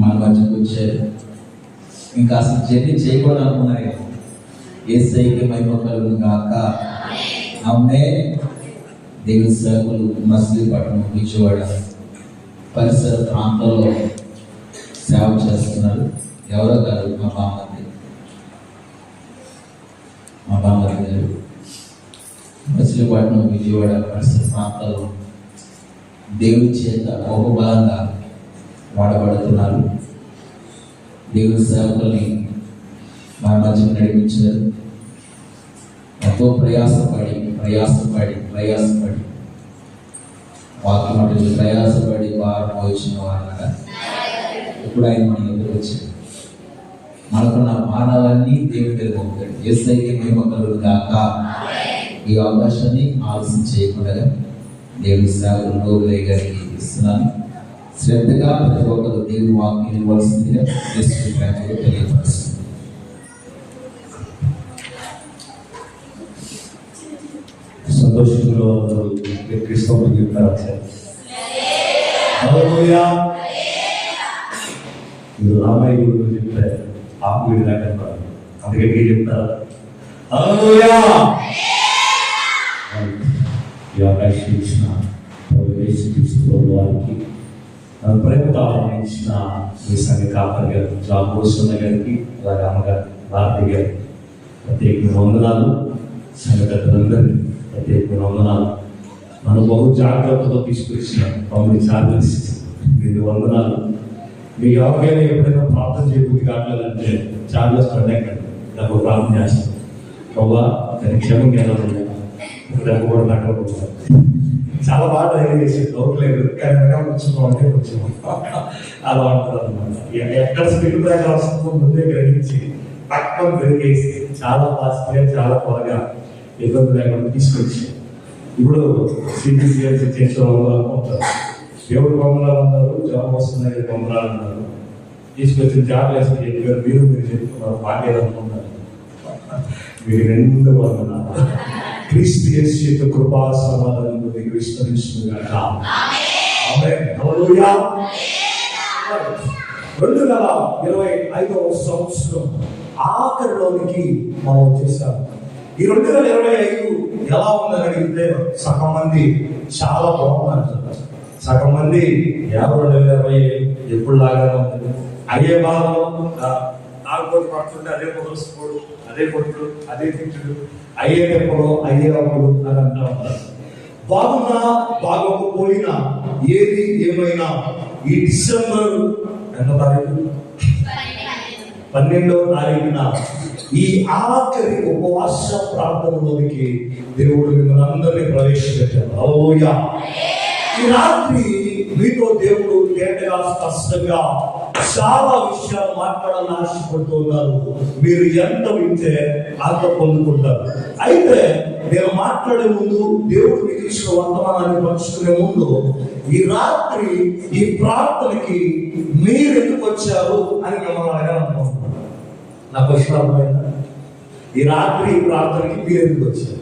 మన మధ్యకు వచ్చారు. ఇంకా అసలు జర్నీ చేయకూడదు అనుకున్నారు. యేసయ్యకి మహిమ కలుగును గాక. ఆమె దేవుని సేవకులు మచిలీపట్నం, విజయవాడ పరిసర ప్రాంతాల్లో సేవ చేస్తున్నారు. ఎవరో కాదు, మా బామ్మది గారు మచిలీపట్నం, విజయవాడ పరిసర ప్రాంతాల్లో దేవుని చేత బహుబలంగా వాడబడుతున్నారు. దేవుని సేవకుల్ని మన మధ్య నడిపించారు. ఎంతో ప్రయాసపడి వాక్యం అంటే ప్రయాసపడి వారం వచ్చిన వారనగా ఇప్పుడు ఆయన మన దగ్గర వచ్చారు. మనకున్న మానవాన్ని దేవుని మీద పంపుతాడు. యేసయ్యకి మహిమ కలుగును గాక. ఈ అవకాశాన్ని ఆలస్యం చేయకుండా దేవుని సేవకులు నోరులయ్య గారికి ఇస్తున్నాను. శ్రద్ధగా ప్రతి ఒక్కరు దేవుని వాక్యం ఇవ్వాల్సిందిగా తెలియపరుస్తుంది. సంతోషంలో క్రీస్తువుని చెప్తారు. మీరు రామయ్య గురించి చెప్తే ఆకు వీడి దాకా అందుకే చెప్తారు. ఈ అవకాశం ఇచ్చిన వారికి ప్రేమతో ఆహ్వానించిన మీ సంఘ కాపరి గారు, జాబ్ వస్తున్న గారికి, అలాగే అమ్మగారు భారతి గారు ప్రత్యేకమైన వందనాలు. సంఘ పెద్దలందరికీ ప్రత్యేకమైన వందనాలు. మనం బహు జాగ్రత్తతో తీసుకొచ్చిన మమ్మల్ని చార్జెస్ మీకు వందనాలు. మీ ఎవరికైనా ఎప్పుడైనా ప్రార్థన చేయబుద్ధి కావట్లేదంటే చార్జెస్ పడ్డాకండి, నాకు ప్రార్థన చేస్తాను. ప్రభా దానికి క్షేమంగా డబ్బు కూడా కట్టకపోతాను. చాలా బాగా ట్రై చేసి డౌట్లేదు, కానీ కొంచెం అలా ఉంటుంది అనమాట. ఎక్కడ స్పీడ్ బ్రేకర్ వస్తుందో ముందే గ్రహించి పక్కన బ్రేక్ వేసి చాలా ఫాస్ట్గా చాలా త్వరగా ఇబ్బంది లేకుండా తీసుకొచ్చి ఇప్పుడు సిటీసీఎల్సీ చేసే వాళ్ళు అనుకుంటారు. దేవుడు బొమ్మలాలు అన్నారు, జాబ్ వస్తున్నాయి బొమ్మలాలు అన్నారు. తీసుకొచ్చిన జాబ్ వేసి చెప్పారు. మీరు చెప్తున్నారు బాగా అనుకుంటారు. మీరు రెండు వందనాలు. క్రీస్తు యేసు యొక్క కృపా సమాధానం మీకు విస్తరిస్తుంది గాక. ఆమేన్. హల్లెలూయా. 2025వ సంవత్సరం ఆఖరిలోనికి మనం వచ్చేసాం. ఈ 2025 ఎలా ఉందని అడిగితే సగం మంది చాలా బాగుందంటారు, సగం మంది 2020 ఎప్పుడు లాగానే ఉంటుంది. అయ్యే భాగంలో నాలుగు పడుతుంటే అదే పొదలుసుకోడు, అదే కొట్టుడు, అదే తిట్టుడు, అయ్యేటప్పుడు అయ్యే అప్పుడు అని అంటూ ఉంటారు. బాగున్నా బాగోకపోయినా ఏది ఏమైనా ఈ డిసెంబర్ ఎంత తారీఖు 12వ తారీఖున ఈ ఆఖరి ఉపవాస ప్రార్థనలోనికి దేవుడు మిమ్మల్ని అందరినీ ప్రవేశపెట్టారు. హల్లెలూయా. ఈ రాత్రి మీతో దేవుడు తేటగా స్పష్టంగా చాలా విషయాలు మాట్లాడాలని ఆశపడుతూ ఉన్నారు. మీరు ఎంత వింటే అంత పొందుకుంటారు. అయితే నేను మాట్లాడే ముందు, దేవుడు మీకు ఇచ్చిన వర్తమానాన్ని పంచుకునే ముందు, ఈ రాత్రి ఈ ప్రార్థనకి మీరు ఎందుకు వచ్చారు అని మిమ్మల్ని అడగాలనుకుంటున్నాను. నా క్వశ్చన్ అర్థమైందా? ఈ రాత్రి ఈ ప్రార్థనకి మీరు ఎందుకు వచ్చారు?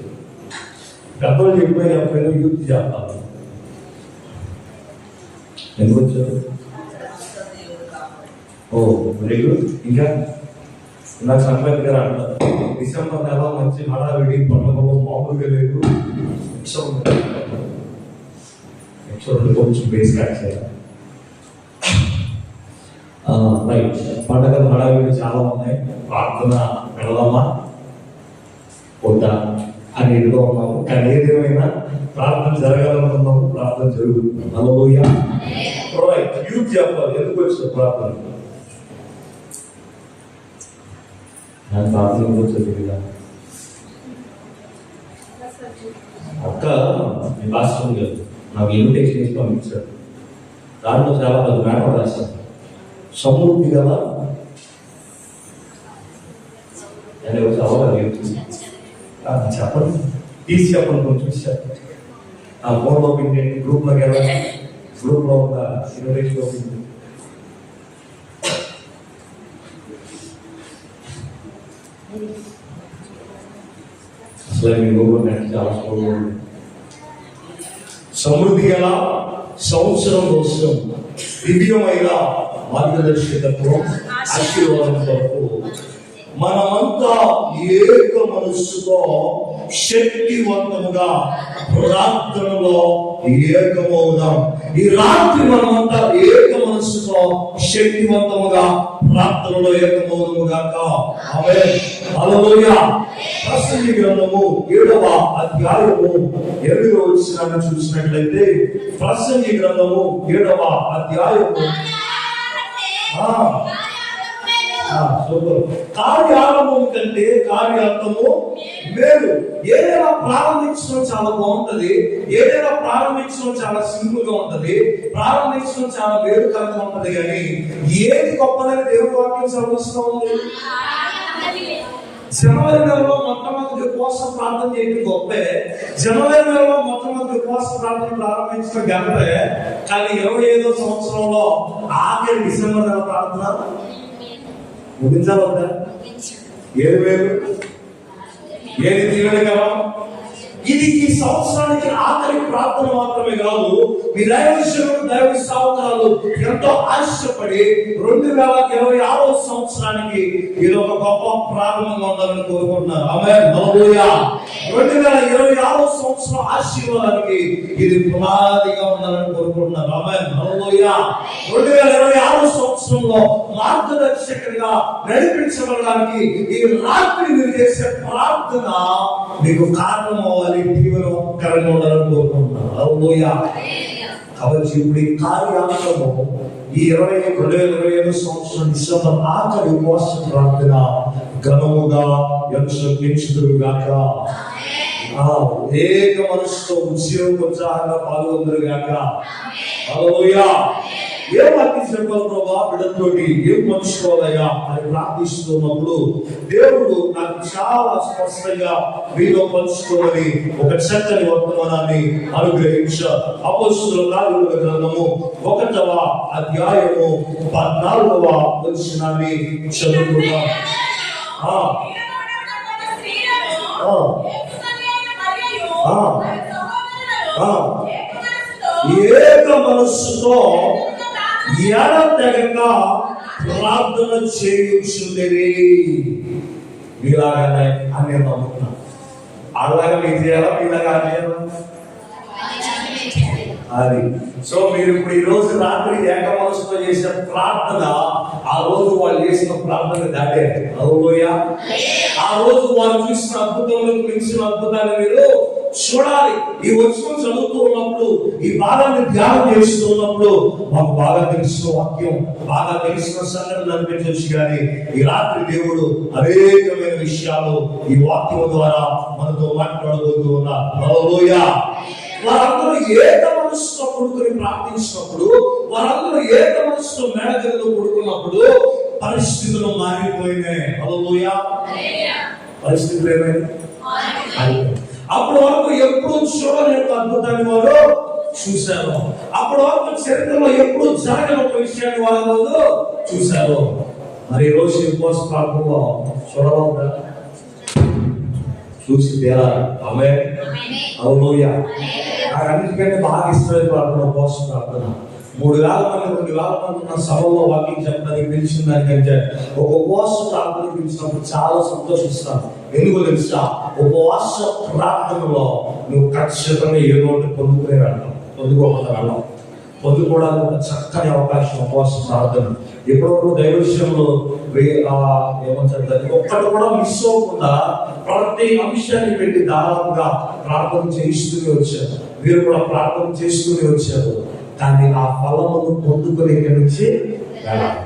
పెద్దలు చెప్పిన యూత్ చేస్తాను. ఎందుకు వచ్చారు? ఓ వెరీ గుడ్. ఇంకా నాకు సంక్రాంతి గారు అంటారు, డిసెంబర్ నెల మంచి హడావిడి పండుగ మామూలుగా లేదు, కొంచెం బేస్ కట్ చేయాలి. రైట్. పండుగ హడావిడి చాలా ఉన్నాయి. ప్రార్థన వెళదామా వద్దా అని ఎదుగుతూ ఉన్నాము. కానీ ఏదేమైనా ప్రార్థన జరగాలనుకున్నాము, ప్రార్థన జరుగుతుంది. హల్లెలూయా. రైట్. యూత్ చెప్పాలి ఎందుకు వచ్చిన ప్రార్థన. నాకు ప్రార్థన వచ్చేది కదా అక్క, మీ భాస్కర్ గారు నాకు ఇన్విటేషన్ ఇచ్చి పంపించాడు. దాంట్లో చాలా పెద్ద మ్యాటర్ రాశాను. సమృద్ధి కదా అని వచ్చి అవ్వలేదు. చెప్పండి, తీసి చెప్పండి, కొంచెం చెప్పండి. ఆ ఫోన్లో పిండి గ్రూప్లోకి వెళ్ళండి. గ్రూప్లో ఒక ఇన్విటేషన్ ఓపెన్. అసలు మీ గూగుల్ నెట్ చాలా స్లోగా ఉంది. సమృద్ధి గల సంవత్సరం కోసం దివ్యమైన మార్గదర్శకత్వం, ఆశీర్వాదం కొరకు మనమంతా ఏక మనస్సుతో శక్తివంతముగా ప్రార్థనలో ఏకమవుదాం. ఈ రాత్రి మనమంతా ఏక మనస్సుతో శక్తివంతముగా ప్రార్థనలో ఏకమవుదాము గాక. ఆమేన్. హల్లెలూయా. ప్రసంగి గ్రంథము 7వ అధ్యాయము 8వ వచనాన్ని చూసినట్లయితే, ప్రసంగి గ్రంథము 7వ అధ్యాయము కార్యారంభం కంటే కార్యాంతము మేలు. ఏదైనా ప్రారంభించడం చాలా బాగుంటది, ఏదైనా ప్రారంభించడం చాలా సింపుల్ గా ఉంటది, ప్రారంభించడం చాలా వేరుకరంగా ఉంటది. కానీ ఏది గొప్పదని దేవుడి వాక్యం సెలవిస్తూ ఉంది. జనవరి నెలలో మొట్టమొదటి ఉపవాసం ప్రార్థన చేయడం గొప్పే, జనవరి నెలలో మొట్టమొదటి ఉపవాస ప్రార్థన ప్రారంభించడం గొప్పే. కానీ 25వ సంవత్సరంలో ఆఖరి డిసెంబర్ నెల ప్రార్థన ముగించాలి వద్దా? ఏది వేరు, ఏది దీవెనకరం? ఇది ఈ సంవత్సరానికి ఆఖరి ప్రార్థన మాత్రమే కాదు. మీ దైవ సావకాలు ఎంతో ఆశపడి 2026వ సంవత్సరానికి ఇది ఒక గొప్ప ప్రారంభంగా ఉండాలని కోరుకుంటున్నారు. ఆమేన్. హల్లెలూయా. 2026వ సంవత్సరం ఆశీర్వాదానికి ఇది పునాదిగా ఉండాలని కోరుకుంటున్నారు. ఆమేన్. హల్లెలూయా. 2026వ సంవత్సరంలో మార్గదర్శకంగా నడిపించబడడానికి ఈ రాత్రి మీరు చేసే ప్రార్థన మీకు కారణం అవ్వాలి, దీవెనకరంగా ఉండాలని కోరుకుంటున్నారు. హల్లెలూయా. కాబట్టి ఇప్పుడు ఈ కార్యాలయము ఈ 2025 సంవత్సరం డిసెంబర్ ఆఖరి ఉపవాస ప్రార్థన ఘనముగా ఎంచుదురుగాక. ఏక మనసుతో ఉత్సాహంగా పాల్గొందురుగాక. హల్లెలూయా. ఏ వాక్యం చెప్పాలి ప్రభా బిడ్డతోటి, ఏం పంచుకోవాలయ్యా అని ప్రార్థిస్తున్నప్పుడు దేవుడు నాకు చాలా స్పష్టంగా మీలో పంచుకోమని ఒక చక్కని వర్తమానాన్ని అనుగ్రహించారు. అపోస్తలుల కార్యముల గ్రంథము 1వ అధ్యాయము 14వ వచనాన్ని చదువుకుందాం. ఏక మనస్సుతో ఎడతెగక ప్రార్థన చేయుచుండిరి. మీలాగానే అని నేను నమ్ముతున్నాను. అలాగా మీరు చేయాలా, మీలాగా అది. సో మీరు ఇప్పుడు ఈ రోజు రాత్రి ఏక మనసుతో చేసిన ప్రార్థన ఆ రోజు వాళ్ళు చేసిన ప్రార్థన దాటే. హల్లెలూయా. ఆ రోజు వాళ్ళు చూసిన అద్భుతములకు మించిన అద్భుతాన్ని మీరు చూడాలి. ఈ వచనం చదువుతూ ఉన్నప్పుడు, ఈ భాగాన్ని ధ్యానం చేస్తూ ఉన్నప్పుడు మాకు బాగా తెలిసిన వాక్యం, బాగా తెలిసిన సంగతులు అనిపించవచ్చు. కానీ ఈ రాత్రి దేవుడు అనేకమైన విషయాలు ఈ వాక్యం ద్వారా మనతో మాట్లాడబోతూ ఉన్నారు. హల్లెలూయా. వారందరూ ఏక మనసుతో కూడుకుని ప్రార్థించినప్పుడు, వారందరూ ఏక మనసుతో మేడగదిలో కూడుకున్నప్పుడు పరిస్థితులు మారిపోయినాయి. హల్లెలూయా. పరిస్థితులు ఏమైనా అప్పటి వరకు ఎప్పుడు చూడని అద్భుతాన్ని వారు చూశారు. అప్పటి వరకు చరిత్రలో ఎప్పుడు జరగని ఒక విషయాన్ని వాళ్ళు చూశారు. మరి ఈ రోజు ఉపవాస ప్రార్థనలో చూడవద్దా? చూసి తేరాలి. ఆమేన్. హల్లెలూయా. నాకు అన్నిటికంటే బాగా ఇష్టమైన ప్రార్థన ఉపవాస ప్రార్థన. 3,000 మంది 2,000 మంది ఉన్న సభలో వాక్యం చెప్పడానికి పిలిచిన దానికంటే ఒక ఉపవాస ప్రార్థన పిలిచినప్పుడు చాలా సంతోషిస్తాను. ఎందుకు తెలుసా? ఉపవాస ప్రార్థనలో నువ్వు ఖచ్చితంగా ఏదో ఒకటి పొందుకునే వెళ్ళాం, పొందుకోకుండా వెళ్ళాం. పొందుకోవడానికి ఒక చక్కని అవకాశం ఉపవాస ప్రార్థన. ఎప్పుడప్పుడు దైవ విషయంలో ఏమంటారు, ఒక్కటి కూడా మిస్ అవ్వకుండా ప్రతి అంశాన్ని పెట్టి దాదాపుగా ప్రార్థన చేయిస్తూనే వచ్చారు. మీరు కూడా ప్రార్థన చేస్తూనే వచ్చారు. కానీ ఆ ఫలమును పొందుకుని ఇక్కడి నుంచి వెళ్ళాలి.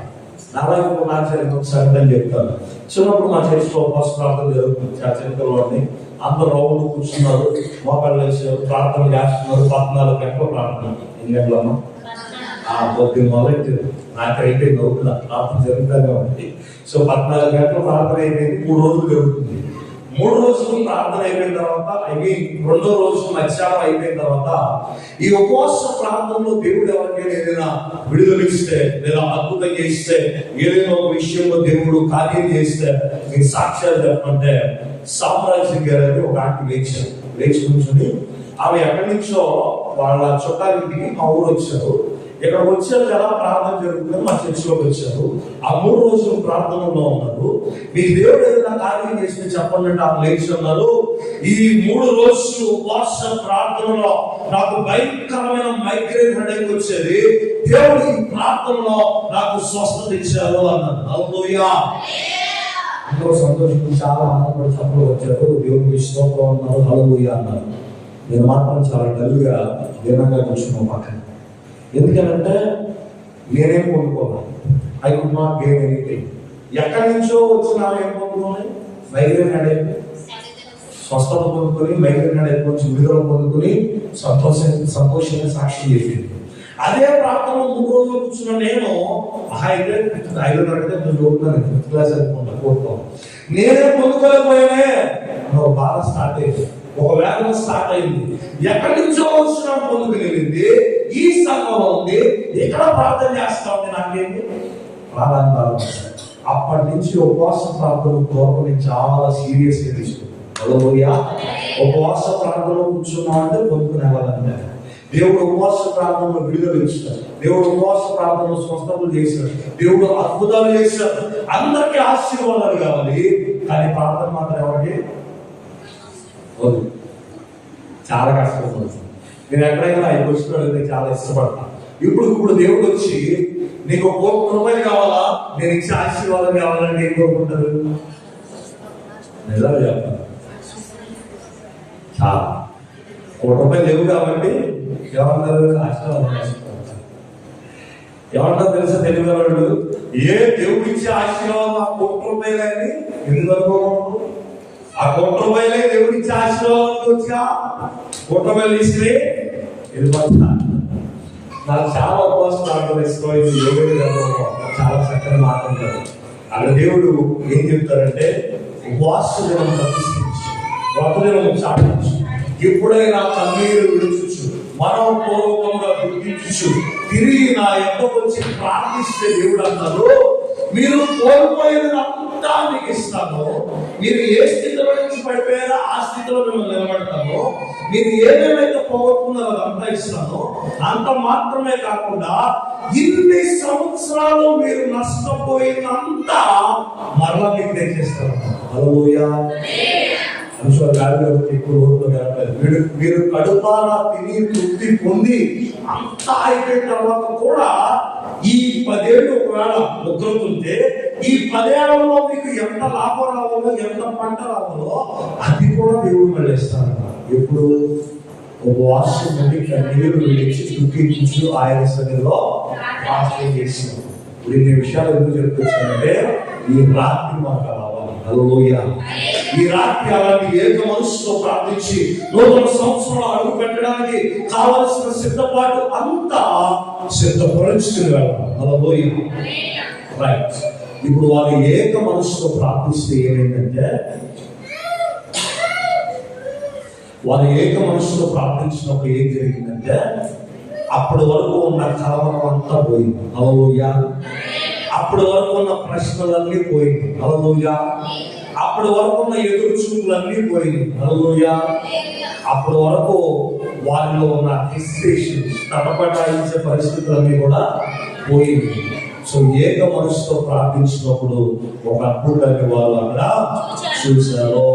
నాలుగు నా చరిత్ర ఒకసారి అని చెప్తాను. చిన్నప్పుడు మా చరిత్ర ఉపవాస ప్రార్థన జరుగుతుంది. ఆ చరిత్రలోని అందరూ రౌండ్ కూర్చున్నారు, మోకాళ్ళు వేసారు, ప్రార్థన చేస్తున్నారు. 14 గంటల ప్రార్థన. ఎన్ని గంటలమ్మా? పొద్దున్న మొదలెట్టారు. నాకు అయిపోయింది అవుతుందా ప్రార్థన జరుగుతూనే ఉంది. సో 14 గంటల ప్రార్థన అయిపోయింది. 3 రోజులు జరుగుతుంది. 3 రోజులు ప్రార్థన అయిపోయిన తర్వాత, రెండో రోజు మధ్యాహ్నం అయిపోయిన తర్వాత ఈ ఉపవాస ప్రార్థనలో దేవుడు ఎవరికైనా ఏదైనా విడుదలిస్తే లేదా అద్భుతం చేస్తే, ఏదైనా ఒక విషయంలో దేవుడు కార్యం చేస్తే మీకు సాక్ష్యాలు చెప్పమంటే సామ్రాజ్యం గారు ఒక ఆంటీ లేచి కూర్చొని, ఆమె ఎక్కడి నుంచో వాళ్ళ చుట్టాలింటికి మా ఊరు వచ్చారు. ఇక్కడికి వచ్చారు కదా, ప్రార్థన జరుగుతుంది, మా చర్చిలోకి వచ్చారు. ఆ 3 రోజులు ప్రార్థనలో ఉన్నారు. మీ దేవుడు ఏదైనా కార్యం చేసి చెప్పండి అంటే ఆ లేచి ఉన్నారు. ఈ 3 రోజులు ఉపవాస ప్రార్థనలో నాకు భయంకరమైన మైగ్రేన్ హెడేక్ వచ్చేది, దేవుడు ఈ ప్రార్థనలో నాకు స్వస్థత ఇచ్చారు అన్నారు. హల్లెలూయా. అందరూ సంతోషించి చాలా ఆనందపడి సభలో వచ్చారు. దేవుడికి స్తోత్రం అన్నారు, హల్లెలూయా అన్నారు. నేను మాత్రం చాలా డల్గా దీనంగా కూర్చున్నాను పక్కన. ఎందుకంటే నేనేం పొందుకోవాలి, I could not gain anything. ఎక్కడి నుంచో వచ్చిన ఏం పొందుకోవాలి, మైగ్రేన్ హెడేక్ స్వస్థత పొందుకొని, మైగ్రేన్ హెడేక్ నుంచి విడుదల పొందుకొని సంతోషంగా సాక్షి చేసింది. అదే ప్రాంతంలో 3 రోజులు కూర్చున్న నేను 5 చదువుతున్నాను, 5th క్లాస్ అనుకుంటా, 4th. నేనే పొందుకోలేకపోయానే, బాధ స్టార్ట్ అయింది, ఒక వేదన స్టార్ట్ అయింది. ఎక్కడి నుంచో వచ్చిన పొందుకునేది ఈ సంఘంలో ఉంది, ఇక్కడ ప్రార్థన చేస్తా ఉంది, నాకేంటి ప్రారంభాలు. అప్పటి నుంచి ఉపవాస ప్రార్థన కొరకు నేను చాలా సీరియస్ గా తీసుకున్నాను. హల్లెలూయా. ఉపవాస ప్రార్థనలో కూర్చున్నా అంటే పొందుకునే వాళ్ళంటే దేవుడు ఉపవాస ప్రార్థనలో విడుదల ఇచ్చాడు, దేవుడు ఉపవాస ప్రార్థనలో స్వస్థతలు చేశాడు, దేవుడు అద్భుతాలు చేశాడు. అందరికీ ఆశీర్వాదాలు కావాలి, కానీ ప్రార్థన మాత్రం ఎవరికి వద్దు. చాలా కష్టపడుతుంది. నేను ఎక్కడైనా 5 క్వశ్చన్లు అడిగితే చాలా ఇష్టపడతాను. ఇప్పుడు దేవుడు వచ్చి నీకు 1 కోటి రూపాయలు కావాలా, నేను ఇచ్చే ఆశీర్వాదం కావాలంటే ఏం కోరుకుంటారు? నిజాలు చెప్తాను, చాలా 1 కోటి రూపాయలు లేవు కాబట్టి ఏమన్నారు, ఆశీర్వాదం ఏమన్నా తెలుసా తెలియగలడు. ఏ దేవుడు ఇచ్చే ఆశీర్వాదం ఆ 1 కోటి రూపాయలు అని ఎందుకు అనుకోకూడదు? ఆ 1 కోటి రూపాయలే దేవుడు ఇచ్చే ఆశీర్వాదం వచ్చా 1 కోటి రూపాయలు తీసుకుని వెళ్ళిపోతా. నాకు చాలా ఉపవాసం ప్రార్థన ఇష్టమైంది. చాలా చక్కగా మాట్లాడతారు. అక్కడ దేవుడు ఏం చెప్తారంటే ఉపవాస దినం ప్రతిష్ఠించు, వ్రత దినం చాటించు, ఎప్పుడైనా కన్నీరు విడుచుచు, మనోపూర్వకంగా గుర్తించు, తిరిగి నా యొద్దకు వచ్చి ప్రార్థిస్తే దేవుడు అన్నారు, మీరు కోల్పోయినంతా మీకు ఇస్తాను. మీరు ఏ స్థితిలో నుంచి పడిపోయారో ఆ స్థితిలో మిమ్మల్ని నిలబడతాను. మీరు ఏమేమైతే పోగొట్టుకున్నారో అదంతా ఇస్తాను. అంత మాత్రమే కాకుండా ఇన్ని సంవత్సరాలు మీరు నష్టపోయినంతా మరలా మీకు తెచ్చేస్తాను. హల్లెలూయా. ఎక్కువ మీరు కడుపారా తిని తృప్తి పొంది అంతా అయిపోయిన తర్వాత కూడా ఈ 10 ఏళ్ళు ఒకవేళ ముద్రతుంటే ఈ 10 ఏళ్లలో మీకు ఎంత లాభం రావాలో, ఎంత పంట రావాలో అది కూడా దేవుడు మళ్ళీ ఇస్తాడు. ఎప్పుడు ఉపవాసం నుండి కన్నీరు విడిచి దుఃఖించు ఆయన సన్నిధిలో ప్రార్థన చేసి. ఇప్పుడు ఇన్ని విషయాలు ఎందుకు చెప్తున్నానంటే ఈ రాత్రి మాకు రావాలి. హల్లెలూయా. ఈ రాత్రి అలాంటి ఏక మనసుతో ప్రార్థించి నూతన సంవత్సరంలో అడుగు పెట్టడానికి కావలసిన సిద్ధపాటు అంతా సిద్ధపరుచుకుని వెళ్ళాలి. హల్లెలూయా. రైట్. ఇప్పుడు వాళ్ళు ఏక మనసుతో ప్రార్థిస్తే ఏమైందంటే, వాళ్ళు ఏక మనసుతో ప్రార్థించినప్పుడు ఏం జరిగిందంటే అప్పటి వరకు ఉన్న కలవరం అంతా పోయింది. హల్లెలూయా. అప్పటి వరకు ఉన్న ప్రశ్నలన్నీ పోయింది. హల్లెలూయా. అప్పటి వరకు ఉన్న ఎదురు చూపులన్నీ పోయింది. హల్లెలూయా. అప్పటి వరకు వాళ్ళలో ఉన్న హెసిటేషన్, తటపటాయించే పరిస్థితులన్నీ కూడా పోయింది. సో ఏక మనసుతో ప్రార్థించినప్పుడు ఒక అద్భుతాన్ని వాళ్ళు అక్కడ చూశారు.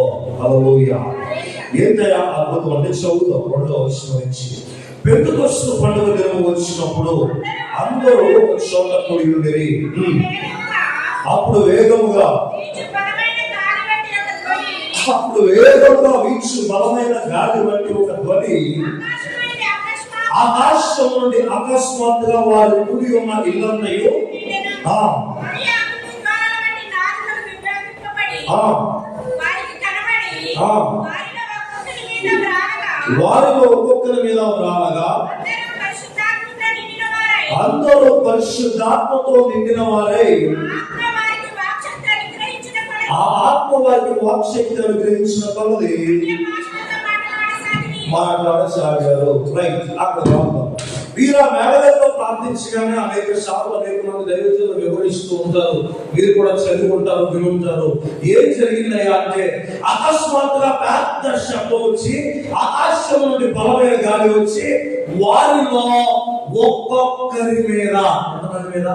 హల్లెలూయా. ఏంటయ్యా అద్భుతం అంటే చదువుతాం 2వ వచనం నుంచి. పెంతెకొస్తు పండుగ దినం వచ్చినప్పుడు అందరూ ఒక చోట కూడి ఉండేది. అప్పుడు వేగముగా వీచు బలమైన గాలి వంటి ఒక ధ్వని ఆకాశం నుండి అకస్మాత్తుగా వారు కూడి ఉన్న ఇళ్ళన్నయ్యో వారిలో ఒక్కొక్కరి మీద రాగా అందరూ పరిశుద్ధాత్మతో నిండిన వారై ఆ ఆత్మ వారికి వాక్శక్తి అనుగ్రహించిన కొలది మాట్లాడసాగారు. రైట్. అక్కడ వీరు ఆ మేడలలో ప్రార్థించగానే అనేక సార్లు అనేక మంది దైవజనులు వివరిస్తూ ఉంటారు. మీరు కూడా చదువుకుంటారు, వినుంటారు. ఏం జరిగిందయ్యా అంటే అకస్మాత్తుగా పెద్ద శబ్దం వచ్చి ఆకాశం నుండి బలమైన గాలి వచ్చి వారిలో ఒక్కొక్కరి మీద, ఎంతమంది మీద?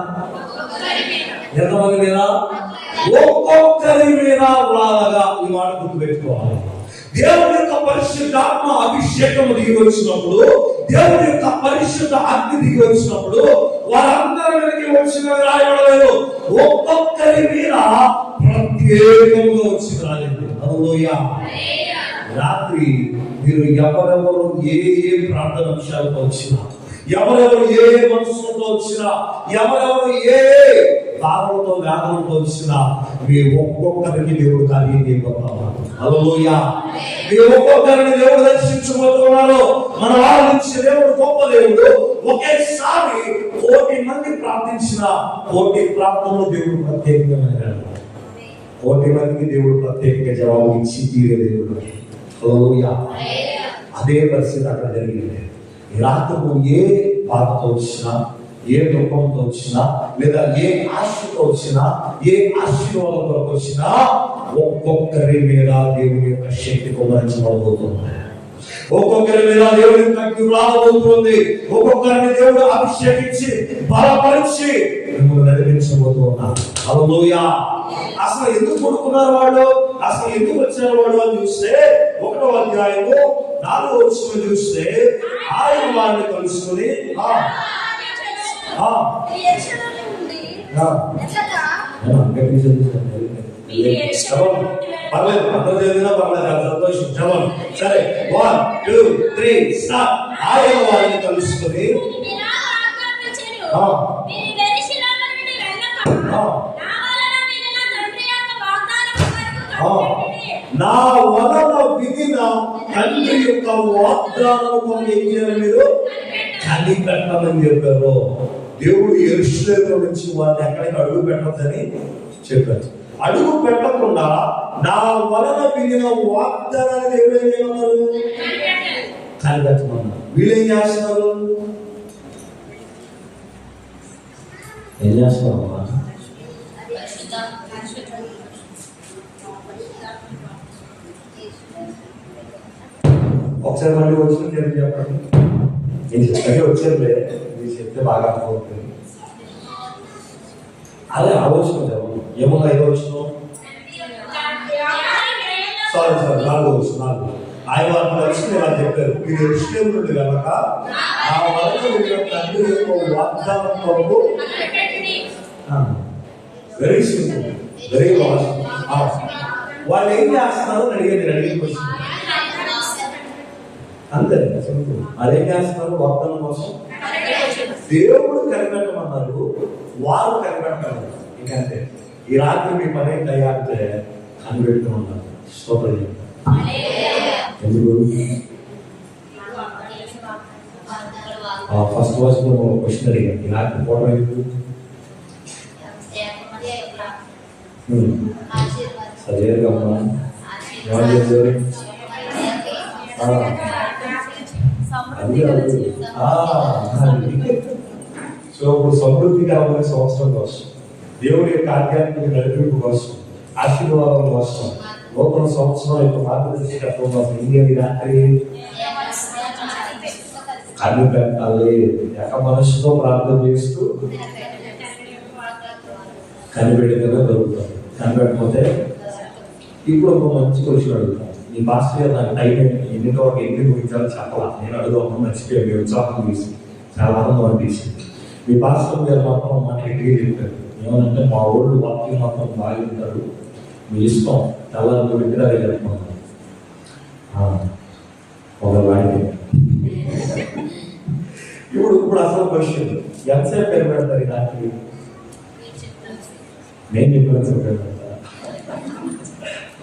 ఒక్కొక్కరి మీద వ్రాలగా. ఈ మాట గుర్తుపెట్టుకోవాలి. దేవుని యొక్క పరిశుద్ధాత్మ అభిషేకం దిగి వచ్చినప్పుడు, దేవుని యొక్క పరిశుద్ధ అగ్ని దిగి వచ్చినప్పుడు వారందరికి వచ్చిన రాయలేదు, ఒక్కొక్కరి మీద ప్రత్యేకంగా వచ్చిన రాలేదు. హల్లెలూయా. రాత్రి మీరు ఎవరెవరు ఏ ప్రార్థన అంశాలతో వచ్చినా, ఎవరెవరు ఏ మనసులతో వచ్చినా, ఎవరెవరు ఏ భావంతో వేదనతో వచ్చినా, మీ ఒక్కొక్కరికి దేవుడు కార్యం చేయబోతున్నారు. హల్లెలూయా. మీ ఒక్కొక్కరిని దేవుడు దర్శించబోతున్నారు. మన వాళ్ళ నుంచి దేవుడు గొప్ప దేవుడు. ఒకేసారి 1,000,000 మంది ప్రార్థించిన 1,000,000 ప్రార్థనలు దేవుడు ప్రత్యేకంగా 1,000,000 మందికి దేవుడు ప్రత్యేకంగా జవాబు ఇచ్చి తీరే దేవుడు. హల్లెలూయా. అదే పరిస్థితి అక్కడ జరిగింది. ఈ రాత్రకు ఏ బాధతో వచ్చినా, ఏ దుఃఖంతో వచ్చినా, లేదా ఏ ఆశతో వచ్చినా, ఏ ఆశీర్వాదం కొరకు వచ్చినా, ఒక్కొక్కరి మీద దేవుని యొక్క శక్తి కుమరించబోతుంది. ఒక్కొక్కరి మీద దేవుని శక్తి రాబోతుంది. ఒక్కొక్కరిని దేవుడు అభిషేకించి బలపరిచి మిమ్మల్ని నడిపించబోతున్నారు. హల్లెలూయా. అసలు ఎందుకు కొడుకున్నారు వాళ్ళు, అసలు ఎందుకు వచ్చారు వాళ్ళు అని చూస్తే 1వ అధ్యాయము 4వ వచనం చూస్తే, ఆయన వారిని కలుసుకొని పర్లేదు, అందరూ చదివినా పర్లేదు, సంతోషం. చదవండి. సరే, 1, 2, 3 స్టార్ట్. ఆయన వారిని కలుసుకొని నా వలన విధిన తండ్రి యొక్క వాగ్దానం ఏం చేయాలి, మీరు కనిపెట్టాలని చెప్పారు. దేవుడు యెరూషలేము నుంచి వారిని ఎక్కడికి అడుగు పెట్టొద్దని చెప్పారు. అడుగు పెట్టకుండా నా వలన విధిన వాగ్దానాన్ని దేవుడు ఏం చేయమన్నారు, కనిపెట్టమన్నారు. వీళ్ళేం చేస్తున్నారు, ఏం చేస్తున్నారు? ఒకసారి మళ్ళీ వచ్చిన నేను చెప్పండి. నేను చెప్తే వచ్చేదిలే, మీరు చెప్తే బాగా అర్థమవుతుంది. అదే ఆలోచన చదవండి. ఏమన్నా 5వ వచనం, సారీ 4వ వచనం. ఆయన వారిని కలిసి ఇలా చెప్పారు, మీరు యెరూషలేము నుండి వెళ్ళక ఆ వలన విధిన తండ్రి యొక్క వాగ్దానం కొరకు. Very simple, very logic. వాళ్ళు ఏం చేస్తున్నారు అని అడిగిన క్వశ్చన్ అంతే. అదేం చేస్తున్నారు, వాగ్దానం కోసం దేవుడు కనిపెట్టమన్నారు, వారు కనిపెట్టారు. ఇంకంతే. ఈ రాత్రి మీ పని తయారితే కనిపెట్టుకున్నారు. స్తోత్రం. ఎందుకు ఫస్ట్ వర్షం క్వశ్చన్ అడిగాను, ఈ రాత్రి పోవడం ఎందుకు? సజీవంగా ఉన్నా ఏమని చేశారు? సో ఇప్పుడు సమృద్ధి కావాలని సంవత్సరం కోసం, దేవుడి యొక్క ఆధ్యాత్మిక నడిపింపు కోసం, ఆశీర్వాదం కోసం, నూతన సంవత్సరం యొక్క మార్గదర్శకత్వం కోసం ఇండియా రాత్రి కనిపెట్టాలి. ఏక మనసుతో ప్రార్థన చేస్తూ కనిపెడితేనే దొరుకుతాం. కనిపెట్టకపోతే ఇప్పుడు ఒక మంచి క్వశ్చన్ అడుగుతాం. ఈ పాస్టర్ నాకు టైం ఎన్నికో ఒక ఎన్ని ముగించాలో చెప్పాలా, నేను అడుగుతాను మర్చిపోయాను. మీ ఉత్సాహం తీసి చాలా ఆనందం అనిపించింది. మీ పాస్టర్ గారు మాత్రం మాట ఇంటికి చెప్పారు, ఏమనంటే మా ఊళ్ళు వాక్యం మాత్రం బాగా ఉంటారు, మీ ఇష్టం తెల్లారి విగ్రహాలు జరుపుకుంటాం. ఒక వాడికి ఇప్పుడు అసలు క్వశ్చన్, ఎంతసేపు పేరు పెడతారు నాకు? నేను చెప్పిన పేరు పెడతారా?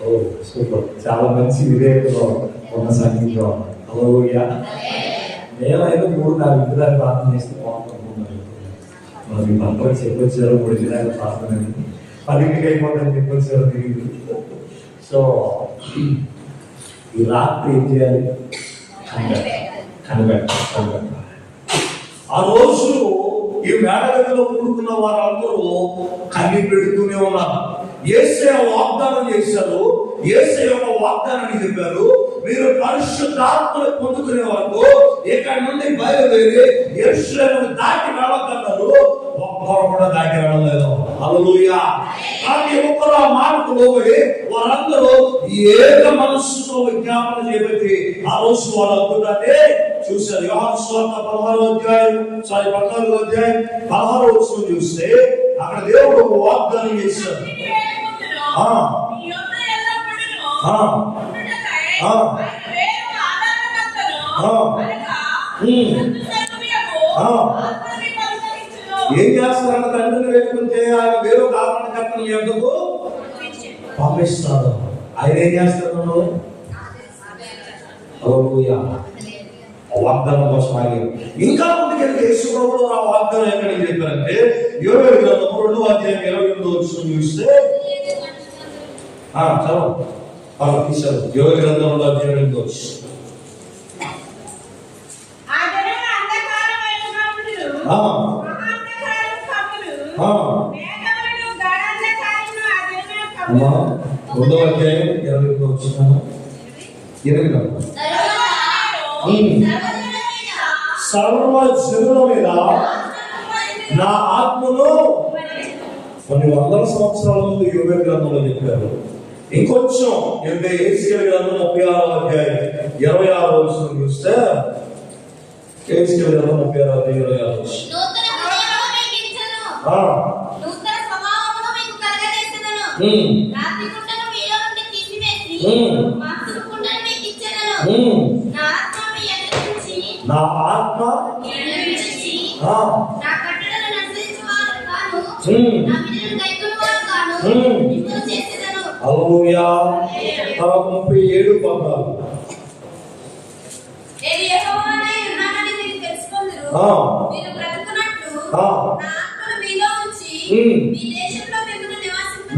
ఓ సూపర్, చాలా మంచి విధేయతలో ఉన్న సంగీతం. హల్లెలూయా. నేనైతే 3-4 విగ్రహాలు ప్రార్థన చేస్తే బాగుంటున్నాను. మరి పంపకి చెప్పొచ్చారు 3 విగ్రహాలు ప్రార్థన, 10కి అయిపోతుందని చెప్పొచ్చారు తెలియదు. సో ఈ రాత్రి ఏం చేయాలి? కనిపెట్టాలి. ఆ రోజు ఈ మేడగదిలో కూడుకున్న వారందరూ కనిపెడుతూనే ఉన్నారు. యేసయ్య వాగ్దానం చేశారు, యేసయ్య యొక్క వాగ్దానాన్ని చెప్పారు, మీరు పరిశుద్ధాత్మను పొందుకునే వరకు ఇక్కడి నుండి బయలుదేరి యెరూషలేమును దాటి వెళ్ళొద్దన్నారు. ఒక్కరు కూడా దాటి వెళ్ళలేదు. హల్లెలూయా. ప్రతి ఒక్కరు ఆ మాటకు లోబడి వారందరూ ఏక మనస్సుతో విజ్ఞాపన చేపట్టి ఆ రోజు వాళ్ళు అద్భుతాన్ని చూశారు. యోహాను సువార్త 16వ అధ్యాయం 16వ వచనం చూస్తే అక్కడ దేవుడు ఒక వాగ్దానం చేశాడు. ఏం చేస్తారంట? తండ్రిని వేడుకుంటే ఆయన వేరొక ఆదరణకర్తను ఎందుకు పంపిస్తాడు? ఆయన ఏం చేస్తాడు? వాగ్దానం కోసం ఆగి ఇంకా ముందుకెళ్తే యేసు ప్రభువు ఆ వాగ్దానం ఎక్కడికి చెప్పారంటే యోవేలు గ్రంథం 2వ అధ్యాయం 28వ వచనం చూస్తే చదువు తీశారు. యోవేలు గ్రంథం 2వ అధ్యాయం 28వ వచనం. రెండవ అధ్యాయం 28వ వచనం. 8వ సర్వ జనుల మీద నా ఆత్మను కొన్ని వందల సంవత్సరాల ముందు యోవేలు గ్రంథంలో చెప్పారు. ఇంకొంచెం యేసయ్య గ్రంథం 36వ అధ్యాయం 26వ వచనం చూస్తే యేసయ్య గ్రంథం 36వ అధ్యాయం 26వ వచనం. నా ఆత్మ హల్లెలూయా. 37 పదాలు.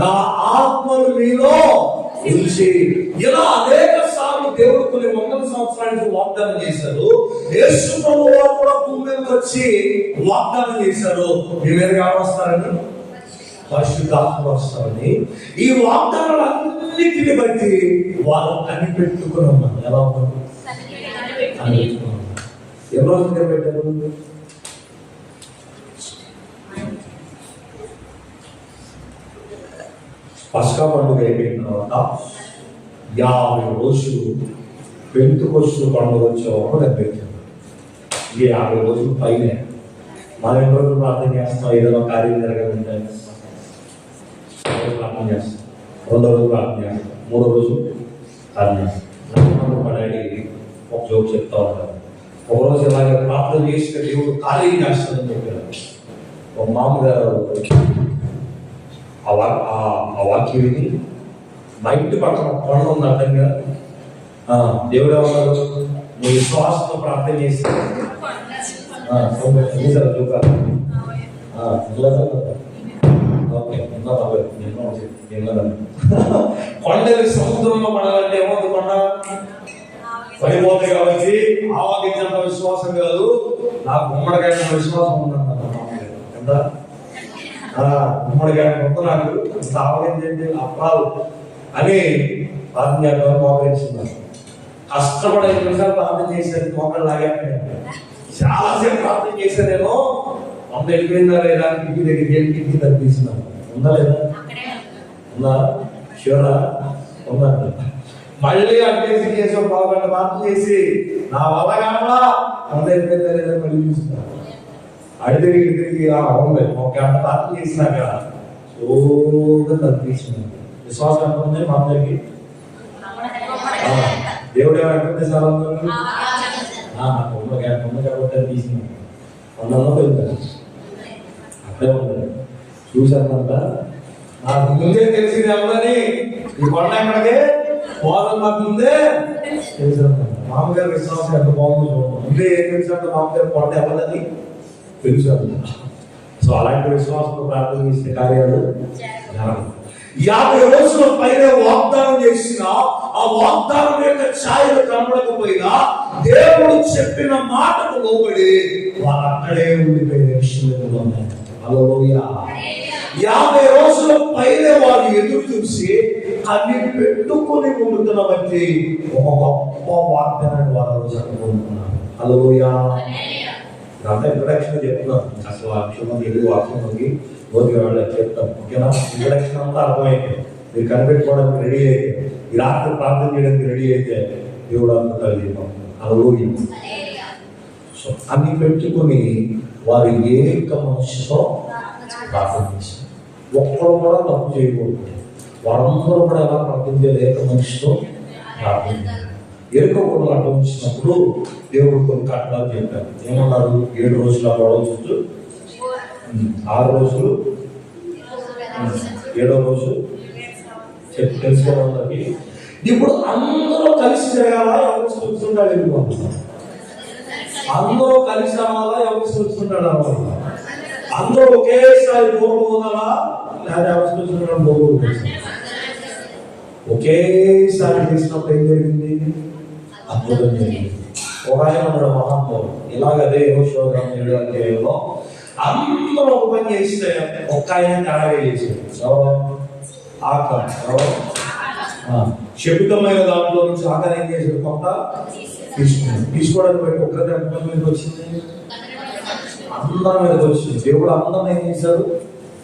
నా ఆత్మను మీలో ఉంచి. ఇలా అనేక సార్లు దేవుడు కొన్ని వందల సంవత్సరానికి వాగ్దానం చేశారు. యేసు ప్రభువు వారు కూడా భూమి మీదకి వచ్చి వాగ్దానం చేశారు. మీ మీదకి ఎవరు వస్తారని? పరిశుద్ధాత్మ వస్తారని. ఈ వాగ్దానాలన్నిటిని బట్టి వాళ్ళు కనిపెట్టుకుని ఉన్నారు. ఎలా ఉన్నారు? ఎన్ని రోజులు కనిపెట్టారు? పస్కా పండుగ అయిపోయిన తర్వాత 50 రోజులు పెంతెకొస్తు పండుగ వచ్చేవారు కనిపెట్టారు. ఇది 50 రోజులు పైనే. మనం ఎన్ని రోజులు ప్రార్థన చేస్తాం? ఏదైనా కార్యం జరగాలంటే ప్రార్థన చేస్తాం. 2వ రోజు ప్రార్థన చేస్తాం. 3వ రోజు ప్రార్థన చేస్తాం. మా డాడీ ఒక జోక్ చెప్తా ఉంటారు. ఒకరోజు ఇలాగే ప్రార్థన చేస్తే దేవుడు కార్యం చేస్తాడని చెప్పారు. ఒక మామగారు ఆ వాక్యం విని మా ఇంటి పక్కన కొండ ఉంది అడ్డంగా. దేవుడు ఏమన్నారు? నీ విశ్వాసంతో ప్రార్థన చేసి కొండలు సముద్రంలో పడాలంటే ఏమవుతుంది? కొండ పడిపోతుంది. కాబట్టి ఆవాదించినంత విశ్వాసం కాదు, నాకు గుమ్మడికాయ విశ్వాసం ఉందన్న ఎంత గుమ్మడికాయ మొత్తం నాకు ఆవగించండి అప్పాలు అని ప్రార్థన మోకరించున్నారు. కష్టపడే 5 నిమిషాలు ప్రార్థన చేశాను. మోకలు లాగానే చాలాసేపు ప్రార్థన చేశానేమో. అంత వెళ్ళిపోయిందా లేదా? ఇంటి దగ్గరికి వెళ్ళి ఇంటికి తప్పిస్తున్నాను. ఉందా లేదా? ఉందా? షూరా? ఉందా? మళ్ళీ అడ్డేసి చేసి ఒక 10 గంటల ప్రార్థన చేసి నా వల్ల కావడా అంత వెళ్ళిపోయిందా లేదా మళ్ళీ చూస్తున్నాను. అడిగి తిరిగి ఉంది. ఒక గంట ప్రార్థన చేసినాక సోగా తప్పించినాను. విశ్వాసం ఎంత ఉంది మా అందరికి? దేవుడు ఏమంటుంది? చాలా నాకు ఉన్న కాబట్టి తీసినాను. వందలో వెళ్తాను. అక్కడే ఉంటుంది. చూసానంట. నాకు ముందే తెలిసింది ఎవరని. ఈ కొండ ఎక్కడికి పోదాం నాకు ముందే తెలిసాను. మామగారి విశ్వాసం ఎంత బాగుందో చూడండి. ముందే ఏం తెలిసినట్టు మామగారు కొండ ఎవరని తెలుసాను. సో అలాంటి విశ్వాసంతో ప్రార్థన చేసే కార్యాలు 50 రోజుల పైన వాగ్దానం చేసిన ఆ వాగ్దానం యొక్క ఛాయలు కనబడకపోయినా దేవుడు చెప్పిన మాటకు లోబడి వారు అక్కడే ఉండిపోయిన విషయంలో. హల్లెలూయా. 50 రోజుల పైన వారు ఎదురు చూసి కన్నీరు పెట్టుకొని ముందుతున్న బట్టి ఒక గొప్ప వాగ్దానాన్ని వారు రోజు అనుకుంటున్నారు. హల్లెలూయా. ఇదంతా ఇంట్రడక్షన్ చెప్తున్నాను. అసలు వాక్యం ఎదురు వాక్యంలోకి రోజు చెప్తాం. ఓకేనా? ఇంట్రడక్షన్ అంతా అర్థమైంది. మీరు కనిపెట్టుకోవడానికి రెడీ అయితే, ఈ రాత్రి ప్రార్థన చేయడానికి రెడీ అయితే దేవుడు అద్భుతాలు చేద్దాం. హల్లెలూయా. సో అన్ని పెట్టుకుని వారు ఏక మనసుతో ప్రార్థన చేశారు. ఒక్కరు కూడా తప్పు చేయకూడదు. వారందరూ కూడా ఎలా ప్రార్థించారు? ఏక మనసుతో ప్రార్థన. ఎరుకకూడదు అడ్డం వచ్చినప్పుడు దేవుడు కొన్ని కట్టడాలు చెప్పారు. ఏమన్నారు? 7 రోజులు గొడవ చుట్టూ, 6 రోజులు, 7వ రోజు తెలుసుకోవడానికి. ఇప్పుడు అందరూ కలిసి జరగాల, ఎవరు చూస్తుంటాడు? వెళ్ళిపోతున్నారు. అందరూ కలిసి అవ్వాలా, ఎవరు చూస్తుంటాడు? అవ్వాలి. అందరూ ఒకేసారి పోదాలా, లేదా ఎవరు చూస్తుంటాడు? పోకూడదు. ఒకేసారి చేసినప్పుడు ఏం జరిగింది? అద్భుతం జరిగింది. ఒక ఆయన ఉన్నాడు మహాత్ముడు. ఇలాగదే యెహోషువ గ్రంథం 7వ అధ్యాయంలో అందరూ ఒక పని చేస్తే ఒక్క ఆయన తేడాగా చేశాడు. శపితమైన దాంట్లో నుంచి ఆకారం ఏం చేశాడు? కొంత తీసుకోవడానికి బట్టి ఒక్కరి అందరి మీదకి వచ్చింది, అందరి మీదకి వచ్చింది. దేవుడు అందరిని ఏం చేశాడు?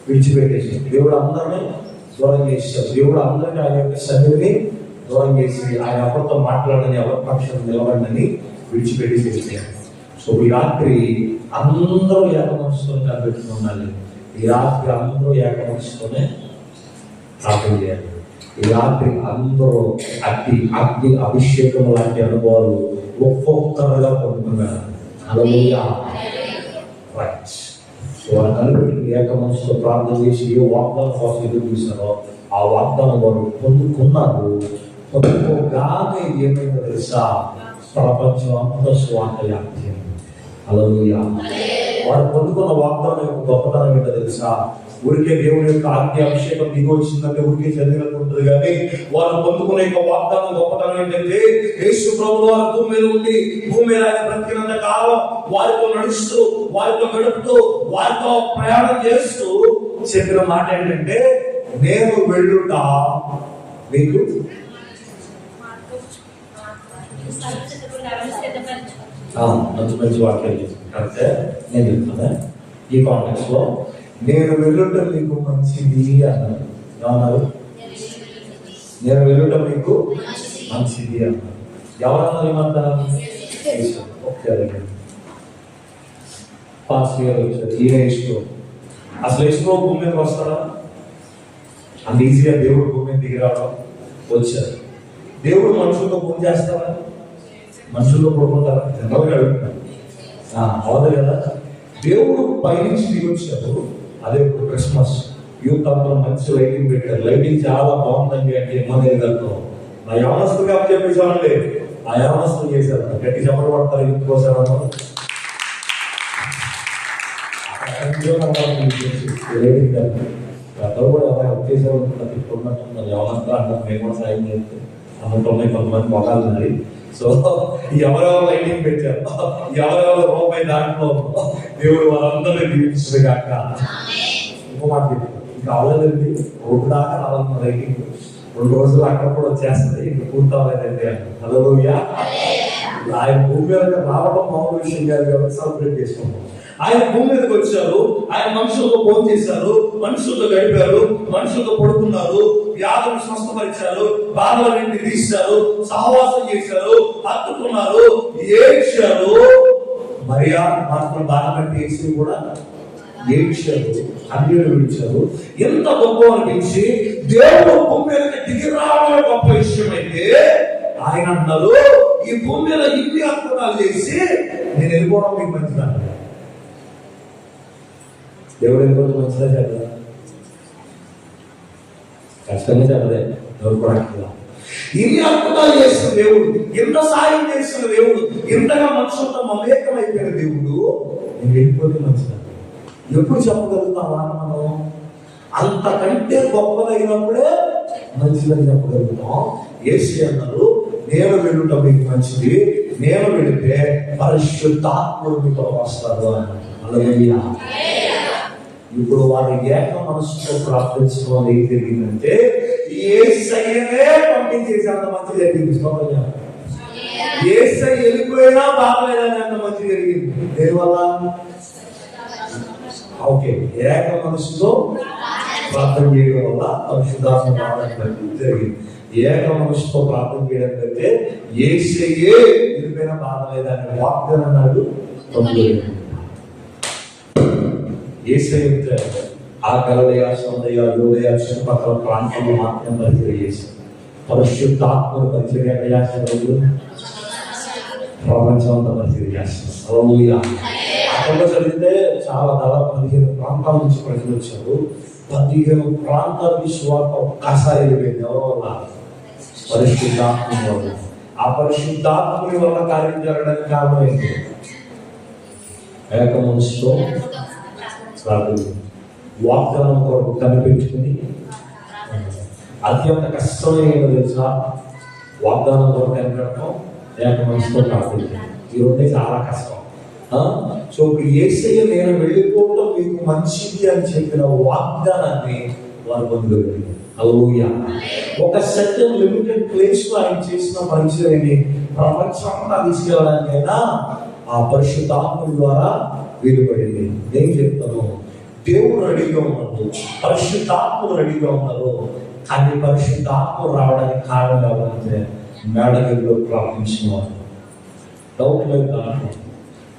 విడిచిపెట్టేసాడు. దేవుడు అందరిని దూరం చేశాడు. దేవుడు అందరినీ ఆయన యొక్క సన్నిధిని దూరం చేసి ఆయన ఎవరితో మాట్లాడని, ఎవరి పక్షం నిలబడని విడిచిపెట్టి చేశాడు. సో ఈ రాత్రి అందరూ ఏక మనసుతో కనిపెట్టుకుని ఉండాలి. ఈ రాత్రి అందరూ ఏక మనసుతోనే ప్రార్థన చేయాలి. ఈ రాత్రి అందరూ అగ్ని అభిషేకం లాంటి అనుభవాలు ఒక్కొక్కరుగా పొందుతున్నారు. హల్లెలూయా. రైట్. సో వారు కనిపెట్టుకుని ఏక మనసుతో ప్రార్థన చేసి ఏ వాగ్దానం కోసం ఎదురు చూశారో ఆ వాగ్దానం వారు పొందుకున్నారు. పొందుకోగానే ఏమైందో తెలుసా? ప్రపంచం అంతా స్వార్థ వ్యాప్తి. హల్లెలూయా. వారు పొందుకున్న వాగ్దానం యొక్క గొప్పతనం ఏంటో తెలుసా? ఊరికే దేవుని యొక్క ఆజ్ఞ అభిషేకం దిగి వచ్చిందంటే ఊరికే చదివినట్టు ఉంటుంది. కానీ వారు పొందుకునే యొక్క వాగ్దానం గొప్పతనం ఏంటంటే, యేసు ప్రభువు వారు భూమి మీద ఉండి భూమి మీద ఆయన బ్రతికినంత కాలం వారితో నడుస్తూ, వారితో గడుపుతూ, వారితో ప్రయాణం చేస్తూ చెప్పిన మాట ఏంటంటే, నేను వెళ్ళుట మీకు మంచి మంచి వాక్యాలు అంటే నేను చెప్తున్నా. ఈ కాంటెక్స్ట్ లో నేను వెళ్ళుట మీకు మంచిది అన్నారు. ఏమన్నారు? నేను వెళ్ళుట మీకు మంచిది అన్నారు. ఎవరన్నారు? ఏమంటారు? పాస్ గారు వచ్చారు. ఈయన ఇష్టం. అసలు ఇష్టం భూమి మీదకి వస్తారా? అంత ఈజీగా దేవుడు భూమి మీద దిగి రావడం వచ్చారు. దేవుడు మనుషులతో పూజ చేస్తారా? మనుషుల్లో పడుకుంటారా? జనరల్గా అడుగుతున్నారు. అవదు కదా. దేవుడు పైనుంచి దిగి వచ్చారు. అదే ఇప్పుడు క్రిస్మస్ యూత్ అంతా మంచి లైటింగ్ పెట్టారు. లైటింగ్ చాలా బాగుందండి అంటే ఇమ్మని వెళ్తాం. నా యవనస్తులు కాబట్టి చెప్పేసామండి. ఆ యవనస్తులు చేశారు. గట్టి చెప్పలు పడతారు. యూత్ కోసారు అందరూ కూడా ఎలా వచ్చేసారు. తిప్పుకున్నట్టున్నారు. యవనస్తులు అంటారు. మేము కూడా సాయం చేస్తే అన్నట్టున్నాయి. కొంతమంది మొగాలు ఉన్నాయి. సో ఎవరెవరు లైటింగ్ పెట్టారు, ఎవరెవరు రూపాయి దాంట్లో దేవుడు వాళ్ళందరూ దీవించదు కాక. ఇంకో మాట చెప్పారు. ఇంకా అవ్వలేదండి, రోడ్డు దాకా రావాలన్న లైటింగ్ 2 రోజులు అక్కడ కూడా వచ్చేస్తుంది. ఇంకా పూర్తవలేదండి. హల్లెలూయా. ఆయన భూమి మీద రావడం మామూలు విషయం కాదు కాబట్టి సెలబ్రేట్ చేసుకుంటాం. ఆయన భూమి మీదకి వచ్చారు. ఆయన మనుషులతో భోజనం చేశారు, మనుషులతో గడిపారు, మనుషులతో పడుకున్నారు, వ్యాధులు స్వస్థపరిచారు, బాధలన్నింటినీ తీశారు, సహవాసం చేశారు, హత్తుకున్నారు, ఏడ్చారు. మరియా మాత్రం బాధ పెట్టి ఏడ్చి కూడా ఏడ్చారు, అన్యులు విడిచారు. ఎంత గొప్ప అనిపించి దేవుడు భూమి మీదకి దిగి రావడమే గొప్ప విషయం అయితే, ఆయన అన్నారు ఈ భూమి మీద ఇన్ని అద్భుతాలు చేసి నేను వెళ్ళిపోవడం మీకు మంచిదన్నారు. దేవుడు వెళ్ళిపోతే మంచిదా చెప్పదా? కష్టంగా చెప్పదే. ఎవరు కూడా ఇన్ని అద్భుతాలు చేసిన దేవుడు, ఎంత సాయం చేసిన దేవుడు, ఎంతగా మనుషులతో మమేకమైపోయిన దేవుడు నేను వెళ్ళిపోతే మంచిదా? ఎప్పుడు చెప్పగలుగుతాం మనం? అంతకంటే గొప్పదైనప్పుడే మంచిదని చెప్పగలుగుతాం. యేసు అన్నారు నేను వెళ్ళుట మీకు మంచిది, నేను వెళితే పరిశుద్ధాత్ముడు మీతో వస్తాడు అన్నారు. హల్లెలూయా. ఇప్పుడు వారు ఏక మనసుతో ప్రార్థించడం వల్ల ఏం జరిగిందంటే యేసయ్యనే పంపించేసి అంత మంచి జరిగింది. యేసయ్య వెళ్ళిపోయినా బాగలేదని అంత మంచి జరిగింది. దేనివల్ల? ఓకే, ఏక మనసుతో ప్రార్థన చేయడం వల్ల పరిశుద్ధాత్మ రావడం జరిగింది. ఏక మనసుతో ప్రార్థన చేయడం కంటే యేసయ్యే వెళ్ళిపోయినా బాగలేదని వాగ్దానం అన్నాడు. యేసయ్య ఆ గలిలయ, సమరయ, యూదయ, చుట్టుపక్కల ప్రాంతంలో మాత్రం పరిచయం చేశారు. పరిశుద్ధాత్మను పరిచయం చేస్తారు, ప్రపంచం అంతా పరిచయం చేస్తారు. హల్లెలూయా. అక్కడ చదివితే చాలా దాదాపు 15 ప్రాంతాల నుంచి ప్రజలు వచ్చారు. 15 ప్రాంతాలకి సువార్త ఒక్కసారి వెళ్ళిపోయింది. ఎవరి వల్ల? పరిశుద్ధాత్మ వల్ల. ఆ పరిశుద్ధాత్మని వల్ల కార్యం జరగడానికి కారణం ఏంటి? ఏక మనసుతో వాగ్దానం కొరకు కనిపెట్టుకుని, అత్యంత కష్టమైన తెలుసా వాగ్దానం కొరకు కనిపెట్టడం, ఏక మనసుతో ప్రార్థించడం. ఈ రెండే చాలా కష్టం. సో ఇప్పుడు యేసయ్య నేను వెళ్ళిపోవడం మీకు మంచిది అని చెప్పిన వాగ్దానాన్ని వారు పొందగలిగారు. హల్లెలూయా. ఒక సర్టెన్ లిమిటెడ్ ప్లేస్ లో ఆయన చేసిన పరిచయాన్ని ప్రపంచంగా తీసుకెళ్ళడానికైనా ఆ పరిశుద్ధాత్మ ద్వారా వీలుపడింది. నేను చెప్తాను, దేవుడు రెడీగా ఉన్నారు, పరిశుద్ధాత్మలు రెడీగా ఉన్నారు. కానీ పరిశుద్ధాత్మ రావడానికి కారణం ఎవరంటే మేడగిరిలో ప్రార్థించిన వారు. డౌట్ లేదు దాంట్లో.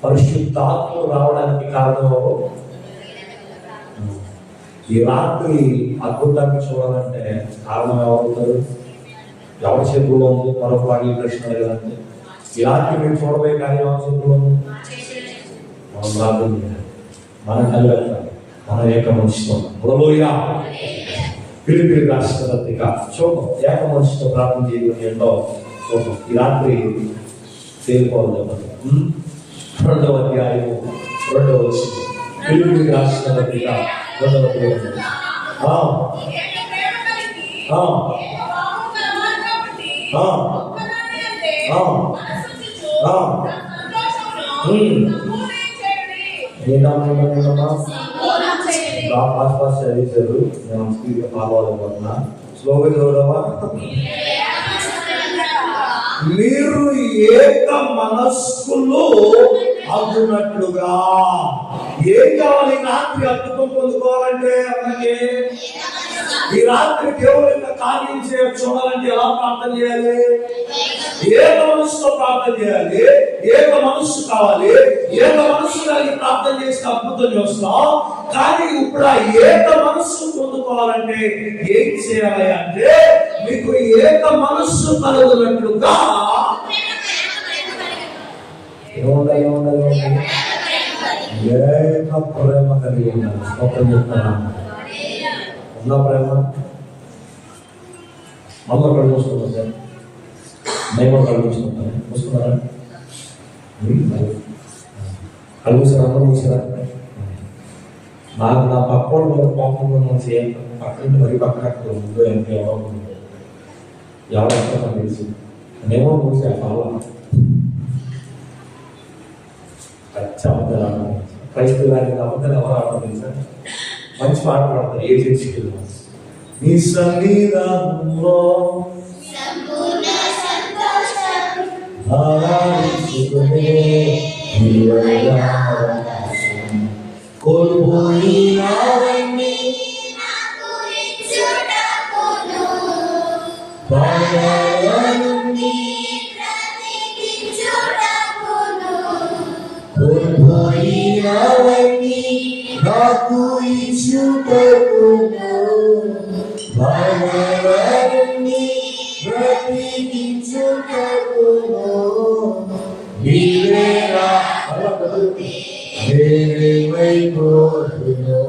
పరిశుద్ధాత్మ రావడానికి కారణం ఎవరు? ఈ రాత్రి అద్భుతాన్ని చూడాలంటే కారణం ఎవరుతారు? ఎవరి చేతుల్లో ఉంది? మరొక వాడి ప్రశ్న లేదంటే ఈ రాత్రి మీరు చూడబోయే కార్యం ఎవరి చేతుల్లో ఉంది? మనం ప్రార్థన చేయాలి, మనం కలిపెట్టాలి, మనం ఏక మనిషితో. హల్లెలూయా. ఫిలిప్పీయులకు రాసిన పత్రిక చూద్దాం. ఏక మనిషితో ప్రార్థన చేయడం ఏంటో చూద్దాం. ఈ రాత్రి తేలిపోవాలి చెప్పండి. 2వ అధ్యాయము 2వ వచనం. ఫిలిప్పీయులకు రాసిన పత్రిక 2వ అధ్యాయం. చదివారు. నేను స్పీడ్ ఫాలో అవ్వకపోతున్నా. స్లోగా చదవడమా? మీరు ఏక మనస్కులు అగునట్లుగా. ఏం కావాలి? రాత్రి అద్భుతం పొందుకోవాలంటే అలాగే ఈ రాత్రి దేవుడి యొక్క కార్యం చూడాలంటే ఎలా ప్రార్థన చేయాలి? ఏక మనస్సుతో ప్రార్థన చేయాలి. ఏక మనస్సు కావాలి. ఏక మనస్సు కలిగి ప్రార్థన చేస్తే అద్భుతం చూస్తాం. కానీ ఇప్పుడు ఆ ఏక మనస్సు పొందుకోవాలంటే ఏం చేయాలి అంటే మీకు ఏక మనస్సు కలుగునట్లుగా ఏముండాలి? ఏక ప్రేమ కలిగి ఉండాలి. ఒక చెప్తాను, ఉన్న ప్రేమ అందరూ కళ్ళు మూసుకుంటాం సార్. మేము కళ్ళు మూసుకుంటాం. మూసుకున్నారా? కళ్ళు మూసారా? అందరూ మూసారా? నాకు నా పక్కన మీద కోపంలో చేయాలి. పక్కన మరి పక్కన అక్కడ ఉందో ఎంత ఎవరు నాకు తెలుసు. నేమో మూసా ఫాలో క్రైస్తవానికి అబద్ధాలు ఎవరు ఆడతారు తెలుసా? మంచి పాట పాడతారు. ఏ చర్చికి నీ సన్నిధానంలో కోల్పోయినవన్నీ నాకు ఇచ్చుటకును, భయవన్నీ బ్రతికించుటకును నీవే రాకపోతే నేనేమైపోతును,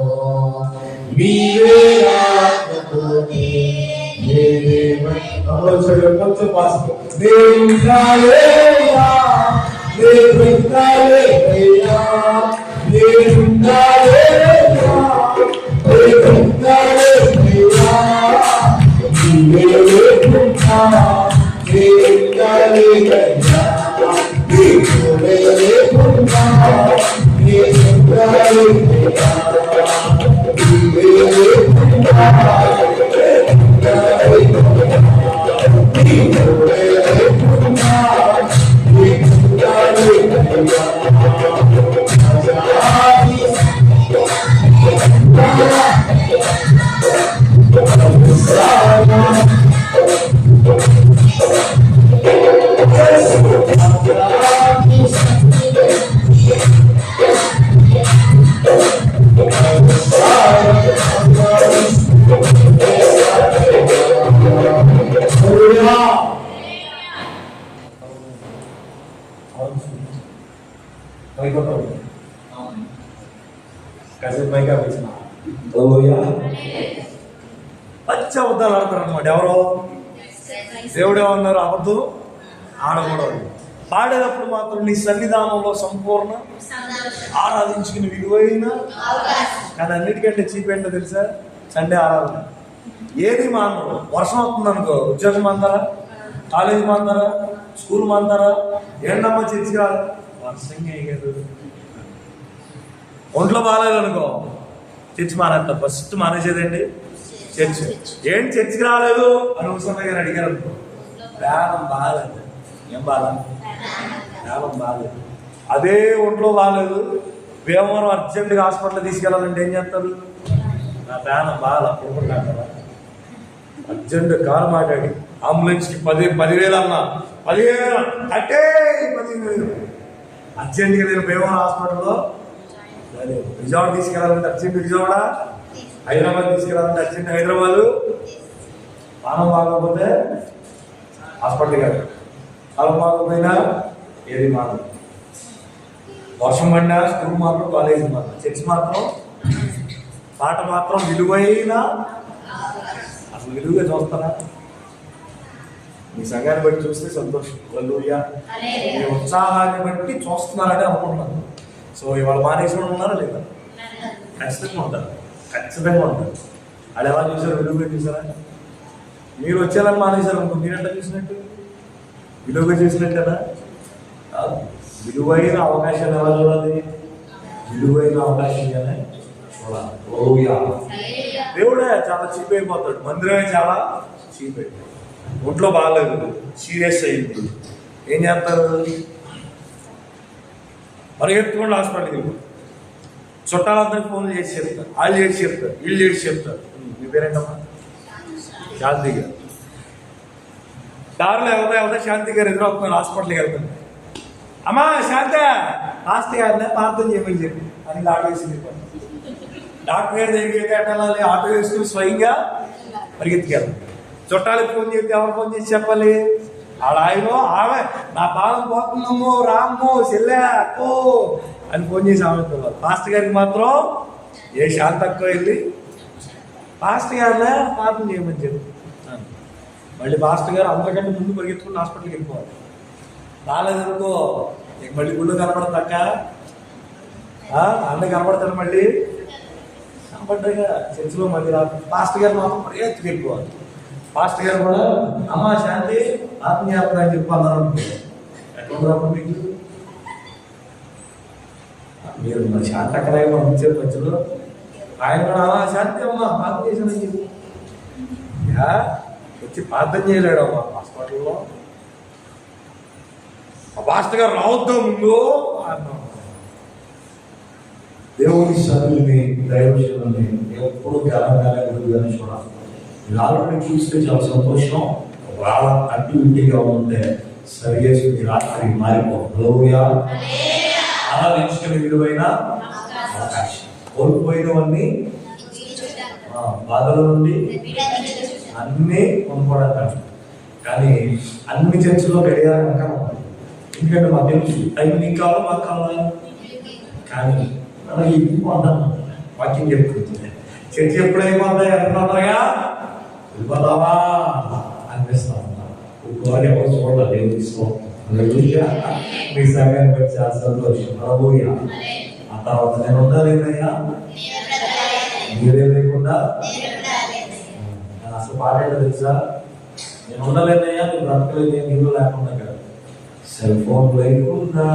నీవే రాకపోతే కొంచెం పాస్ నేనుండాలేయా, నేనుండాలేయా, నేనుండాలేయా, నేనుండాలేయా, నీవే లేకుండా నేనుండాలేయా, నీవే లేకుండా నేనుండాలేయా. పచ్చి అబద్ధాలు ఆడతారు అనమాట. ఎవరో దేవుడే ఉన్నారు, అబద్ధం ఆడకూడదు. పాడేటప్పుడు మాత్రం నీ సన్నిధానంలో సంపూర్ణ ఆరాధించుకుని విలువైన, కానీ అన్నిటికంటే చీప్ ఏంటో తెలుసా? సండే ఆరాధన. ఏది మానరు. వర్షం వస్తుంది అనుకో, ఉద్యోగం అందారా, కాలేజీ మాందారా, స్కూల్ మాందారా, ఏంటమ్మా చర్చి కాదు, వర్షంగా వేయగలరు. ఒంట్లో బాగాలేదనుకో చర్చి మానేస్తారు. ఫస్ట్ మానేసేదండి చర్చి. ఏంటి చర్చికి రాలేదు అని ఉత్సవం గారు అడిగారు అనుకో, ప్రాణం బాగాలేదు. ఏం బాగా? ప్రాణం బాగాలేదు. అదే ఒంట్లో బాగాలేదు, భీమవరం అర్జెంటుగా హాస్పిటల్ తీసుకెళ్ళాలంటే ఏం చేస్తారు? నా ప్రాణం బాగా పోగొట్టారా, అర్జెంట్ కారు మాట్లాడి అంబులెన్స్కి 10,000 అన్నా, 10,000 అంటే 10,000 అర్జెంటుగా నేను భీమవరం హాస్పిటల్లో, విజయవాడ తీసుకెళ్ళాలంటే అర్జెంట్ విజయవాడ, హైదరాబాద్ తీసుకెళ్ళాలంటే అర్జెంట్ హైదరాబాదు. ప్రాణం బాగోకపోతే హాస్పిటల్కి వెళ్ళాలి. కాలం బాగోపోయినా ఏది మాత్రం, వర్షం పడినా స్కూల్ మాత్రం, కాలేజీ మాత్రం, చర్చ్ మాత్రం, పాట మాత్రం విలువైన. అసలు విలువగా చూస్తారా? మీ సంఘాన్ని బట్టి చూస్తే సంతోషం. హల్లెలూయా. మీ ఉత్సాహాన్ని బట్టి చూస్తున్నారని అనుకుంటున్నాను. సో ఇవాళ మానేసి ఉన్నారా లేదా? ఖచ్చితంగా ఉంటారు, ఖచ్చితంగా ఉంటారు. అది ఎలా చూసారు? విలువగా చూసారా? మీరు వచ్చేలా మానేశారు అనుకో, మీరంటే చూసినట్టు విలువగా చేసినట్టేనా? విలువైన అవకాశాలు ఎలా చూడాలి? విలువైన అవకాశాలనే చూడాలి. హల్లెలూయా. దేవుడే చాలా చీప్ అయిపోతాడు, మందిరమే చాలా చీప్ అయిపోతాడు. ఒంట్లో బాగాలేదు, సీరియస్ అయింది, ఏం చేస్తారు? పరిగెత్తుకుండా హాస్పిటల్కి వెళ్ళిపోతారు. చుట్టాలందరికీ ఫోన్లు చేసి చెప్తారు, వాళ్ళు చేసి చెప్తారు, వీళ్ళు చేసి చెప్తారు. మీ పేరేంటమ్మా? శాంతి గారు. దారిలో వెళ్తా శాంతి గారు ఎదురవుతున్నారు, హాస్పిటల్కి వెళ్తాను. అమ్మా శాంతి, లాస్ట్ గారినే ప్రార్థన చేయమని చెప్పి అని ఆటో వేసి డాక్టర్ గారి దగ్గరికి వెళ్ళాలి. ఆటో వేసుకుని స్వయంగా పరిగెత్తుకెళ్ళాలి. చుట్టాలకు ఫోన్ చేస్తే ఎవరు ఫోన్ చేసి చెప్పాలి? ఆయన ఆమె నా పాదం పోతున్నాము, రాము చెల్లె అక్కో అని ఫోన్ చేసి ఆమె పిల్లలు. పాస్టర్ గారికి మాత్రం ఏ శాంతి తక్కువ వెళ్ళి పాస్టర్ గారినే ప్రార్థన చేయమని చెప్పి, మళ్ళీ పాస్టర్ గారు అందరికంటే ముందు పరిగెత్తుకుని హాస్పిటల్కి వెళ్ళిపోవాలి. రాలేదనుకో ఇక మళ్ళీ గుళ్ళు కనపడతాక అన్న కనపడతాను, మళ్ళీ కనపడ్డాక చర్చిలో మళ్ళీ రా. పాస్టర్ గారు మాత్రం పరిగెత్తుకు వెళ్ళిపోవాలి. పాస్టర్ గారు కూడా అమ్మ శాంతి ఆత్మీయాత్ర అని చెప్పాలన్నారు. ఎట్లా ఉన్నప్పుడు మీకు మీరు మరి శాంతి అక్కడే పంపించారు మధ్యలో. ఆయన కూడా శాంతి అమ్మ ప్రార్థన చేశానని చెప్పి వచ్చి ప్రార్థన చేయలేడు అమ్మా హాస్పిటల్లో. ఆ పాస్టర్ గారు రావద్దా ముందు అన్నాం. దేవుని సన్నిధిని, దైవజనుల్ని ఎప్పుడు ఘనంగానే గురుగానే చూడాలి. మీరు ఆల్రెడీ చూస్తే చాలా సంతోషం. వాళ్ళ యాక్టివిటీగా ఉంటే సరిగేసి రాత్రి మారిపోయా ఆరాధించుకునే విలువైన అవకాశం. కోల్పోయినవన్నీ బాధల నుండి అన్నీ కొనుక్కోవడానికి. కానీ అన్ని చర్చలో గడియారం రకం ఉంది. ఎందుకంటే మాకు తెలుసు టైం నీకు కావాలి, మాకు కావాలి. కానీ మనకి ఇంపార్టెంట్ వాక్యం చెప్పుకుంటుంది. చర్చ ఎప్పుడైపోతా ఎక్కడున్నాయా వెళ్ళిపోతావా అనిపిస్తా ఉన్నాను. ఇంకోటి ఎవరు చూడాలి, దేవుడు తీసుకోవాలి. మీ సంఘాన్ని బట్టి చాలా సంతోషం. ప్రభుయ్యా. ఆ తర్వాత నేను ఉండాలేదయ్యా, మీరే లేకుండా అసలు పాడేట తెలుసా? నేను ఉండలేదయ్యా, నేను బ్రతకలేదు, నేను ఇల్లు లేకుండా కదా, సెల్ ఫోన్ లేకుండా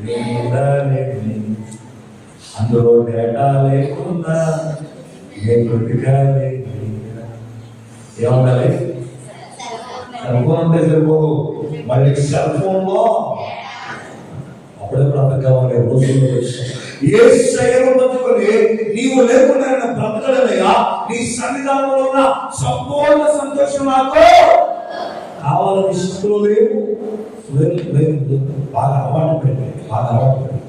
నేను ఉండలేదు, అందులో డేటా లేకుండా ఏ బ్రతికాలి ఏముండాలి? సెల్ ఫోన్ ఉంటే సరిపోదు, మళ్ళీ సెల్ ఫోన్ లో అప్పుడే బ్రతకాలి రోజుల్లో యేసయ్యను బతుకొని నీవు లేకుండా బ్రతకడమయ్యా, నీ సన్నిధానంలో ఉన్న సంపూర్ణ సంతోషం నాకు కావాలని ఇష్టంలో లేవు. బాగా అలవాటు పెట్టాయి, బాగా అలవాటు పెట్టాయి.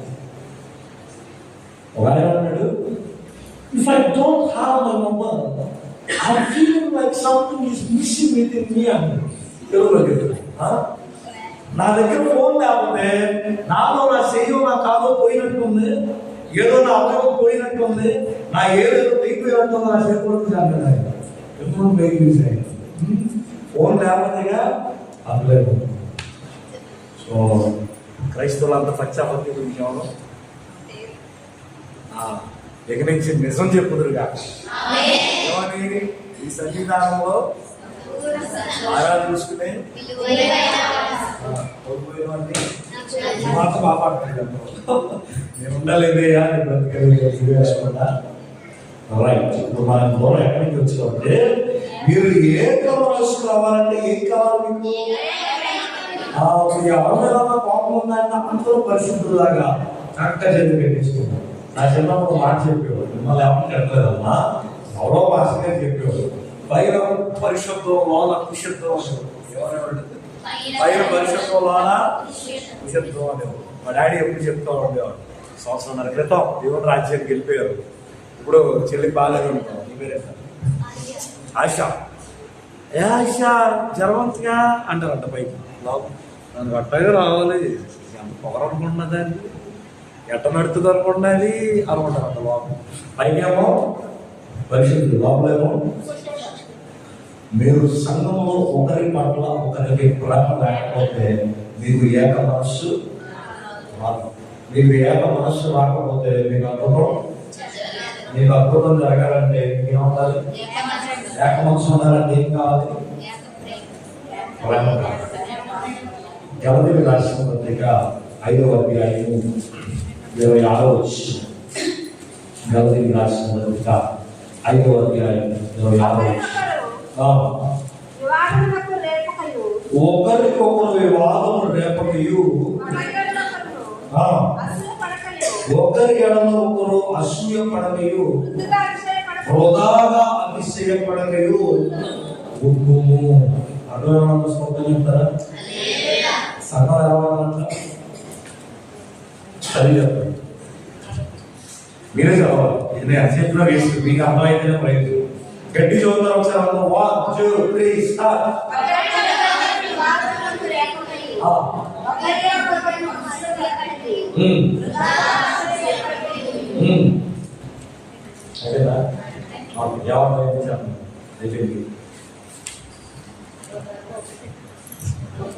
ఒక ఆయన అన్నాడు, if I don't have my number, I'm feeling like something is missing within me అన్నాడు. నా దగ్గర ఫోన్ లేకపోతే నాలో నా చెయ్యో నా కాదో పోయినట్టుంది, ఏదో నా అవయవం పోయినట్టుంది, నా ఏదో తెగిపోయినట్టుంది, నా చేతిలో ఎప్పుడు పోయి ఫోన్ లేకపోతేగా అట్లేదు. సో క్రైస్తవులంతా పశ్చాపత్తి గురించి ఎవరు ఇక నుంచి నిజం చెప్పుదురుగా ఏమని? ఈ సన్నిధానంలో ఆరాధించుకునే మాట కాపాడుతున్నాను నేను ఉండలేదయ్యా అని బ్రతికేసుకుంటా. రైట్, ఇప్పుడు మనం దూరం ఎక్కడి నుంచి వచ్చామంటే, మీరు ఏక మనస్సు రావాలంటే ఏం కావాలి మీకు? ఎవరిలో కోపం ఉందంటే అందరూ పరిశుద్ధులాగా చక్కగా చేతి పెట్టేసుకుంటారు. నా చిన్నప్పుడు మాట చెప్పేవాడు, మిమ్మల్ని ఎవరు కట్టలేదమ్మా, ఎవరో భాషగా చెప్పేవాడు, పైన పరిశుద్ధం లోన కుశుద్ధం అనేవాడు. పైన పరిశుద్ధం లోన కుశుద్ధం అనేవాడు. మా డాడీ ఎప్పుడు చెప్తా ఉండేవాడు, సంవత్సరంన్నర క్రితం దేవుని రాజ్యానికి వెళ్ళిపోయారు. ఇప్పుడు చెల్లికి బాగానే ఉంటాం. నీ పేరేంట? ఆశ. ఏ ఆశ జరవంతగా అంటారంట పైకి. నన్ను అట్టగా రావాలి, ఎంత పొగరు అనుకుంటున్నదాన్ని, ఎట్ట నడుతుంది అనుకుంటున్నది అనుకుంటారంట లోపల. పైకేమో పరిశుద్ధులు, లోపలేమో. మీరు సంఘంలో ఒకరి పట్ల ఒకరికి ప్రేమ లేకపోతే మీకు ఏక మనస్సు రాదు. మీకు ఏక మనస్సు రాకపోతే మీకు అద్భుతం జరగాలంటే ఏముండాలి? ఏక మనస్సు ఉండాలంటే ఏం కావాలి? ప్రేమ కావాలి. గలతీయులకు రాసిన పత్రిక 5వ అధ్యాయము 26వ వచనం. గలతీయులకు రాసిన పత్రిక 5వ అధ్యాయం 26వ వచనం. ఒకరికొకరు వివాదము రేపకయు, ఒకరి ఎడమ ఒకరు అసూయ పడకయు, వృధాగా అతిశయపడకయు ఉండుము. అర్థం స్వప్నం చెప్తారా? సంఘం రావాలంట చదివి చెప్పండి, మీరే చదవాలి. నేను అసెంబ్లీలో వేసి మీకు అర్థమైతేనే ప్రయత్నం. గట్టి చదువుతారు ఒకసారి. 1 2 3 స్టార్ట్. అదేనా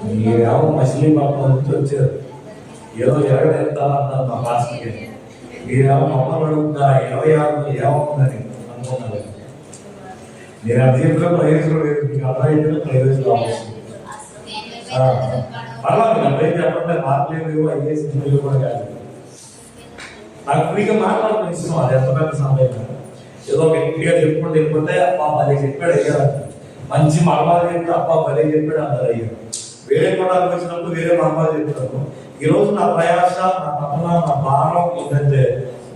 మీరేమో మసిలీ పాప నుంచి వచ్చారు, ఏదో ఎరగడెత్తాలన్నారు మా పాస్కి. మీరేమో మమ్మల్ని అడుగుతా 26 ఏమవుతుందని అనుకున్నారు. నేను అర్థంలో ప్రయోజనం లేదు, మీకు అర్థమైతే ప్రయోజనం రావచ్చు. పర్వాలేదు, అర్థం చెప్పండి. మార్పులేదు, ఐఏఎస్ కూడా కాదు. నాకు ఫ్రీగా మాట్లాడుకుని ఇష్టం. అది ఎంత పెద్ద సమయం. ఏదో గట్టిగా చెప్పుకుంటూ వెళ్ళిపోతే అబ్బా భలే చెప్పాడు అయ్యారు, మంచి మర్మాలు చెప్తే అబ్బా భలే చెప్పాడు అందరు అయ్యారు. వేరే కొడాలకు వచ్చినప్పుడు వేరే మర్మాలు చెప్తారు. ఈరోజు నా ప్రయాస, నా తపన, నా భారం ఏంటంటే,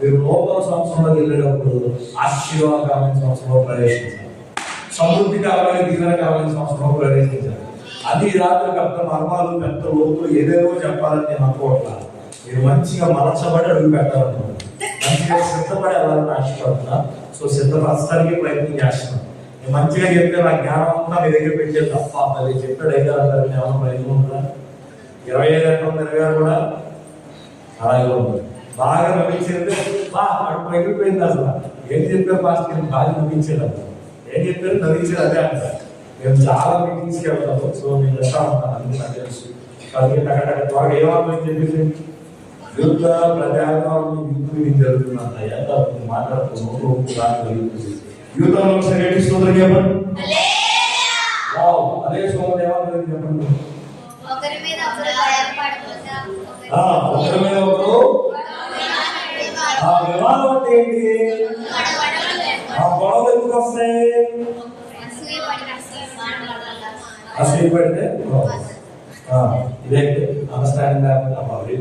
మీరు నూతన సంవత్సరంలోకి వెళ్ళేటప్పుడు ఆశీర్వాదకరమైన సంవత్సరంలో ప్రవేశించాలి, సమృద్ధికరమైన దీవెనకరమైన సంవత్సరంలో ప్రవేశించాలి. అది రాత్రి పెద్ద మర్మాలు, పెద్ద లోతులు ఏదేదో చెప్పాలని నేను అనుకోవట్లేదు. మీరు మంచిగా మలచబడి అడుగు పెట్టాలనుకుంటున్నాను, మంచిగా సిద్ధపడి వెళ్ళాలని ఆశపడుతున్నా. సో సిద్ధపరచడానికి ప్రయత్నం చేస్తున్నాను. నేను మంచిగా చెప్తే నా జ్ఞానం అంతా మీ దగ్గర పెట్టే తప్ప అది చెప్పాడు అయ్యారంటారు. ఏమన్నా ప్రయత్నం ఉంటుందా? 25 గంటల 20 కూడా అలాగే ఉంటుంది. బాగా నవ్వించేది అటు పగిలిపోయింది. అసలు ఏం చెప్పారు పాస్ట్, నేను బాగా నవ్వించేది. అసలు ఏం చెప్పారు? నవ్వించేది అదే అంటారు. మేము చాలా మీటింగ్స్కి వెళ్తాము. సో నేను వెళ్తా ఉంటాను, అన్ని నాకు తెలుసు. కాబట్టి అక్కడ త్వరగా ఏమవుతుందని చెప్పేసి యూత్ ప్రతి ఆదివారం యూత్ మీటింగ్ జరుగుతుందంట. ఎంత మాట్లాడుతున్నాం యూత్ ఒకసారి స్తోత్రం చెప్పండి. అదే స్తోత్రం ఏమవుతుంది చెప్పండి. ఒకరి మీద ఒకరు వివాదం అంటే ఏంటి? గొడవ అసూయపడితే ఇదేంటి అండర్స్టాండింగ్ లేకపోతే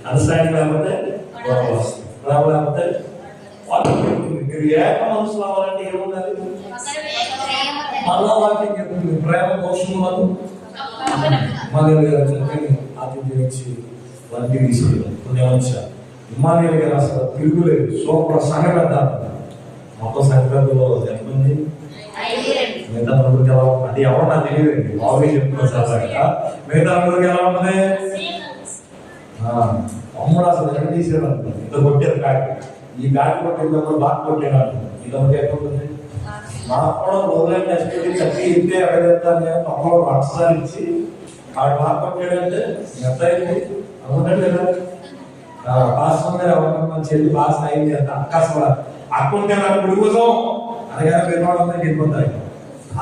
అండర్స్టాండింగ్ లేకపోతే ప్రేమ లేకపోతే మీరు ఏక మనసు రావాలంటే ఏముండాలి? మళ్ళా వాక్యం చెప్తుంది ప్రేమ కోశములను ఇమ్మానుయేలు గారు చక్కని ఆతిథ్యం ఇచ్చి వారికి తీసుకెళ్ళి ఇమ్మానుయేలు గారు అసలు తిరుగులేదు. సూపర్ సంఘపెద్ద మొత్తం సంఘపెద్దలో ఎంతమంది? మిగతా నలుగురికి ఎలా ఉంటుంది అది ఎవరు నాకు తెలియదండి, బాగా చెప్తున్నారు సార్. మిగతా నలుగురికి ఎలా ఉంటుంది? అమ్ముడు అసలు ఎక్కడ తీసేది అనుకుంటుంది, ఇంత కొట్టారు బ్యాట్, ఈ బ్యాట్ కొట్టేటప్పుడు బాగా కొట్టాడు అంటుంది. ఇదంతా ఎక్కడుంటుంది? నాకు కూడా రోజులైన నెక్స్ట్ చక్కీ ఇంతే ఎవరైతే పక్కన ఒకసారి ఇచ్చి ఆడు బాగా కొట్టాడంటే ఎంత అయింది అనుకుంటాడు కదా. భాష ఎవరికన్నా చెల్లి భాష అయింది అంత అక్కస అక్కుంటే నాకు గుడి కోసం అనగానే పెద్దవాళ్ళందరూ వెళ్ళిపోతాయి.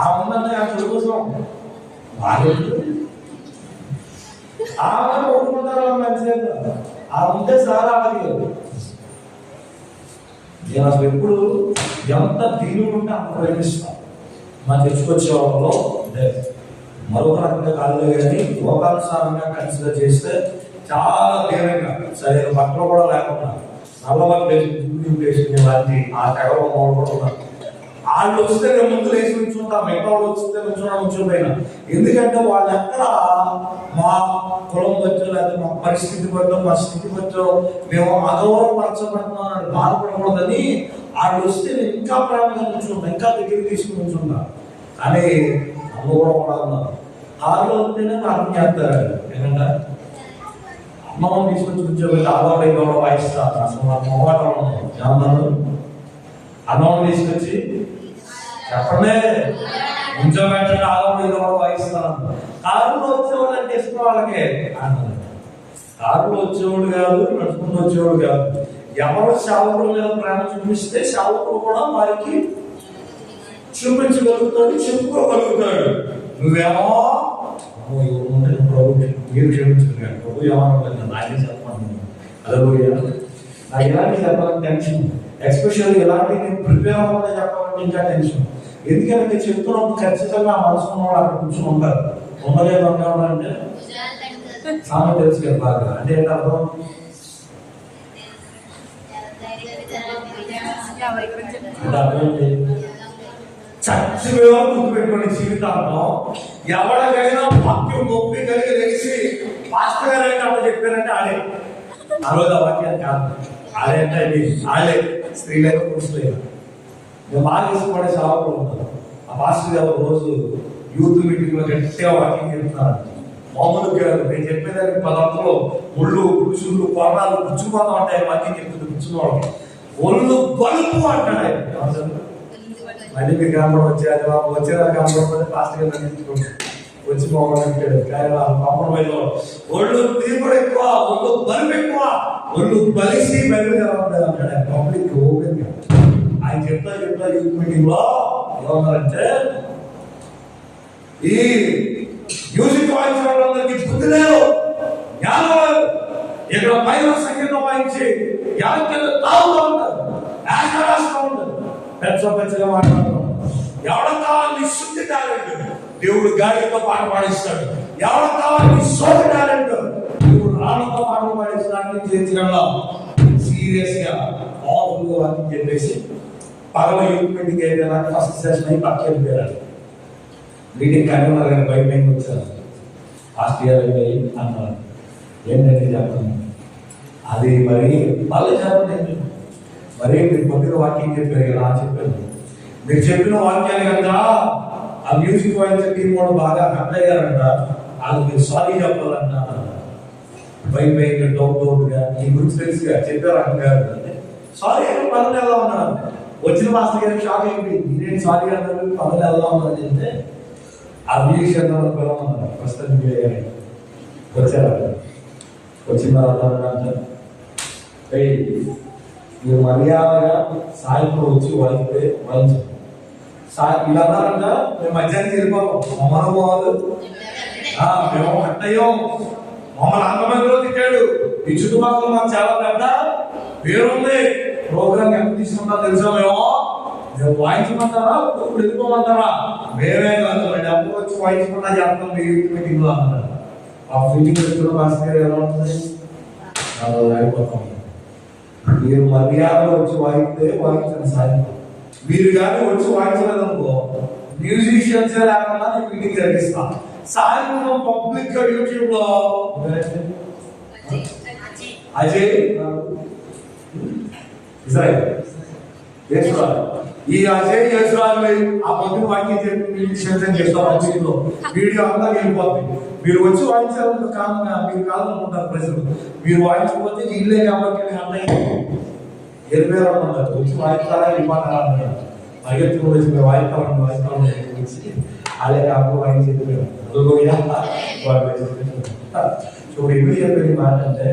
ఆ ఉందంటే ఆ గుడి కోసం బాగా ఆమె ఒప్పుకుంటారు మంచిగా ఆ ఉంటే సారా అది. నేను అసలు ఎప్పుడు ఎంత దీనుడు ఉంటే అంత ప్రేమిస్తాను. మనం తెచ్చుకొచ్చే వాళ్ళలో మరొక రకంగా కాదు కానీ లోకానుసారంగా కన్సిడర్ చేస్తే చాలా తీవ్రంగా సరైన బట్టలు కూడా లేకుండా నల్లవాళ్ళు లాంటి ఆ తెగవ మోడు కూడా ఉన్నారు. వాళ్ళు వస్తే నేను ముందు లేచి నుంచుంటా, మిగతా వాళ్ళు వస్తే నుంచుపోయినా. ఎందుకంటే వాళ్ళు ఎక్కడ మా కులం బట్టో లేదా మా పరిస్థితి బట్టో మా స్థితి బట్టో మేము అగౌరవపరచబడుతున్నాం అని బాధపడకూడదని వాళ్ళు వస్తే నేను ఇంకా ప్రేమగా నుంచుంటా, ఇంకా దగ్గరికి తీసుకుని నుంచుంటా. కానీ అమ్మ కూడా ఉన్నారు ఆరులో వస్తేనే ప్రార్థన చేస్తారు. ఏంటంటే అమ్మమ్మని తీసుకొచ్చి కూర్చోబెట్టి అలవాటు కూడా వాయిస్తారు. అసలు మా మొహమాటం ఏమన్నారు? అమ్మమ్మని తీసుకొచ్చి చెప్పండి కూర్చోబెట్టండి అలవాటు కూడా వాయిస్తాను. కారులో వచ్చేవాళ్ళు అంటే ఇష్టం వాళ్ళకే అంటారు. కారులో వచ్చేవాడు కాదు, నడుచుకుంటూ వచ్చేవాడు కాదు. ఎవరు సేవకుల మీద ప్రేమ చూపిస్తే సేవకులు కూడా వారికి చూపించగలుగుతాడు, చెప్పుకోగలుగుతాడు. నువ్వేమో ప్రభు మీరు క్షమించుకున్నాడు, ప్రభు ఏమన్నా నాకే చెప్పండి. అదే నాకు ఎలాంటి చెప్పాలని టెన్షన్, ఎస్పెషల్లీ ఎలాంటి నేను ప్రిపేర్ అవ్వాలని చెప్పాలంటే ఇంకా టెన్షన్. ఎందుకంటే చెప్తున్నప్పుడు ఖచ్చితంగా ఆ మనసు ఉన్న వాళ్ళు అక్కడ కూర్చొని ఉంటారు. ఉండలేదు అంటే సామెత తెలుసు కదా బాగా. అంటే ఏంటి అర్థం? చచ్చిపోయే గుర్తు పెట్టుకునే జీవితాంతం ఎవరికైనా వాక్యం నొప్పి కలిగి లేచి పాస్టర్ గారు అయితే అట్లా చెప్పారంటే ఆడే ఆ రోజు ఆ వాక్యాన్ని కాదు. ఆడే అంటే ఆడే స్త్రీలేక పురుషులేక నేను బాగా ఇష్టపడే సేవకులు ఉంటారు. ఆ పాస్టర్ గారు రోజు యూత్ మీటింగ్ లో గట్టిగా వాక్యం చెప్తున్నారు. మామూలుగా నేను చెప్పేదానికి పదార్థంలో ముళ్ళు పురుషులు కొర్రాలు పుచ్చుకుపోతా ఉంటాయి. వాక్యం చెప్తుంది పుచ్చుకోవడం ఒళ్ళు బలుపు అంటాడు. మళ్ళీ మీ గ్రామం వచ్చేది వచ్చేదానికి కనపడకపోతే పాస్టర్ గారు నటించుకోండి వచ్చి పోవాలంటాడు. కానీ వాళ్ళు కాంప్రమైజ్ ఒళ్ళు తీర్పుడు ఎక్కువ, ఒళ్ళు బలుపు ఎక్కువ, ఒళ్ళు బలిసి బయలుదేరాలి అంటాడు. పబ్లిక్ ఓపెన్ గా ఆయన చెప్తా యూత్ మీటింగ్ లో ఏమన్నారంటే ఈ మ్యూజిక్ వాయించిన వాళ్ళందరికీ బుద్ధి లేదు, జ్ఞానం లేదు. ఇక్కడ పైన సంగీతం వాయించి జ్ఞానం తాగుతూ ఉంటారు, ఆశరాస్తూ ఉంటారు, పెద్దగా మాట్లాడుతూ ఉంటారు. ఎవడ కావాలి శుద్ధి టాలెంట్ దేవుడు గాడితో పాట పాడిస్తాడు. ఎవడ కావాలి సోటి టాలెంట్ దేవుడు రాళ్ళతో పాటలు పాడిస్తాడని చేర్చడంలో సీరియస్ గా పవర్ఫుల్ గా అని చెప్పేసి పగల యూత్ మీటింగ్ అయిపోయినా ఫస్ట్ సెషన్ అయి పక్కకి వెళ్ళిపోయారు. మీటింగ్ కన్వీనర్ గారు బయట వచ్చారు. లాస్ట్ ఇయర్ అయిపోయి అన్నారు ఏంటంటే చెప్పండి అది మరి వాళ్ళు చెప్పండి. మరి మీరు కొద్దిగా వాక్యం చెప్పారు కదా అని చెప్పారు. మీరు చెప్పిన వాక్యాలు కనుక ఆ మ్యూజిక్ వాయించే టీం కూడా బాగా హట్ అయ్యారంట. వాళ్ళకి మీరు సారీ చెప్పాలంట. భయం డౌట్గా ఈ గురించి తెలుసుగా చెప్పారు అంటారు. సారీ అని పనులు ఎలా ఉన్నారు. వచ్చిన మాస్టర్ గారికి షాక్ అయిపోయింది. నేను సారీ అన్నారు పనులు ఎలా ఉన్నారు చెప్తే ఆ మ్యూజిక్ పిల్లలు ప్రస్తుతం వచ్చారు. వచ్చిన తర్వాత మీరు మర్యాదగా సాయంత్రం వచ్చి వాయించారు. ఇలా అన్నారంట మేము మధ్యాహ్నం వెళ్ళిపోతాం. మమ్మల్ని పోవాలి మేము అట్టయ్యో మమ్మల్ని అంతమందిలో తిట్టాడు. ఈ చుట్టుపక్కల మాకు చాలా పెద్ద పేరుంది. ప్రోగ్రామ్ ఎంత తీసుకుంటా తెలుసా మేము మేము వాయించమంటారా ఇప్పుడు వెళ్ళిపోమంటారా? మేమే కాదు, డబ్బు వచ్చి వాయించమన్నా చేస్తాం మీ మీటింగ్ లో అన్నారు. ఆ మీటింగ్ వచ్చిన భాస్కర్ ఎలా ఉంటుంది, అయిపోతాం. మీరు మర్యాద వచ్చి వాయిస్తే వాయించండి సాయం. మీరు కానీ వచ్చి వాయించలేదనుకో, మ్యూజిషియన్స్ లేకుండా నేను మీటింగ్ జరిగిస్తా. సాయంత్రం పబ్లిక్ గా యూట్యూబ్ లో అజయ్ ఇజ్రాయెల్ ఈ అజయ్ యశ్రాజు ఆ పబ్లిక్ వాక్యం చెప్పి మ్యూజిషియన్స్ చేస్తారు. పబ్లిక్ లో వీడియో అంతా వెళ్ళిపోతుంది. మీరు వచ్చి వాయించాలంటే మీరు కాదనుకుంటారు ప్రజలు. మీరు వాయించకపోతే ఇల్లే కాబట్టి అన్నయ్య వెళ్ళిపోయారు. వచ్చి వాయిస్తారా వెళ్ళిపోతారా అన్నారు. పరిగెత్తుకుని వచ్చి మేము వాయిస్తామని అదే కాకుండా వాయించేది. సో ఇప్పుడు చెప్పేది మాట అంటే,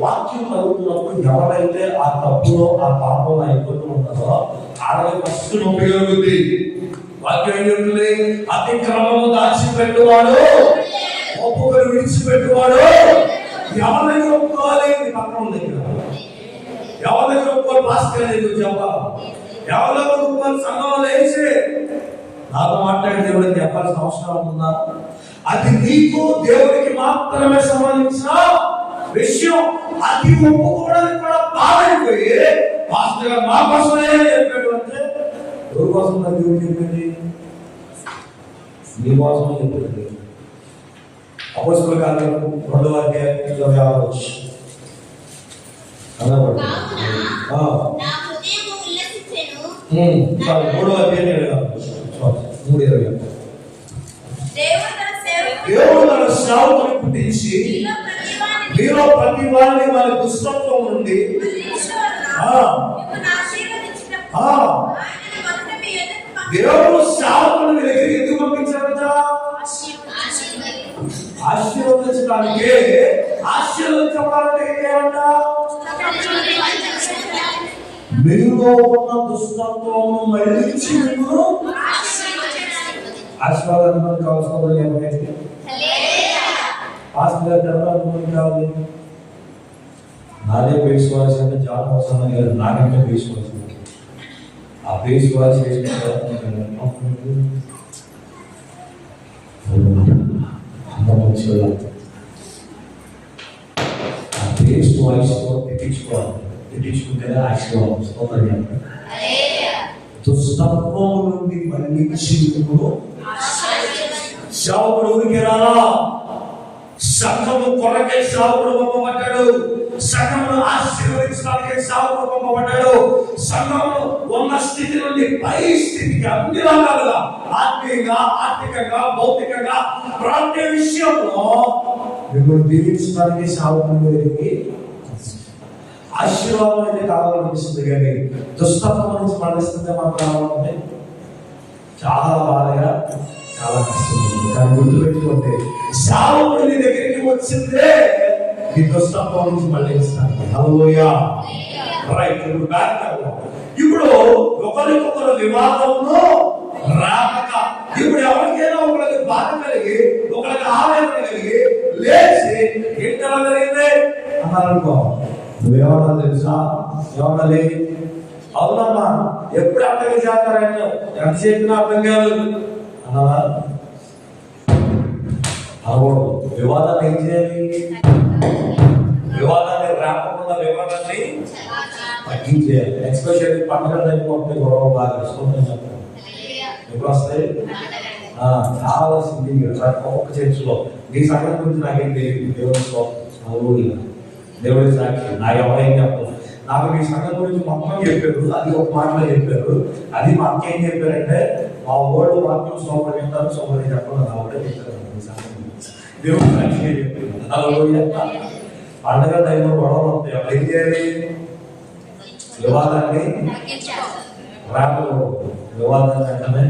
వాక్యం చదువుతున్నప్పుడు ఎవరైతే ఆ తప్పులో ఆ పాపంలో అయిపోతూ ఉంటారో ఆడది ఫస్ట్ నొప్పి కలుగుద్ది. వాక్యం ఏం చెప్తుంది? అతిక్రమము దాచిపెట్టువాడు ఒప్పుకొని విడిచిపెట్టువాడు ఎవరి దగ్గర ఒప్పుకోవాలి? పక్కన దగ్గర ఎవరి దగ్గర ఒప్పుకోవాలి? భాస్కర్ దగ్గర చెప్పాలి. ఎవరి దగ్గర ఒప్పుకోవాలి? సంఘంలో లేచి నాతో మాట్లాడే దేవుడికి చెప్పాల్సిన అవసరం ఉంటుందా? అది నీకు దేవుడికి మాత్రమే సంబంధించిన విషయం. అది ఒప్పుకోవడానికి కూడా బాధైపోయి పాస్టర్ గారు మా కోసమే చెప్పాడు అంటే, ఎవరి కోసం దేవుడు చెప్పింది? నీ కోసమే చెప్పింది. అపోస్తలుల కార్యము 2వ అధ్యాయం 26వ వచనం. అన్నమాట 3వ అధ్యాయం 3:20. దేవుడు తన సేవకుని పుట్టించి మీలో ప్రతి వారిని వారి దుష్టత్వం నుండి దేవుడు సేవకుని మీ దగ్గరికి ఎందుకు పంపించారట? ఆశీర్వదించడానికి. ఆశీర్వదించబడాలంటే ఏం చేయాలంట? మీలో ఉన్న దుష్టత్వం మళ్ళించి మీరు ఆశీర్వాదం కావాల్సిన ఎవరైతే కావాలి. నాదే బేస్ వాయిస్ అంటే జాన్ అవసరం గారు నాకంటే బేస్ వాయిస్. ఆ బేస్ వాయిస్ ఆ బేస్ వాయిస్ పెట్టించుకుంటేనే ఆశీర్వాదం. దుష్టత్వం నుండి మళ్ళించి సేవకుడు ఊరికి రాలా. సంఘము కొరకే సేవకుడు పంపబడ్డాడు. సంఘమును ఆశీర్వదించడానికి సేవకుడు పంపబడ్డాడు. సంఘము ఉన్న స్థితి నుండి పై స్థితికి అన్ని రకాలుగా ఆత్మీయంగా, ఆర్థికంగా, భౌతికంగా, ప్రాంతీయ విషయంలో మిమ్మల్ని దీవించడానికి సేవకుడు దగ్గరికి ఆశీర్వాదం అయితే కావాలనిపిస్తుంది. కానీ దుష్టత్వం నుంచి మళ్ళిస్తుంటే మాకు కావాలంటే చాలా బాధగా, చాలా కష్టం. దాన్ని గుర్తుపెట్టుకుంటే సేవకుడి దగ్గరికి వచ్చిందే ఈ దుష్టత్వం నుంచి మళ్ళిస్తాను. హల్లెలూయా. రైట్. ఇప్పుడు ఒకరికొకరు వివాదంలో రాక, ఇప్పుడు ఎవరికైనా ఒకరికి బాధ కలిగి, ఒకరికి ఆవేదన కలిగి లేచి ఏంటలా జరిగింది అన్నారనుకో, నువ్వేమన్నా తెలుసా? ఏమన్నా లేదు. అవునమ్మా, ఎప్పుడు అర్థం చేస్తారంటే ఎంత చెప్పినా అర్థం కాదు అన్నారా? అనకూడదు. వివాదాన్ని ఏం చేయాలి? వివాదాన్ని రాకుండా వివాదాన్ని తగ్గించేయాలి. ఎక్స్పెషల్లీ పండుగ అయిపోతే గొడవ బాగా వస్తుందని చెప్పాలి. ఎప్పుడు వస్తాయి? చాలా సింగిల్ ఒక్క చర్చిలో మీ సంగతి గురించి నాకేం తెలియదు. దేవుడి సాక్షి, నాకు ఎవరేం చెప్పాలి. నాకు మీ సంగతి గురించి మొత్తం చెప్పారు. అది ఒక మాటలో చెప్పారు. అది మా అక్క ఏం చెప్పారంటే, మా ఓల్డ్ వాక్యం సోమరి వింటారు, సోమరి చెప్పడం నా ఒకటే చెప్పారు. దేవుడు సాక్షి చెప్పారు. పండగ టైంలో గొడవలు వస్తాయి. అప్పుడు ఏం చేయాలి? వివాదాన్ని రాకూడదు. వివాదాన్ని వెంటనే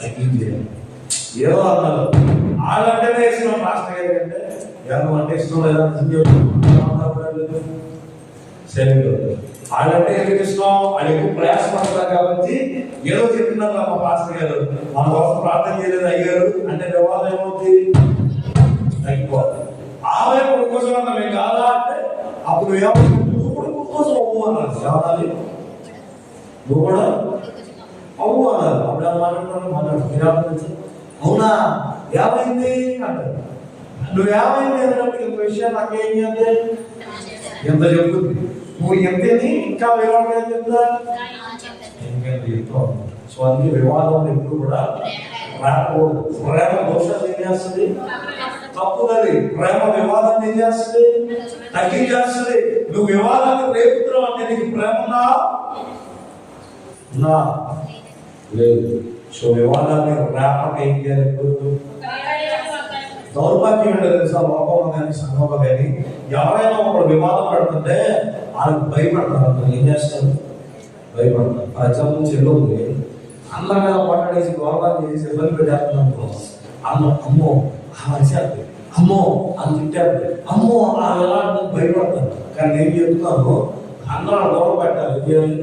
తగ్గించేయాలి. ఏదో అన్నారు వాళ్ళంటేనే ఇష్టం. మాస్టర్ గారి అంటే ఎవరు అంటే ఇష్టం లేదా? వాళ్ళంటే ఎందుకు ఇష్టం? వాళ్ళు ఎక్కువ ప్రయాసపడతారు కాబట్టి ఏదో చెప్తున్నారు మా పాస్టర్ గారు, మన కోసం ప్రార్థన చేయలేదు అయ్యారు అంటే వివాదం ఏమవుతుంది? తగ్గిపోతుంది. ఆమె కొడుకు కోసం అన్నా మేము కాదా అంటే అప్పుడు ఏమవుతుంది? నువ్వు కూడా కొడుకు కోసం అవ్వు అన్నారు. ఏమనాలి? నువ్వు కూడా అవు అన్నారు. అప్పుడు మాట్లాడుతున్నారు అవునా ఏమైంది అంటారు. నువ్వు ఏమైంది అన్నప్పుడు ఇంత విషయం నాకేం చేయాలి ఎంత చెప్తుంది. నువ్వు ఎంతని ఇంకా వివరంగా చెప్తా చెప్తావు. సో అందుకే వివాదం ఎప్పుడు కూడా రాకూడదు. ప్రేమ దోషాలు ఏం చేస్తుంది? తప్పుదని. ప్రేమ వివాదాన్ని ఏం చేస్తుంది? తగ్గించేస్తుంది. నువ్వు వివాదాన్ని రేపుతున్నావు అంటే నీకు ప్రేమ నా లేదు. సో వివాదాన్ని రేపక ఏం చేయాలి? దౌర్భాగ్యం ఏంటో తెలుసా? లోకంలో కానీ సంఘంలో కానీ ఎవరైనా ఒకడు వివాదం పడుతుంటే వాళ్ళకి భయపడతారు. ఏం చేస్తారు? భయపడతారు. ప్రజల నుంచి వెళ్ళి అందరి మీద మాట్లాడేసి గౌరవాలు చేసి ఇబ్బంది పెట్టేస్తున్నాను. అమ్మో అరిచేది, అమ్మో అని తిట్టారు, అమ్మో ఎలా భయపడతాను. కానీ నేను చెప్తున్నాను అందరూ గౌరవ పెట్టాలి. ఏం చేయాలి?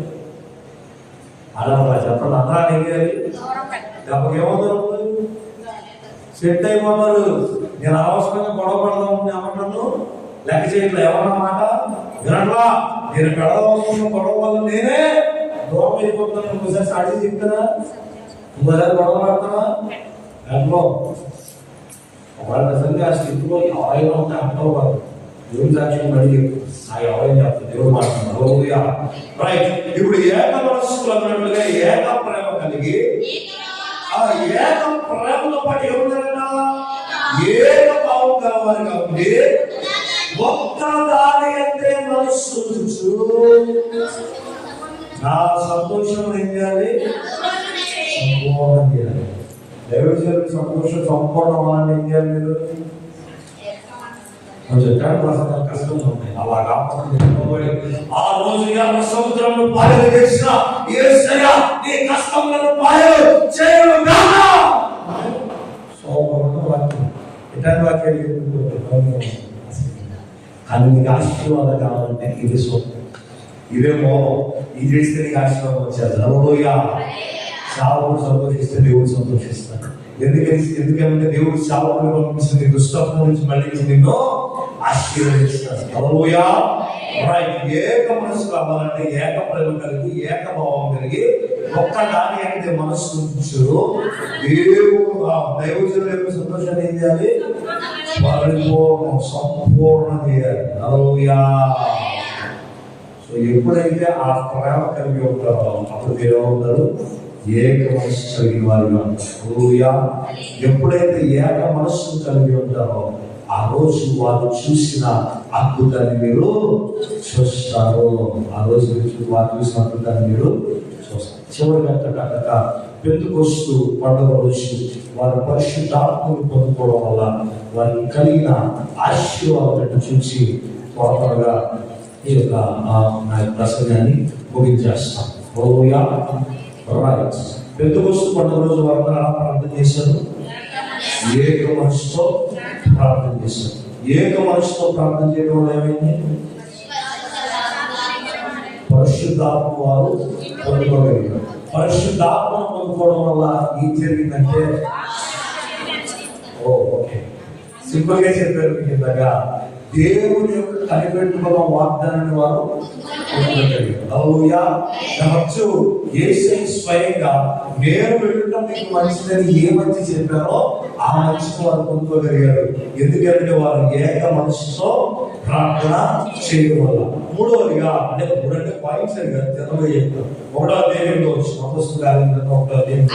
అలా చెప్పండి. అందరూ ఏం చేయాలి? దెబ్బకి ఏమవుతారు? సెట్ అయిపోతారు. నేను అవసరంగా గొడవ పడదాం ఏమంటాను లెక్క చేయట్లా. ఎవరన్నా మాట వినట్లా. నేను పెడదాం గొడవ వల్ల నేనే దూరం అయిపోతాను. ఇంకోసారి సాడి చెప్తారా? ఇంకోసారి గొడవ పడతావా? దాంట్లో ఒకవేళ నిజంగా ఆ స్థితిలో ఎవరైనా ఉంటే అంటవారు దేవుని సాక్ష్యం మళ్ళీ ఆ ఎవరైనా చెప్తారు. దేవుడు మాట్లాడుతున్నారు. రైట్. ఇప్పుడు ఏక మనస్సులు అన్నట్లుగా ఏక ప్రేమ కలిగి ఆ ఏక ప్రేమతో పాటు ఏముంటారన్నా ఏక భావం కావాలి. కాబట్టి ఒక్క దాని అంటే మనస్సు నా సంతోషం ఏం చేయాలి? సంపూర్ణం చేయాలి. దైవజనుడి సంతోషం సంపూర్ణం అని ఏం చేయాలి? మీరు కష్టంగా ఉన్నాయి. అలా కాకుండా ఆ రోజు సముద్రంలో పాయలు చేసిన యేసయ్య నీ కష్టంలో పాయలు చేయను ఎట్లాంటి వాక్యాలు కానీ నీకు ఆశీర్వాదం కావాలంటే ఇది సొంతం, ఇదే మోహం. ఇది చేస్తే నీకు ఆశీర్వాదం వచ్చేది. అలలోయా చావును సంతోషిస్తే దేవుడు సంతోషిస్తాడు. ఎందుకంటే దేవుడు చావును పంపించింది దుష్టత్వం నుంచి మళ్ళీ నిన్ను ఆశీర్వదిస్తాడు. అలలోయా. రైట్. ఏక మనసు కావాలంటే ఏక ప్రేమ కలిగి ఏక భావం కలిగి ఒక్క దాని అంటే మనస్సు ఉంచు. దేవుడు దైవజనుల యొక్క సంతోషాన్ని ఏం చేయాలి? పరిపూర్ణం సంపూర్ణం చేయాలి. హల్లెలూయా. సో ఎప్పుడైతే ఆ ప్రేమ కలిగి ఉంటారో అప్పుడు మీరు ఏమవుతారు? ఏక మనస్సు కలిగిన వారిగా ఉంటారు. హల్లెలూయా. ఎప్పుడైతే ఏక మనస్సు కలిగి ఉంటారో ఆ రోజు వారు చూసిన అద్భుతాన్ని మీరు చూస్తారు. ఆ రోజు వారు చూసిన అద్భుతాన్ని మీరు చూస్తారు. చివరిగా పెంతెకొస్తు పండుగ రోజు వారి పరిశుద్ధాత్మను పొందుకోవడం వల్ల వారికి కలిగిన ఆశీర్వాదాలను చూసి త్వరగా ఈ యొక్క నా ప్రసంగాన్ని ముగించేస్తాం. హల్లెలూయా. రైట్. పెంతెకొస్తు పండుగ రోజు వారు ప్రార్థన చేశారు. ఏక మనసుతో ప్రార్థన చేశారు. ఏక మనసుతో ప్రార్థన చేయడం వల్ల ఏమైంది? పరిశుద్ధాత్మ వారు పొందుకోగలిగారు. పరిశుద్ధాత్మను పొందుకోవడం వల్ల ఏం జరిగిందంటే ఓకే సింపుల్ గా చెప్పారు. మీకు ఇంతగా దేవుని యొక్క కనిపెట్టుకున్న వాగ్దానాన్ని వారు పొందుకోగలిగారు. యేసు స్వయంగా నేను వెళ్ళటం మీకు మంచిదని ఏ మంచి చెప్పారో ఆ మంచిని వారు పొందుకోగలిగారు. ఎందుకంటే వారు ఏక మనసుతో ప్రార్థన చేయడం వల్ల. మూడవదిగా అంటే మూడంటే పాయింట్స్ కదా జనంలో చెప్తారు. ఒకటో అధ్యాయంలో వచ్చి ఒకటో అధ్యాయం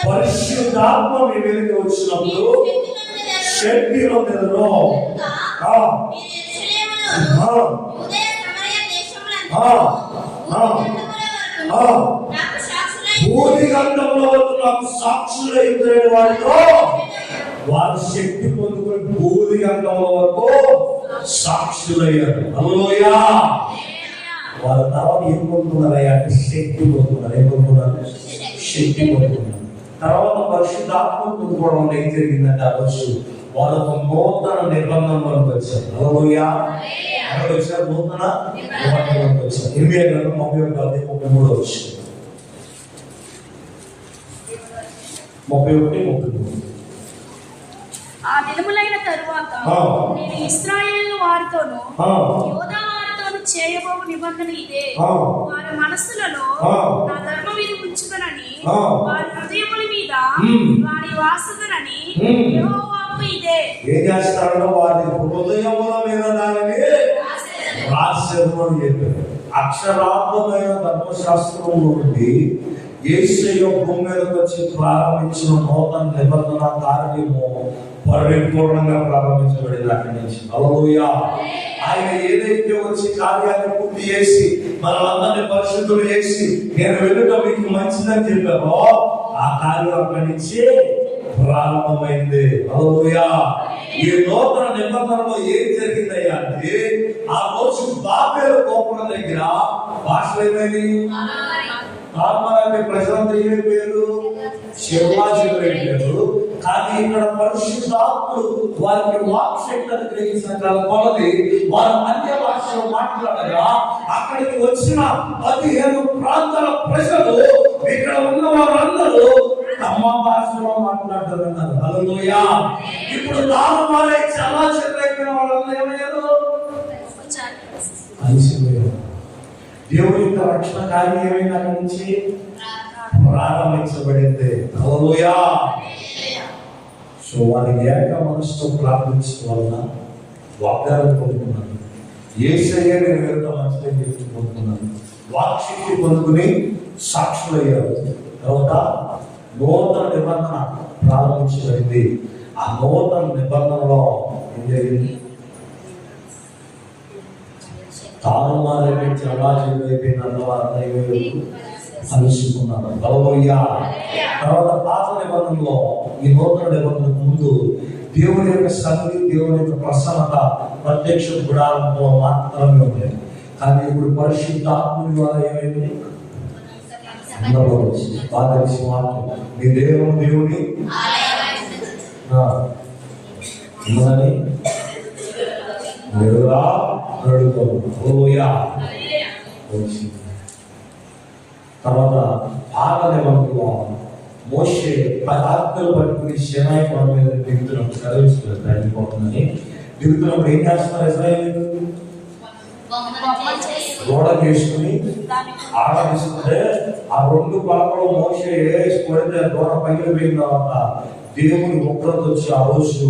పరిశుద్ధాత్మ మీ మీదకి వచ్చినప్పుడు శక్తిలో నిద్రలో భూమి గంధంలో నాకు సాక్షులై వారితో వారు శక్తి పొందుకొని భూమి గంధంలో వరకు సాక్షులయ్యారు. హల్లెలూయా. వారి తర్వాత ఏం పొందుతున్నారయ్యా అంటే శక్తి పొందుతున్నారు. ఏం పొందుతున్నారు? శక్తి పొందుతున్నారు. తర్వాత పరిశుద్ధాత్మ పొందుకోవడం ఏం జరిగిందంటే ఆ రోజు వాళ్ళకు నూతన నిబంధనలోకి వచ్చారు. హల్లెలూయా. అక్కడ వచ్చారు నూతన నిబంధనలోకి వచ్చారు. 31 వచ్చి 31 ఆ దినములైన తరువాత నేను ఇశ్రాయేలు వారితోను యూదా వారితోను చేయబోవు నిబంధన ఇదే, వారి మనస్సులలో నా ధర్మ విధి ఉంచుదనని, వారి హృదయముల మీద వారి వాసుదనని యెహోవా వాక్కు ఇదే. ఏం చేస్తాడో వారి హృదయముల మీద దానిని రాసేదను అని చెప్పారు. అక్షరార్థమైన ధర్మశాస్త్రం నుండి యేసయ్య భూమి మీదకి వచ్చి ప్రారంభించిన నూతన నిబంధన కార్యము పరిపూర్ణంగా ప్రారంభించబడింది. అక్కడి నుంచి హల్లెలూయా. ఆయన ఏదైతే వచ్చి కార్యాన్ని పూర్తి చేసి మనలందరినీ పరిశుద్ధులు చేసి నేను వెళ్ళటం మీకు మంచిదని చెప్పారో ఆ కార్యం అక్కడి నుంచి ప్రారంభమైంది. హల్లెలూయా. ఈ నూతన నిబంధనలో ఏం జరిగిందయ్యా అంటే, ఆ రోజు బాబేలు గోపురం దగ్గర భాషలు ఏమైంది? తార్మారాన్ని ప్రజలంతా ఏమైపోయారు? శివాజీలు. కానీ ఇక్కడ పరిశుద్ధాత్ముడు వారికి వాక్శక్తిని గ్రహించిన కొలది వారు అన్య భాషలో మాట్లాడగా అక్కడికి వచ్చిన 15 ప్రాంతాల ప్రజలు ఇక్కడ ఉన్న వారందరూ తమ భాషలో మాట్లాడుతున్నారు. హల్లెలూయా. ఇప్పుడు తారుమారై చాలా చెడ్డైపోయిన వాళ్ళందరూ ఏమయ్యారు? అలసిపోయారు. దేవుడి యొక్క రక్షణ కార్యం ఏమైనా అక్కడి నుంచి ప్రారంభించబడింది. హల్లెలూయా. సో వారి ఏక మనసుతో ప్రార్థించడం వలన వాగ్దానం పొందుకున్నాను. యేసయ్య నేను వెళ్తా మంచిదని చెప్పి పొందుకున్నాను. వాక్శక్తి పొందుకుని సాక్షులయ్యారు. తర్వాత నూతన నిబంధన ప్రారంభించబడింది. ఆ నూతన నిబంధనలో ఏం జరిగింది? తారుమారైపోయి చలాచలైపోయిన వారందరూ కలుసుకున్నారు. హల్లెలూయా. తర్వాత పాత నిబంధనలో ఈ నూతన నిబంధనకు ముందు దేవుని యొక్క సన్నిధి, దేవుని యొక్క ప్రసన్నత ప్రత్యక్ష గుడారంలో మాత్రమే ఉండేది. కానీ ఇప్పుడు పరిశుద్ధాత్ముని ద్వారా ఏమైంది? మీ దేవుని తర్వాత పాత నిబంధనలో మోషే 10 ఆజ్ఞలు పట్టుకుని సినాయి కొండ మీద దిగుతున్నప్పుడు చదివిపోతుందని దిగుతున్నప్పుడు ఏం చేస్తున్నారు? ఇశ్రాయేలీయులు గోడ చేసుకుని ఆరాధిస్తుంటే ఆ 2 పలకలు మోషే కొడితే గోడ పైకి పోయిన తర్వాత దేవుని ఉగ్రత వచ్చి ఆ రోజు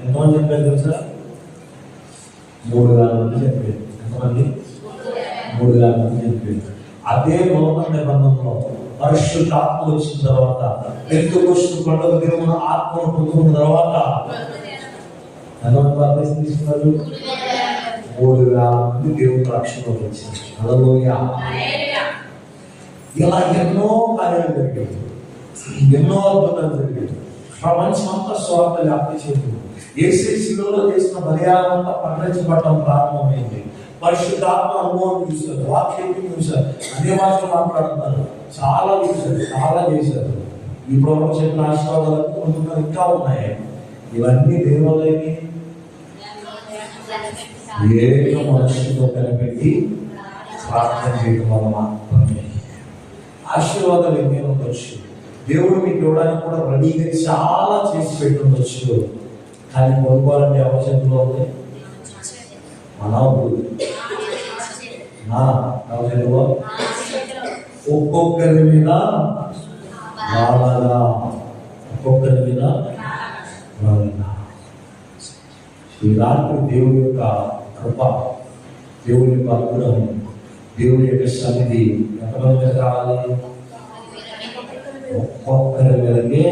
ఎంతమంది చెప్పారు తెలుసా? 3,000 మంది చెప్పారు. ఎంతమంది? 3,000 మంది చెప్పారు. అదే నూతన నిబంధనలో పరిశుద్ధాత్మ వచ్చిన తర్వాత పెంతెకొస్తు పండుగ దినమున ఆత్మను పొందుకున్న తర్వాత ఎంతమంది బాప్తిసం తీసుకున్నారు? 3,000 మంది దేవుని రక్షణలోకి వచ్చింది. హల్లెలూయా. ఇలా ఎన్నో కార్యాలు జరిగాయి, ఎన్నో అద్భుతాలు జరిగాయి. ప్రపంచం అంతా స్వార్థ వ్యాప్తి చేస్తుంది. యేసులో చేసిన బలియాగం అంతా ప్రకటించబడటం ప్రారంభమైంది. పరిశుద్ధాత్మ అనుభవం చూశారు, వాక్యం చూశారు, అదే భాషలో మాట్లాడుతున్నారు. చాలా చూశారు, చాలా చేశారు. ఈ ప్రపంచంలో ఆశీర్వాదాలకు ముందుగా ఇంకా ఉన్నాయి. ఇవన్నీ దేవుళ్ళని ఏక మనస్సుతో కనిపెట్టి ప్రార్థన చేయడం వల్ల మాత్రమే ఆశీర్వాదాలు ఎన్ని ఉండొచ్చు. దేవుడు మీకు ఇవ్వడానికి కూడా రెడీగా చాలా చేసి పెట్టి ఉండొచ్చు. కానీ పొందుకోవాలంటే ఎవరి చేతిలో ఉంది? మన చేతిలో. ఒక్కొక్కరి మీద వాళ్ళగా, ఒక్కొక్కరి మీద వాళ్ళగా. ఈ రాత్రి దేవుడి యొక్క కృప, దేవుడి యొక్క అనుగ్రహం, దేవుడి యొక్క సన్నిధి ఎంతమంది మీద రావాలి? ఒక్కొక్కరి మీదకే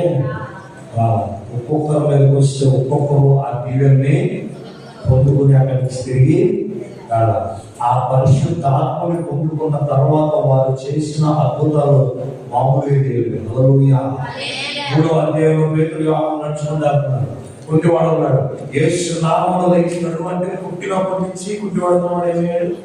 రావాలి. ఒక్కొక్కరి మీదకి వస్తే ఒక్కొక్కరు ఆ దీవెన్ని పొందుకుని అక్కడి నుంచి తిరిగి రావాలి. ఆ పరిశుద్ధ ఆత్మని పొందుకున్న తర్వాత వారు చేసిన అద్భుతాలు మామూలుగా తెలియదు. హల్లెలూయా. 3వ అధ్యాయంలో పేతురు యోహాను నడుచుకుంటున్నారు. కుంటివాడు ఉన్నాడు. యేసు నామములో లేచినటువంటి పుట్టినప్పటి నుంచి కుంటివాడు ఏమయ్యాడు?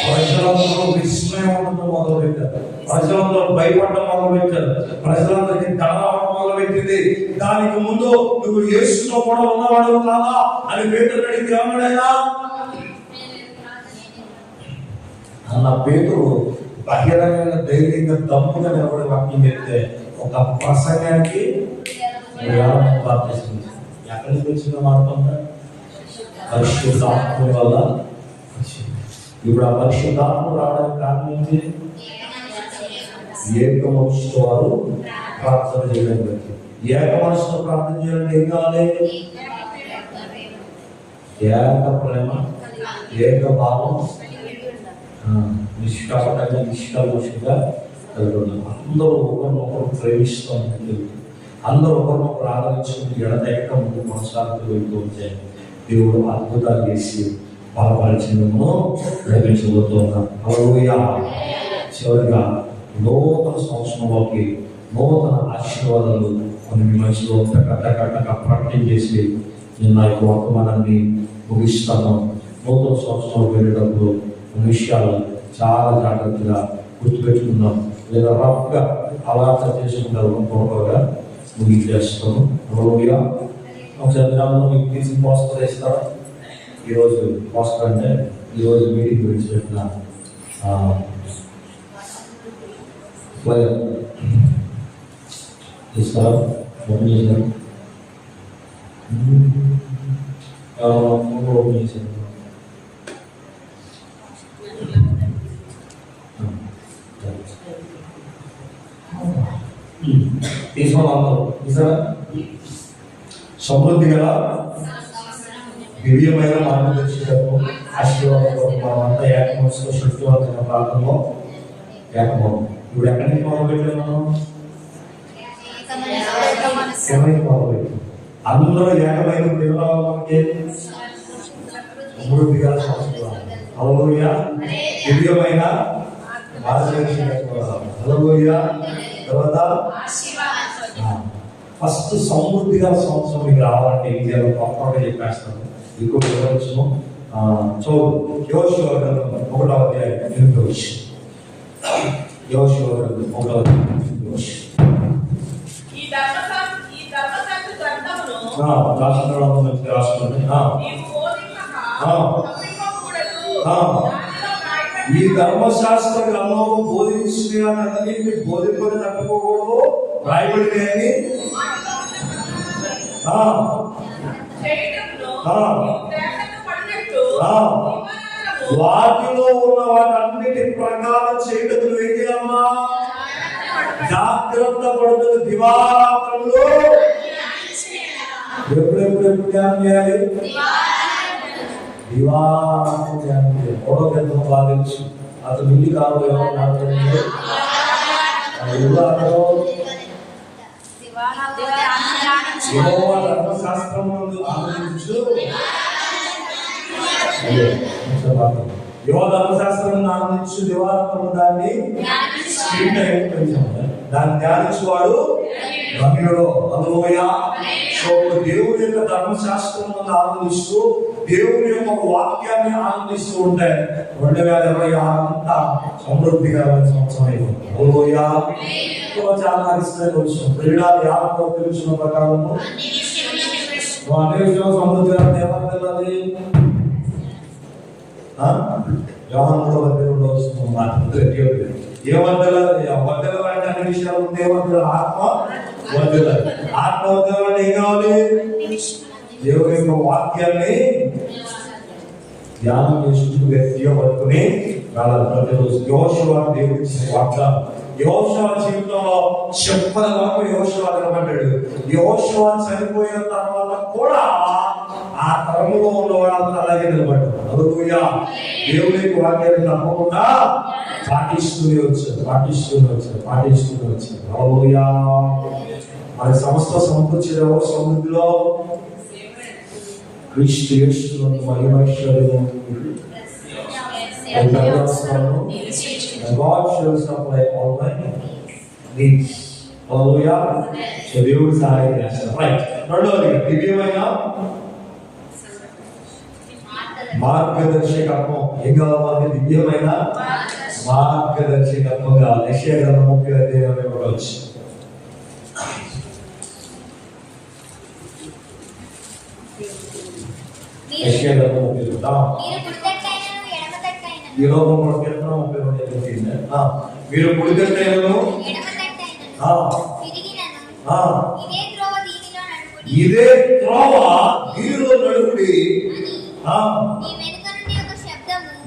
ప్రజలందరూ విస్మయం ఉండటం మొదలు పెట్టారు. ప్రజలందరూ భయపడటం మొదలు పెట్టారు. ప్రజలందరికీ కలవడం మొదలు పెట్టింది. దానికి ముందు నువ్వు యేసుతో కూడా ఉన్నవాడు కాదా అని పేతురు అడిగితే ఏమన్నాడైనా అన్న పేతురు బహిరంగంగా ధైర్యంగా దమ్ముగా నిలబడి వాక్యం చెప్తే ఒక ప్రసంగానికి ప్రార్థిస్తుంది. ఎక్కడి నుంచి వచ్చిన మాట పరిశుద్ధాత్మ వల్ల ఇప్పుడు ఆ పరిశుద్ధాత్మ రావడానికి కారణం ఏంటి? ఏక మనసుతో వారు ప్రార్థన చేయడం బట్టి. ఏక మనసుతో ప్రార్థన చేయాలంటే ఏం కావాలి? ఏక ప్రేమ, ఏక భావం, నిష్కాపటంగా నిష్కల్మషంగా కలిగి ఉన్నాం. అందరూ ఒకరినొకరు ప్రేమిస్తూ ఉంటుంది, అందరూ ఒకరినొకరు ఆదరించుకుంటూ ఎడతెగక ముందు కొనసాగుతూ వెళ్తూ ఉంటే దేవుడు అద్భుతాలు చేసి బలపరిచినము గ్రహించబోతూ ఉన్నాం. హల్లెలూయా. చివరిగా నూతన సంవత్సరంలోకి నూతన ఆశీర్వాదాలు కొన్ని మీ మధ్యలో టక ప్రకటన చేసి నేను నా యొక్క వర్తమానాన్ని ముగిస్తాను. నూతన సంవత్సరంలో వెళ్ళేటప్పుడు కొన్ని విషయాలు చాలా జాగ్రత్తగా గుర్తుపెట్టుకుందాం, లేదా రఫ్గా అలవాటు చేసుకుంటారు. త్వరగా ముగించేస్తాను. హల్లెలూయా. ఒకసారి గ్రామంలో మీకు తీసి పోస్టర్ వేస్తారా? ఈరోజు పోస్టర్ అంటే ఈరోజు మీటింగ్ గురించి పెట్టిన ఇస్తారా? ఓపెన్ చేశారు, ఓపెన్ చేశారు. తీసుకోవాలి. సమృద్ధి గల దివ్యమైన మార్గదర్శకత్వం ఆశీర్వాదంలో మనమంతా ఏకమనసులో శక్తివంతమైన ప్రాంతంలో ఏకమవు. ఇప్పుడు ఎక్కడి నుంచి మొదలు పెట్టాము? మొదలుపెట్టి అందరూ ఏకమైన మనకి సమృద్ధి గల సంస్కృతి. హల్లెలూయా. దివ్యమైన మార్గదర్శకత్వం. హల్లెలూయా. తర్వాత ఫస్ట్ సమృద్ధిగా సంవత్సరం మీకు రావాలంటే ఏం చేయాలో తప్పకుండా చెప్పేస్తాను. ఇంకో వివరించను. యెహోషువ గ్రంథం 1వ అధ్యాయం 8వ వచనం. యెహోషువ గ్రంథం 1వ అధ్యాయం ఈ ధర్మశాస్త్ర గ్రంథంలో బోధించినది బోధింపని తప్పుకోకూడదు, రాయబడితే అని వాటిలో ఉన్న వాటన్నిటి ప్రకారం చేయటం ఏంటి అమ్మా? జాగ్రత్త పడుతుంది. దివారాత్రంలో ఎప్పుడెప్పుడు ధ్యానం చేయాలి? దివారాత్రం ధ్యానం చేయాలి. మూడో గ్రంథం బాగా తెలుసు. అతను ఇల్లు కాదు ధర్మశాస్త్రం ఆలోచించు. ధర్మశాస్త్రం ఆలోచించు. దివారాత్రం దాన్ని దాన్ని ధ్యానించువాడు ధన్యుడు. హల్లెలూయా. సో దేవుని యొక్క ధర్మశాస్త్రం ఆనందిస్తూ దేవుని యొక్క వాక్యాన్ని ఆనందిస్తూ ఉంటే 2026 అంతా సమృద్ధిగా సంవత్సరం అయిపోతుంది. హల్లెలూయా. చాలా ఇష్టమైన విషయం క్రీడాలు యాభై తెలిసిన ప్రకారము అనే సమృద్ధిగా ఏమన్నది ఏమద్దల అంటే అన్ని విషయాలు ఉంది. ఆత్మ వద్దల. ఆత్మ వద్దల అంటే ఏం కావాలి? దేవుని యొక్క వాక్యాన్ని ధ్యానం చేసుకుంటూ వ్యక్తిగా పట్టుకుని వెళ్ళాలి ప్రతిరోజు. యెహోషువ దేవుడి వాగ్దానం. యెహోషువ జీవితంలో చెప్పని వరకు యెహోషువ నిలబడ్డాడు. యెహోషువ చనిపోయిన తర్వాత కూడా ఆ తరములో ఉన్న వాళ్ళంతా అలాగే నిలబడ్డారు. హల్లెలూయా. దేవుని వాక్యాన్ని తప్పకుండా పాటిస్తూనే వచ్చారు. హల్లెలూయా. మరి సమస్త సమకూర్చిన సమృద్ధిలో క్రీస్తు యేసునందు మహిమైశ్వర్యము God shall supply all my needs. Hallelujah. So దేవుడు సహాయం చేస్తారు. రైట్. రెండవది దివ్యమైన మార్గదర్శకత్వం. ఏం కావాలి? దివ్యమైన మార్గదర్శకత్వం కావాలి. యెషయా గ్రంథం 30వ అధ్యాయం 1వ వచనం. యెషయా గ్రంథం 30వ ఈ లోకంలో కేంద్రం 32 మీరు పుడితేను ఇదే త్రోవ దీనిలో నడుపుడి.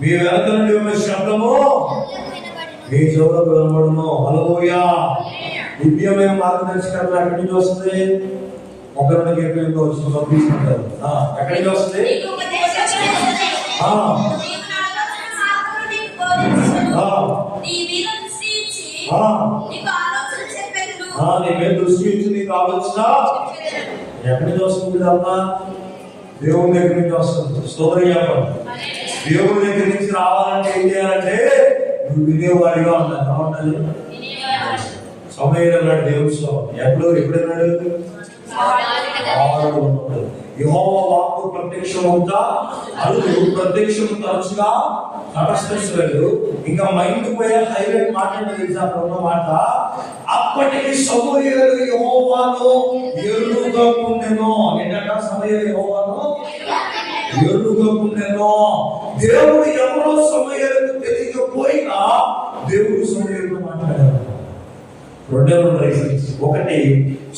మీ వెనక నుండి ఉన్న శబ్దము మీ చెవులకు వినబడును. హల్లెలూయా. దివ్యమైన మార్గదర్శకత్వం ఎక్కడి నుంచి వస్తుంది? ఒకరిని ఎక్కడికి వస్తుంది పంపించుకుంటారు. ఎక్కడి నుంచి వస్తుంది? నీ మీద దృష్టి ఇచ్చి నీకు ఆలోచన ఎక్కడి నుంచి వస్తుంది? అమ్మా దేవుని దగ్గర నుంచి వస్తుంది. స్తోత్రం చెప్పండి. దేవుని దగ్గర నుంచి రావాలంటే ఏం చేయాలంటే నువ్వు వినేవాడిగా ఉండాలి. సమయంలో దేవుడు ఎప్పుడైనాడు? యెహోవా వాక్కు ప్రత్యక్షమవుతా అరుదు, ప్రత్యక్షం తరచుగా తటస్థించలేదు. ఇంకా మైండ్ పోయే హైలైట్ మాట్లాడేది మాట. అప్పటికి సమూయేలు యెహోవాను ఎరుగకుండెను. ఏంటంట? సమూయేలు యెహోవాను ఎరుగకుండెను. దేవుడు ఎవరో సమూయేలుకు తెలియకపోయినా దేవుడు సమూయేలుతో మాట్లాడారు. రెండే రీజన్స్. ఒకటి,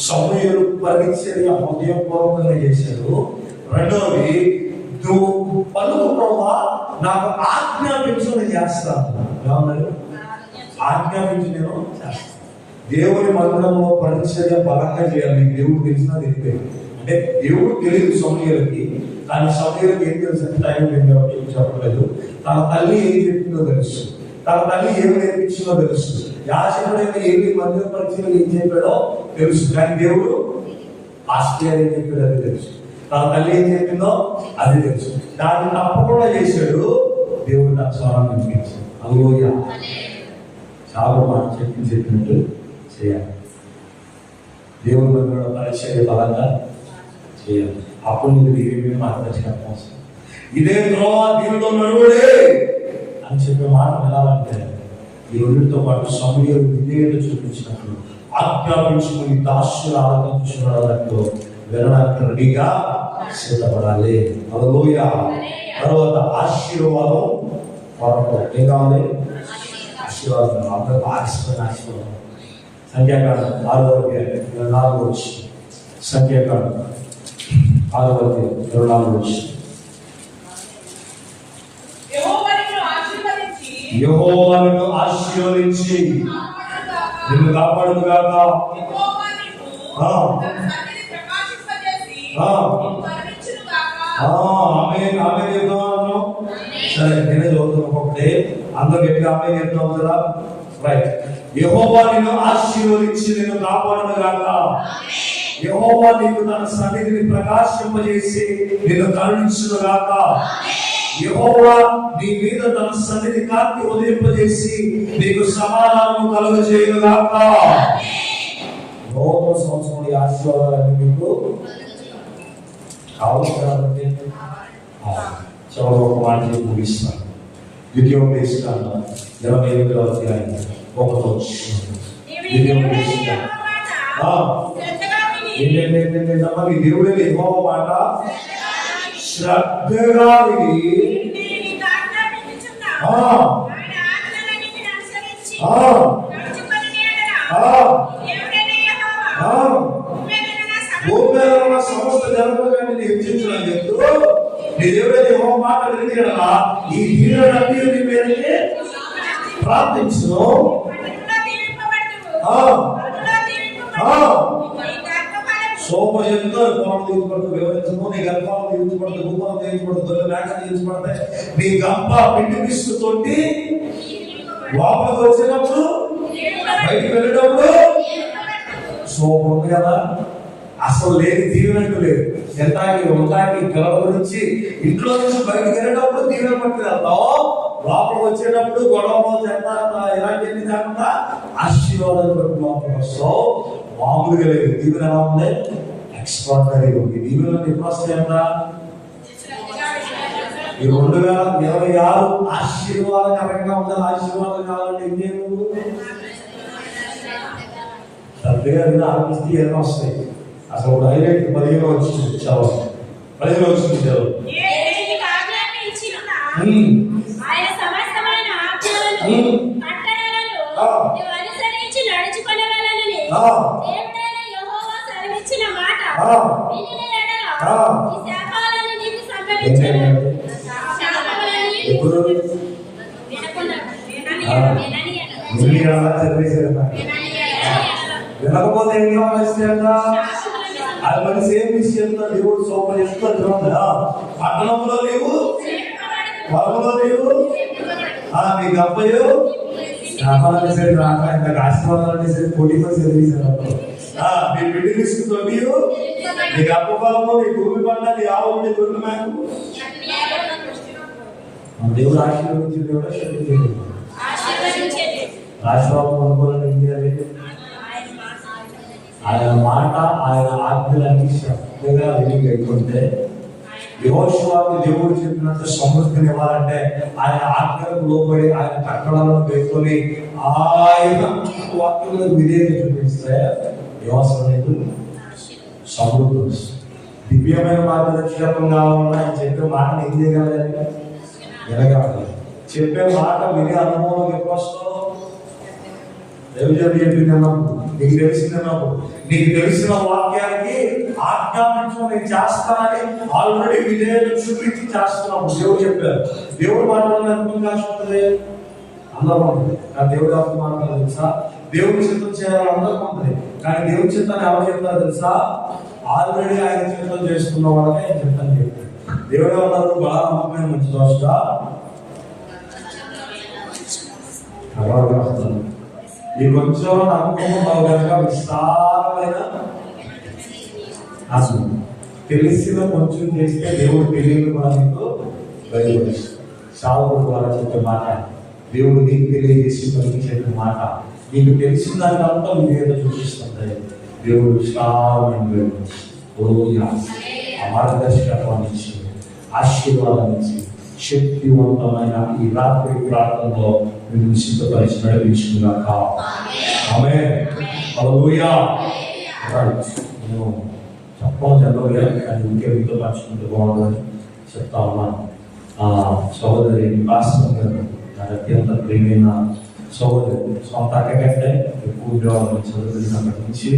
సమూయేలు పరిచర్య హృదయపూర్వకంగా చేశాడు. రెండవది, నువ్వు పలుకు ప్రభా నాకు ఆజ్ఞాపించు నేను చేస్తాను. ఏమన్నాడు? ఆజ్ఞాపించి నేను చేస్తాను. దేవుని మందిరంలో పరిచర్య బలంగా చేయాలి. దేవుడు తెలిసినా తెలియదు. అంటే దేవుడు తెలియదు సమూయేలుకి, కానీ సమూయేలుకి ఏం తెలుసు? టైం లేదు కాబట్టి చెప్పలేదు. తన తల్లి ఏం చెప్పిందో తెలుసు, తన తల్లి ఏమి నేర్పించిందో తెలుసు, యాజకుడైతే ఏమి మందిర పరిచయం ఏం చెప్పాడో తెలుసు. కానీ దేవుడు ఆశ్చర్యం ఏం చెప్పాడో అది తెలుసు, తన తల్లి ఏం చెప్పిందో అది తెలుసు. దాన్ని తప్పకుండా చేశాడు. దేవుడు నా స్వరం వినిపించాడు. హల్లెలూయా. చాలా మాట చెప్పినట్టు చేయాలి. దేవుని మందిరంలో పరిచర్య బలంగా చేయాలి. అప్పుడు నీకు దేవుని మార్గదర్శకత్వం వస్తుంది. ఇదే త్రోవ దీనిలో నడువుడే అని చెప్పే మాట వినాలంటే ఈ రెండింటితో పాటు సమూయేలు విధేయత చూపించినట్లు ఆజ్ఞాపించుకుని దాసులు ఆరాధించుకున్నట్లు వినడానికి రెడీగా సిద్ధపడాలి. హల్లెలూయా. తర్వాత ఆశీర్వాదం కొరకు ఏం కావాలి? ఆశీర్వాదం. అందరూ ఆశిస్తున్న ఆశీర్వాదం. సంఖ్యాకాండం 6:24 సంఖ్యాకాండం 6:24 యెహోవాను ఆశీర్వదించి నిన్ను కాపాడును గాక. ఆమేన్ ఆమేన్ చెప్తాను. సరే, నేనే చదువుతున్నా. ఒకటే అందరూ గట్టిగా ఆమేన్ చెప్తాం కదా. రైట్. యెహోవా నిన్ను ఆశీర్వదించి నిన్ను కాపాడును గాక. యెహోవా నీకు తన సన్నిధిని ప్రకాశింపజేసి నిన్ను కరుణించును గాక. యెహోవా నీ మీద తన సన్నిధి కాంతి ఉదయింపజేసి నీకు సమాధానం కలుగజేయును గాక. నూతన సంవత్సరం ఈ ఆశీర్వాదాలన్నీ మీకు కావాలి కాబట్టి చివరి ఒక మాట ముగిస్తాను. ద్వితీయోపదేశకాండం 28వ అధ్యాయం 1వ వచనం. ఏంటంటే నీ దేవుడే యెహోవా మాట శ్రద్ధగా విని సమస్త జనములను హెచ్చించడం చెప్తూ నీ దేవుడే యెహోవా మాట విని ఈ హీనులన్నీ నీ మీదకి ప్రార్థించును. సోమ ఎంతో కోపం తీర్చబడుతూ వివరించము. నీ గర్భాలు తీర్చబడుతూ, భూపాలు తీర్చబడుతూ, దొంగ మేకలు తీర్చబడతాయి. నీ గంప పిండి పిస్తు తోటి లోపలికి వచ్చినప్పుడు బయటికి వెళ్ళేటప్పుడు సోమ ఉంది కదా. అసలు లేని దీవెనట్టు లేదు. ఎంతాకి ఉంటాకి పిల్లల గురించి ఇంట్లో నుంచి బయటకు వెళ్ళేటప్పుడు దీవెన పట్టుకు వెళ్తాం. లోపలికి వచ్చేటప్పుడు గొడవలు చెత్త ఇలాంటివన్నీ కాకుండా ఆశీర్వాదాలు పట్టు లోపలికి వస్తావు. మామూలుగా లేదు. దీవెన ఎలా ఉంది? ఎక్స్ట్రాడినరీగా ఉంది. దీవెన ఎప్పుడు వస్తాయంట? ఈ 2026 ఆశీర్వాదకరంగా ఉండాలి. ఆశీర్వాదం కావాలంటే ఏం చేయను? సరిగ్గా ఆలోచిస్తే ఏమైనా వస్తాయి. అసలు హైలైట్ 15 వచ్చింది. చదవ 15 వచ్చింది. చదవ. ఇప్పుడు చేయాలా చదివేసేదా? వినకపోతే ఏం కావాల్సిందా? అది మనిషి ఏం విషయంలో దేవుడు సోపం చేస్తున్నా పట్టణంలో లేవు, పొలంలో లేవు, నీకు అబ్బాయి ఆశీర్వాదాలు పోటీ చదివేశారు. నీ బిడ్డ తీసుకుంటూ నీకు అప్ప పొలము, నీ భూమి పంట, నీ ఆవులు, నీ దొరికి మేకు దేవుడు ఆశీర్వదించి దేవుడు ఆశీర్వాదం అనుకోవాలని ఏం చేయాలి? ఆయన మాట, ఆయన ఆజ్ఞలన్నీ శ్రద్ధగా విని అయిపోతే యెహోషువకు దేవుడు చెప్పినంత సమృద్ధిని ఇవ్వాలంటే ఆయన ఆజ్ఞలకు లోబడి, ఆయన కట్టడలను పేర్కొని ఆయన వాక్యంలో విధేయత చూపిస్తే వ్యవసాయం సమృద్ధి వస్తుంది. దివ్యమైన మార్గదర్శకం కావాలన్నా ఆయన చెప్పే మాటను ఏం చేయగలగాలి? వినగలగాలి. చెప్పే మాట వినే అనుభవం ఎక్కువ వస్తావు. దేవుడు చెప్పిందన్నప్పుడు, నీకు తెలిసిందన్నప్పుడు, నీకు తెలిసిన వాక్యానికి ఆజ్ఞాపించడం నేను చేస్తానని ఆల్రెడీ విధేయత చూపించి చేస్తున్నాము. దేవుడు చెప్పారు. దేవుడు మాట్లాడాలని అనుకుని కాస్తుంది అందరూ ఉంటుంది, కానీ దేవుడు అర్థం మాట్లాడాలి తెలుసా? దేవుడి చిత్తం చేయాలని అందరూ ఉంటుంది, కానీ దేవుడి చిత్తాన్ని ఎవరు చెప్తారు తెలుసా? ఆల్రెడీ ఆయన చిత్తం చేసుకున్న వాళ్ళకే ఆయన చిత్తం చెప్పారు. దేవుడు ఉన్నారు బాగా నమ్మకమైన మంచి దోషగా వస్తాను. ఈ కొంచెం నమ్మకం విస్తారమైన అసలు తెలిసిన కొంచెం చేస్తే దేవుడు తెలియని కూడా నీకు బయలుపరుస్తాడు. సావుడు ద్వారా చెప్పే మాట, దేవుడు నీకు తెలియజేసి పనికి చెప్పే మాట, నీకు తెలిసిన దానికంతా నువ్వేదో చూపిస్తుంది. దేవుడు విస్తారమైన ఆ మార్గదర్శకత్వాన్ని ఇచ్చి, ఆశీర్వాదాన్ని ఇచ్చి, శక్తివంతమైన ఈ రాత్రి ప్రాంతంలో మీరు సిద్ధపరిచి నడిపించుగాక. ఆమేన్. హల్లెలూయా. నేను చెప్పడం జరగలేదు, కానీ ఇంకే మీతో పంచుకుంటే బాగుందని చెప్తా ఉన్నాను. సహోదరి భాస్కర్ గారు నాకు అత్యంత ప్రియమైన సహోదరి. సొంత అక్కకంటే ఎక్కువ ఉద్యోగాలు చదువుకున్నప్పటి నుంచి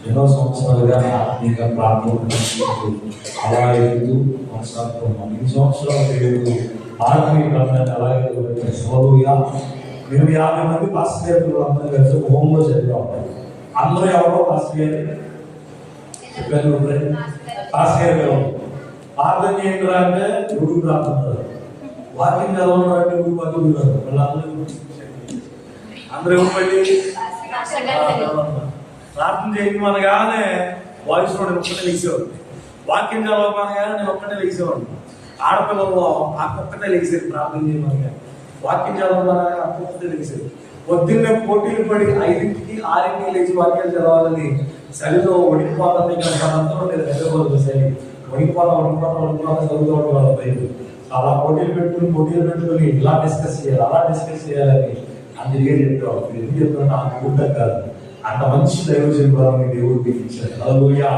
ఎన్నో సంవత్సరాలుగా ఆత్మీయంగా ప్రార్థన అలా ఎదుగు కొనసాగుతున్నాం. ఈ సంవత్సరాలు దేవుడు ఆత్మీయ ప్రార్థన అలాగే హల్లెలూయా. మేము 50 మంది పాస్టర్ గారు అందరూ కలిసి హోంలో చదివాం. అందరూ ఎవరో పాస్టర్ గారు చెప్పారు, పాస్టర్ గారు ప్రార్థన చేయండి అంటే ఎవరు ప్రార్థన, వాకింగ్ చదవడం అంటే ఎవరు వాకింగ్ అందరూ ఎవరు ప్రార్థన చేయడం అనగానే వాయిస్ కూడా ఒక్కటే లేచేవాడు. వాక్యం చదవమనగానే నేను ఒక్కటే లేచేవాడు. ఆడపిల్లలు ఒక్కటే లేచేది ప్రార్థన చేయమనగా, వాక్యం చదవమనగా ఒక్కటే లేచేది. పొద్దున్నే పోటీలు పడి 5కి 6కి లేచి వాక్యాలు చదవాలని చలిలో వణికిపోతాను. అంతా ఉండేది హైదరాబాద్ చలి. వణికిపోతా చదువుకోవడం వాళ్ళ బయట అలా పోటీలు పెట్టుకుని ఇలా డిస్కస్ చేయాలి, అలా డిస్కస్ చేయాలని అందుకే చెప్పేవాడు. ఎందుకు చెప్తున్నా నాకు గుడ్డ కాదు, అంత మంచి దైవజన్ ద్వారా మీ దేవుడు మీకు ఇచ్చారు. హల్లెలూయా.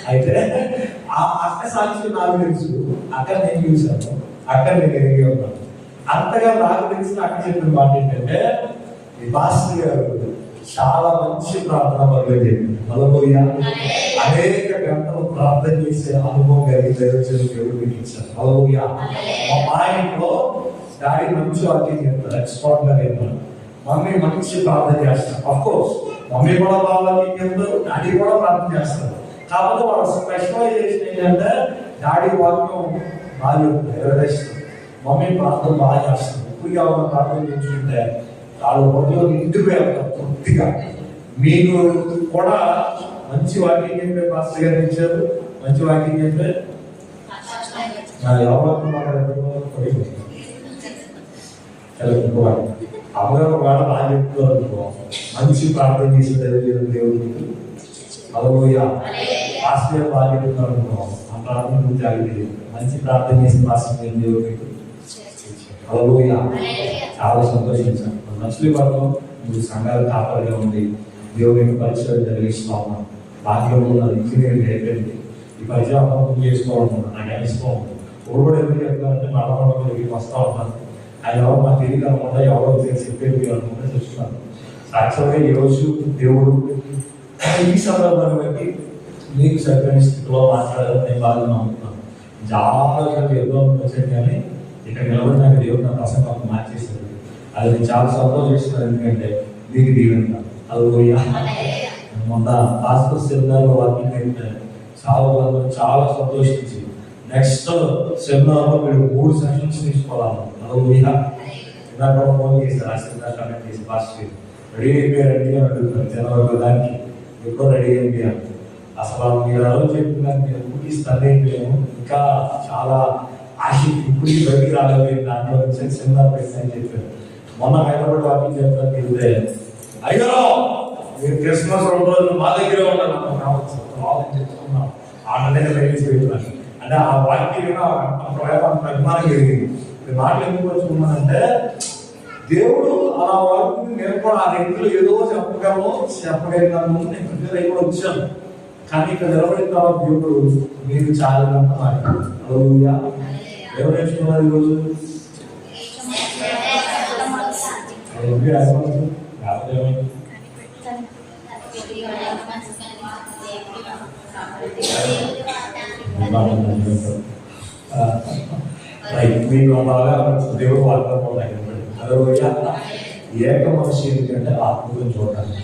అయితే ఆ అక్క సాక్షి నాకు తెలుసు, అక్కడ నేను చూశాను, అక్కడ నేను ఎరిగి ఉన్నాను. అంతగా నాకు తెలిసిన అక్క చెప్పిన మాట ఏంటంటే, ఈ భాస్కర్ గారు చాలా మంచి ప్రార్థన మొదలుపెట్టింది. హల్లెలూయా. అనేక గంటలు ప్రార్థన చేసే అనుభవం కలిగి దైవజనులు దేవుడు మీకు ఇచ్చారు. హల్లెలూయా. మా ఇంట్లో డాడీ మంచి వాక్యం చెప్తారు, ఎక్స్పర్ట్ గా చెప్తారు. మమ్మీ మంచి ప్రార్థన చేస్తారు. అఫ్ కోర్స్ మమ్మీ కూడా బాగా వాక్యం చెప్తారు, డాడీ కూడా ప్రార్థన చేస్తారు. కాకపోతే వాళ్ళ స్పెషలైజేషన్ ఏంటంటే డాడీ వాక్యం బాగా చెప్తారు, మమ్మీ ప్రార్థన బాగా చేస్తారు. ఇప్పుడు ఎవరైనా ప్రార్థన చేస్తుంటే వాళ్ళ ఒంట్లో ఇంటికి వెళ్తారు పూర్తిగా. మీరు కూడా మంచి వాక్యం చెప్పే పాస్టర్ గారు ఇచ్చారు, మంచి వాక్యం చెప్పే ఎవరు అమ్మగారు వాడు బాగా చెప్తున్నారు. మంచి ప్రార్థన చేసే దేవుడు హల్లెలూయా. పాస్టర్ గారు బాగా చెప్తున్నారు అనుకో, ఆ ప్రార్థన గురించి ఆగి మంచి ప్రార్థన చేసిన పాస్టర్ గారు దేవుడు హల్లెలూయా. చాలా సంతోషించాను. మచిలీపట్నం మీరు సంఘాలు కాపాడుగా ఉంది, దేవుని పరిచయం జరిగిస్తూ ఉన్నాను. భాగ్యంలో నా ఇంజనీరింగ్ అయిపోయింది. ఈ పరిచయం అర్థం చేసుకోవాలనుకున్నాను. నాకు అనిసుకోవాలి ఊరుబడి ఎందుకు చెప్తానంటే నడవడం వస్తూ ఉంటాను. ఆయన ఎవరు మా తిరిగి అనుకుంటా ఎవరో చెప్పేది అనుకుంటే చూస్తున్నాను. సాక్షిగా ఈరోజు దేవుడు ఈ సందర్భాన్ని బట్టి మీకు సరైన స్థితిలో మాట్లాడాలని నేను బాగా నమ్ముతున్నాను. చాలా ఎన్నో వచ్చాను, కానీ ఇక్కడ నిలబడి నాకు దేవుడు నా ప్రసంగం మార్చేశాడు. అది నేను చాలా సంతోషిస్తున్నాను. ఎందుకంటే మీకు దీవెన అది మొన్న పాస్టర్ సెమినార్లో వాకింగ్ అయితే చాలా సంతోషించి నెక్స్ట్ సెమినార్లో మీరు 3 సెషన్స్ తీసుకోవాలి. అది ఫోన్ చేశారు, ఆ సెమినార్ కండక్ట్ చేసి పాస్టర్ రెడీ అయిపోయారండి అని అడుగుతారు. జనవరిలో దానికి ఎప్పుడో రెడీ అయిపోయాను. అసలు మీరు అలా చెప్పినారు, నేను ఊహిస్తానే అయిపోయాను. ఇంకా చాలా ఆశ ఇప్పుడు బయటికి రాలేదు, దాంట్లో సెమినార్ పెట్టాను చెప్పారు. మొన్న హైదరాబాద్ వాకింగ్ చెప్తాను వెళ్తే అయ్యో మీరు క్రిస్మస్ 2 రోజులు మా దగ్గరే ఉండాలి చెప్తున్నాం. ఆ నెల రైల్స్ పెట్టున్నాను అంటే ఆ వాక్యం అంత అభిమానం కలిగింది. మాటలు ఎందుకు వచ్చుకున్నానంటే దేవుడు అలా వాడుకుని నేను కూడా ఆ వ్యక్తులు ఏదో చెప్పగలిగాను నేను ప్రిపేర్ అయి కూడా వచ్చాను. కానీ ఇక్కడ నిలబడిన తర్వాత దేవుడు మీరు చాలా అంటున్నారు. ఎవరు నేర్చుకున్నారు ఈరోజు? మీకు బాగా దేవుడు వాగ్దానం ఏక మనిషి ఎందుకంటే ఆత్మీయం చూడడానికి,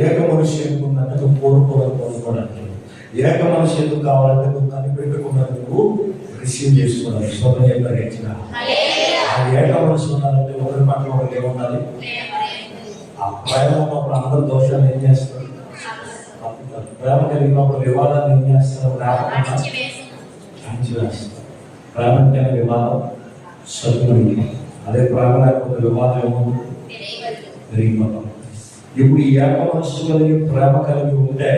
ఏక మనిషి ఎందుకుందంటే నువ్వు కోరుకోవడానికి, ఏక మనిషి ఎందుకు కావాలంటే నువ్వు కనిపెట్టకుండా నువ్వు రిసీవ్ చేసుకోవాలి. స్వతంత్ర గ్రహించిన ఏక మనిషి ఉన్నారంటే ఒకరి పట్ల ఒకరు ఏముండాలి? ఆ ప్రేమ ఉన్నప్పుడు అందరు దోషాలు ఏం చేస్తారు? ప్రేమ కలిగినప్పుడు వివాదాన్ని ఏం చేస్తారు? లేకుండా వేస్తారు. ప్రేమ అంటే వివాదం సత్యం. అదే ప్రేమ లేకపోతే వివాదం ఏముంది? పెరిగిపోతాం. ఇప్పుడు ఈ ఏక మనస్సు కలిగి ప్రేమ కలిగి ఉంటే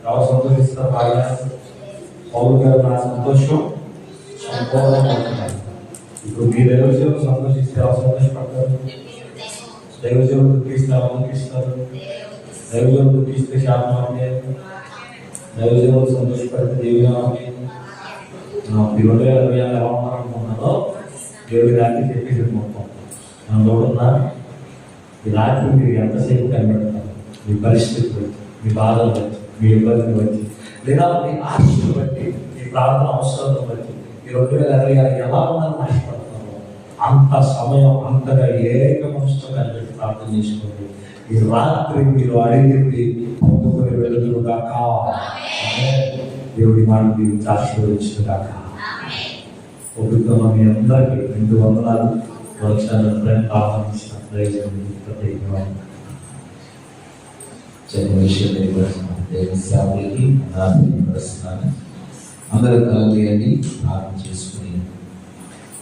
ఎవరు సంతోషిస్తారు? బాగా పౌలు గారు నా సంతోషం సంపూర్ణమవుతున్నారు. ఇప్పుడు మీ దైవజనులు సంతోషిస్తే ఎవరు సంతోషపడతారు? దైవజనులు దుఃఖిస్తే ఎవరు దుఃఖిస్తారు? దైవజనులు దుఃఖిస్తే శాపం అంటే, దైవజనులు సంతోషపడితే దేవుడు అంటే 2020 ఎలా ఉన్నారనుకున్నారో దేవుడి రాత్రి చెప్పేసి మొత్తం మనం చూడన్నా ఈ రాత్రి మీరు ఎంతసేపు కనిపెడతారు? మీ పరిస్థితులు బట్టి, మీ బాధలు బట్టి, మీ ఇబ్బందిని బట్టి, లేదా మీ ఆశను బట్టి, మీ ప్రార్థన అవసరాలను బట్టి ఈ 2026 ఎలా ఉందని ఆశపడుతున్నారు. అంత సమయం అంతగా ఏక మనసుతో కనిపెట్టి ప్రార్థన చేసుకోండి. ఈ రాత్రి మీరు అడిగింది పొందుకొని వెలుగులు కాక దేవుడి మాట మీరు ఆశీర్వదించిన కాక. ప్రభుత్వం మీ అందరికీ 2 వందనాలు వర్షాలు ఆహ్వానించిన ప్రత్యేకమైన సేవలకి ప్రార్థిస్తున్నాను. అందరూ కలవేయండి, ప్రార్థన చేసుకుని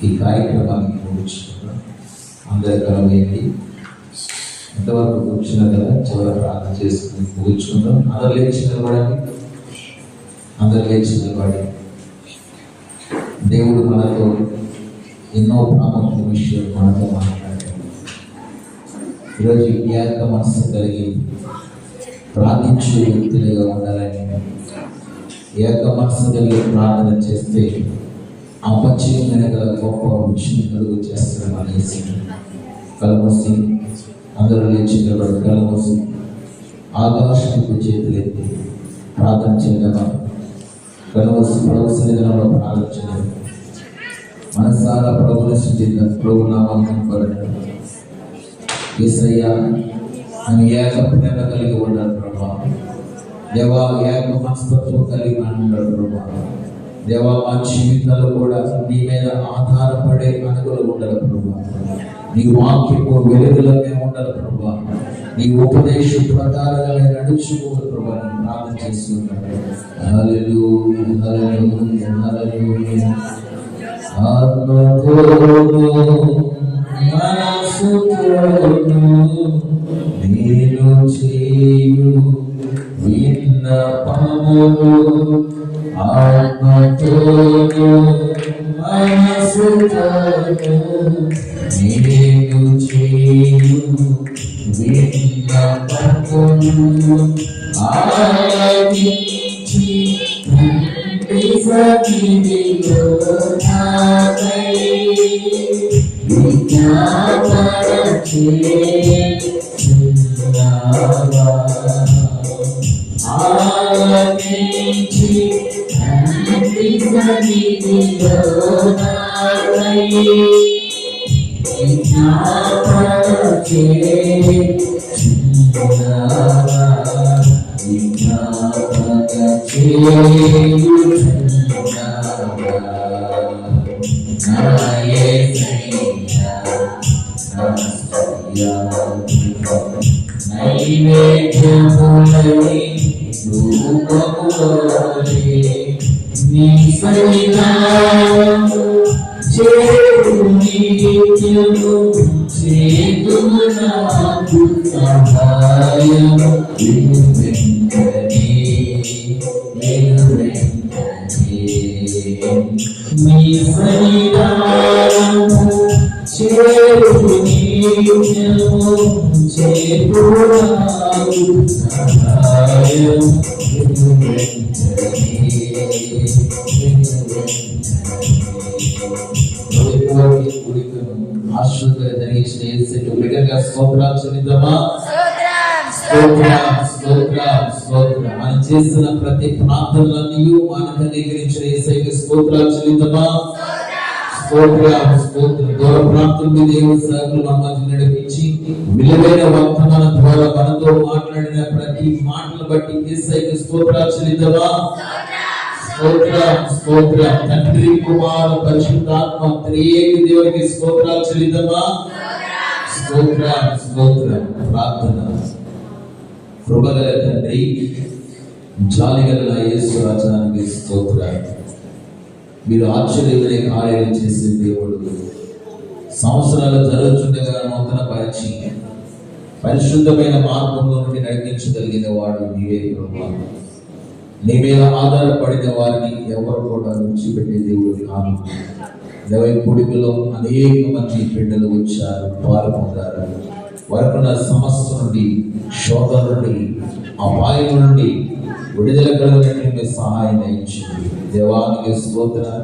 ఈ కార్యక్రమాన్ని ముగించుకుంటాం. అందరూ కలవేయండి. ఎంతవరకు కూర్చున్నా కదా, చివరి ప్రార్థన చేసుకుని ముగించుకుందాం. అందరూ లేచి నిలబడండి. అందరూ లేచి నిలబడి దేవుడు మనతో ఎన్నో ప్రాముఖ్య విషయాలు మనతో మాట్లాడాడు. ఈరోజు ఏక మనసు కలిగి ప్రార్థించే వ్యక్తులుగా ఉండాలని, ఏక మనసు కలిగి ప్రార్థన చేస్తే అపచయమైన గల గొప్ప విషయం కలుగు చేస్తాడు అనేసి కలమోసి అందరూ లేచి నిలబడి కలమోసి ఆకాశానికి చేతులెత్తి ప్రార్థన చేయగలం. కలమోసి ప్రభు సన్నిధిలో ప్రార్థన చేయగలం. మనసారా ప్రభుని స్తుతిద్దాం. ప్రభు నామమున కనపడండి. యేసయ్యా నేను ఏక ప్రేమ కలిగి ఉండాలి ప్రభా. దేవా ఏక మనస్తత్వం కలిగి ఉండాలి ప్రభా. దేవా మా జీవితాలు కూడా నీ మీద ఆధారపడే అనుగులు ఉండాలి ప్రభా. నీ వాక్యపు వెలుగులో మేము ఉండాలి ప్రభా. నీ ఉపదేశం ప్రకారంగా నడుచుకోవాలి ప్రభా. నేను ప్రార్థన చేస్తున్నాను. హల్లెలూయా హల్లెలూయా హల్లెలూయా. ఆత్మతోను మనసుతోను నేను చేయు విన్నపములు, ఆత్మతోను మనసుతోను నేను చేయు విన్నపములు ఆలకించి సన్నిధిలో నాకై విజ్ఞాపన చేయుచున్నావా. ఆలకించి మనం చేసిన ప్రతి ప్రార్థనలన్నీ మనకు అంగీకరించిన యేసయ్యకి స్తోత్రాలు చెల్లిద్దామా. దూర ప్రాంతంలో దేవుని సేవకులు మన మధ్య నడిపించి విలువైన వర్తమానం ద్వారా మనతో మాట్లాడిన ప్రతి మాటను బట్టి యేసయ్యకి స్తోత్రాలు చెల్లిద్దామా. స్తోత్రం తండ్రి కుమార పరిశుద్ధాత్మ త్రియేక దేవునికి స్తోత్రాలు చెల్లిద్దామా. స్తోత్రం ప్రార్థన. కృపగల తండ్రి, జాలిగల యేసు రాజానికి స్తోత్రాలు. మీరు ఆశ్చర్యమైన కార్యాలు చేసే దేవుడు. సంవత్సరాలు జరుగుతుండగా నూతన పరిచి పరిశుద్ధమైన మార్గంలో నుండి నడిపించగలిగిన వాడు నీవే ప్రభువా. నీ మీద ఆధారపడిన వారిని ఎవరు కూడా విడిచిపెట్టే దేవుడు కాదు. దైవకుడిలో అనేక మంది బిడ్డలు వచ్చారు, పాలు పొందారు. వారికి సమస్య నుండి, శోధన నుండి, అపాయం నుండి విడుదల కలిగినట్టు సహాయం దయచేయండి. దేవానికి స్తోత్రం.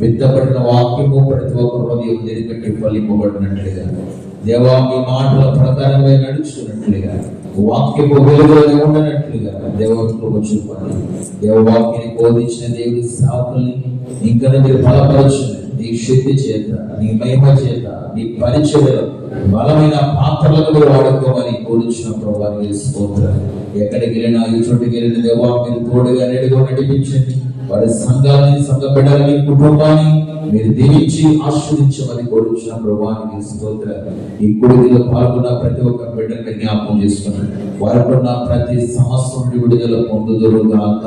విత్తబడిన వాక్యము ప్రతి ఒక్క హృదయం నిలబెట్టి ఫలింపబడినట్లుగా, దేవా మీ మాటల ప్రకారంగా నడుచుకున్నట్లుగా, వాక్యము వెలుగులో ఉండనట్లుగా దేవత్వం చూపండి. దేవవాక్యాన్ని బోధించిన దేవుడి సేవకుల్ని ఇంకా మీరు బలపరచండి. నీ శక్తి చేత, నీ మహిమ చేత, నీ పరిచయలో బలమైన పాత్రలకు మీరు వాడుకోమని కోరుచున్న ప్రభువానికి స్తోత్రం. ఎక్కడికి వెళ్ళినా, ఈ చోటుకి వెళ్ళిన దేవా మీరు తోడుగా నెడుగా నడిపించండి. వారి సంఘాన్ని, సంఘ బిడ్డలని, కుటుంబాన్ని మీరు దీవించి ఆశీర్వదించమని కోరుచున్న ప్రభువానికి స్తోత్రం. ఈ కొడుకులో పాల్గొన్న ప్రతి ఒక్క బిడ్డని జ్ఞాపకం చేసుకున్నాను. వారికి ఉన్న ప్రతి సమస్య నుండి విడుదల పొందుదురు గాక,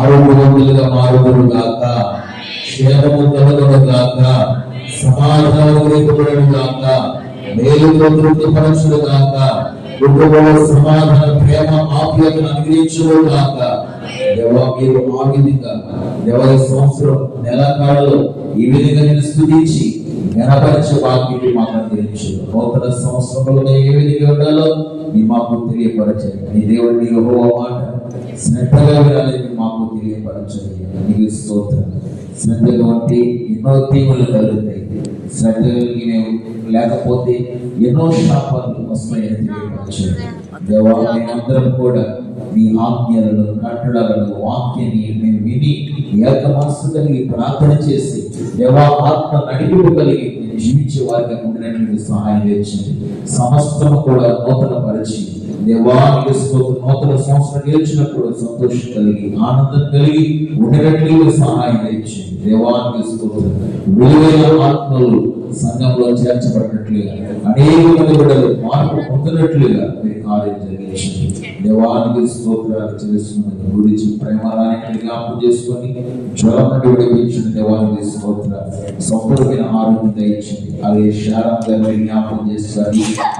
ఆరోగ్యవంతులుగా మారుదురు గాక, క్షేమము కలుగును గాక, సమాధానం రేపబడును గాక, మేలుతో తృప్తిపరచును గాక, కుటుంబంలో సమాధాన, ప్రేమ, ఆప్యాయతను అనుగ్రహించును గాక. దేవా మీరు ఆ విధంగా దేవాలయ సంవత్సరం నెలకాలలో ఈ విధంగా నేను స్తుతించి నెరవేర్చే వాక్యం మాకు అనుగ్రహించు. నూతన సంవత్సరంలో ఏ విధంగా ఉండాలో మీ మాకు తెలియపరచండి. నీ దేవుడిని యెహోవా మాట శ్రద్ధగా వినాలని మాకు తెలియపరచండి. నీకు స్తోత్రం. శ్రద్ధగా ఉంటే ఎన్నో తీవ్రలు కలుగుతాయి. శ్రద్ధగా లేకపోతే ఎన్నో శాపాలు వస్తాయని తెలియపరచండి. దేవా మేమందరం కూడా మీ ఆజ్ఞలను, కట్టడలను, వాక్యాన్ని మేము విని ఏక మనసు కలిగి ప్రార్థన చేసి దేవా ఆత్మ నడిపింపు కలిగి జీవించే వారికి ఉండినటువంటి సహాయం చేయండి. సమస్తం కూడా నూతన పరిచి దేవానికి నూతన సంవత్సరం గెలిచినప్పుడు సంతోషం కలిగి, ఆనందం కలిగి ఉండినట్లు సహాయం చేయండి. దేవానికి స్తోత్రం. విలువైన ఆత్మలు సంఘంలో చేర్చబడినట్లుగా, అనేక మంది బిడ్డలు మార్పు పొందినట్లుగా మీరు కార్యం జరిగించండి. దేవానికి స్తోత్రాలు చేస్తున్న గురించి ప్రేమరానికి జ్ఞాపకం చేసుకొని జ్వరం నుండి విడిపించిన దేవానికి స్తోత్రాలు. సంపూర్ణమైన ఆరోగ్యం దయచేయండి. అలాగే శారంగా జ్ఞాపకం చేస్తారు.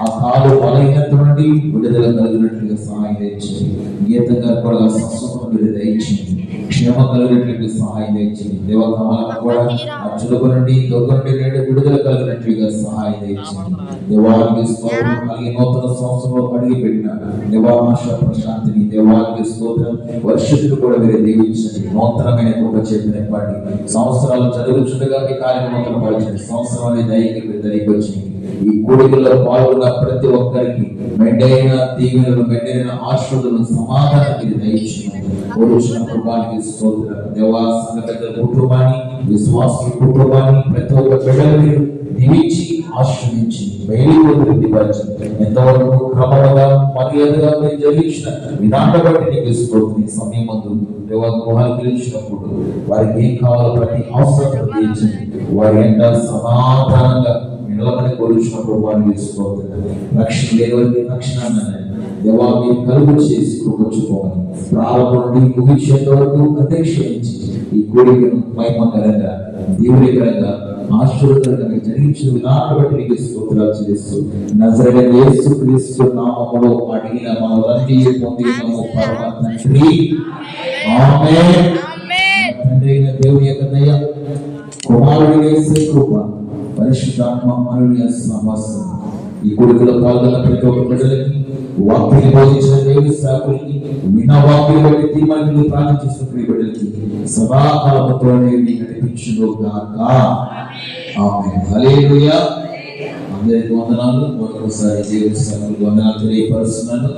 ఆ కాలు బలహీనత నుండి విడుదల కలిగినట్లుగా సహాయం దయచేయండి. గీత గారు కూడా స్వస్థత నుండి దయచేయండి. క్షేమం కలిగినట్లుగా సహాయం దయచేయండి. దేవకాలను కూడా ఆ చులుక నుండి, దొంగ నుండి విడుదల కలిగినట్లుగా సహాయం దయచేయండి. దేవానికి స్తోత్రం. అలాగే నూతన సంవత్సరంలో అడిగి పెట్టిన దేవాశ ప్రశాంతిని, దేవానికి స్తోత్రం. వర్షితులు కూడా మీరు దీవించండి. నూతనమైన కృప చేతి నింపండి. సంవత్సరాలు జరుగుతుండగా మీ కార్యం నూతన పరచండి. సంవత్సరాన్ని దయకి మీరు ధరికి వచ్చింది. ఈ కూడికల్లో పాల్గొన్న ప్రతి ఒక్కరికి మెండైన దీవెనలు, మెండైన ఆశీర్వాదాలను, సమాధానాన్ని దయచేసిన కుటుంబానికి స్తోత్రం. దేవా, సంఘ పెద్దల కుటుంబాన్ని, విశ్వాసుల కుటుంబాన్ని, ప్రతి ఒక్క బిడ్డలని దీవించి ఆశ్రయించి బయలుపరిచి ఎంతవరకు క్రమంగా మర్యాదగా మీరు జరిగించిన విధానం బట్టి నీకు స్తోత్రం. ఈ సమయం ముందు దేవా, గృహాలు గెలిచినప్పుడు వారికి ఏం కావాలో ప్రతి అవసరం తీర్చండి. వారి ఎంట సమాధానంగా నిలబడి కోరుచున్నప్పుడు వారిని స్తోత్రం. రక్షణ లేని వారికి రక్షణ దేవా మీరు కలుగు చేసి కృపచుకోమని ప్రారంభం నుండి ముగించేంత వరకు అధ్యక్షించి ఈ కోరికను మహిమకరంగా, దీవునికరంగా, ఆశీర్వాదకరంగా జరిగించిన విధానం బట్టి నీకు స్తోత్రాలు చేస్తూ నజరేయుడైన యేసుక్రీస్తు నామములో అడిగిన మనవలన్నీ పొందినాము పరమ తండ్రి. ఆమేన్. తండ్రి అయిన దేవుని యొక్క దయ, కుమారుడి యేసు కృప, పరిశుద్ధాత్మ అన్యోన్య సహవాసం ఈ కొడుకులో పాల్గొన్న ప్రతి ఒక్క బిడ్డలకి, వాక్యాన్ని బోధించిన దేవుని సేవకులకి, విన్న వాక్యం బట్టి తీర్మానాలు ప్రార్థించిన బిడ్డలకి సదాకాలంతో నడిపించును గాక. ఆమేన్. హల్లెలూయా. అందరికీ వందనాలు. మరొకసారి దేవుని సేవకులకు వందనాలు తెలియపరుస్తున్నాను.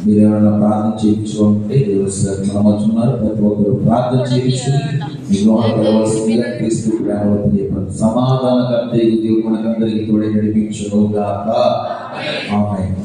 మీరు ఎవరైనా ప్రార్థన చేయించుకుంటే దేవుని సేవకులు నమ్మచున్నారు. ప్రతి ఒక్కరు ప్రార్థన చేయించుకుని మీ లోపల వెళ్ళవలసిందిగా క్రీస్తు ప్రేమలో తెలియపరుస్తున్నాను. సమాధానకర్త దేవుడు మనకందరికీ తోడే నడిపించును గాక. ఆమేన్.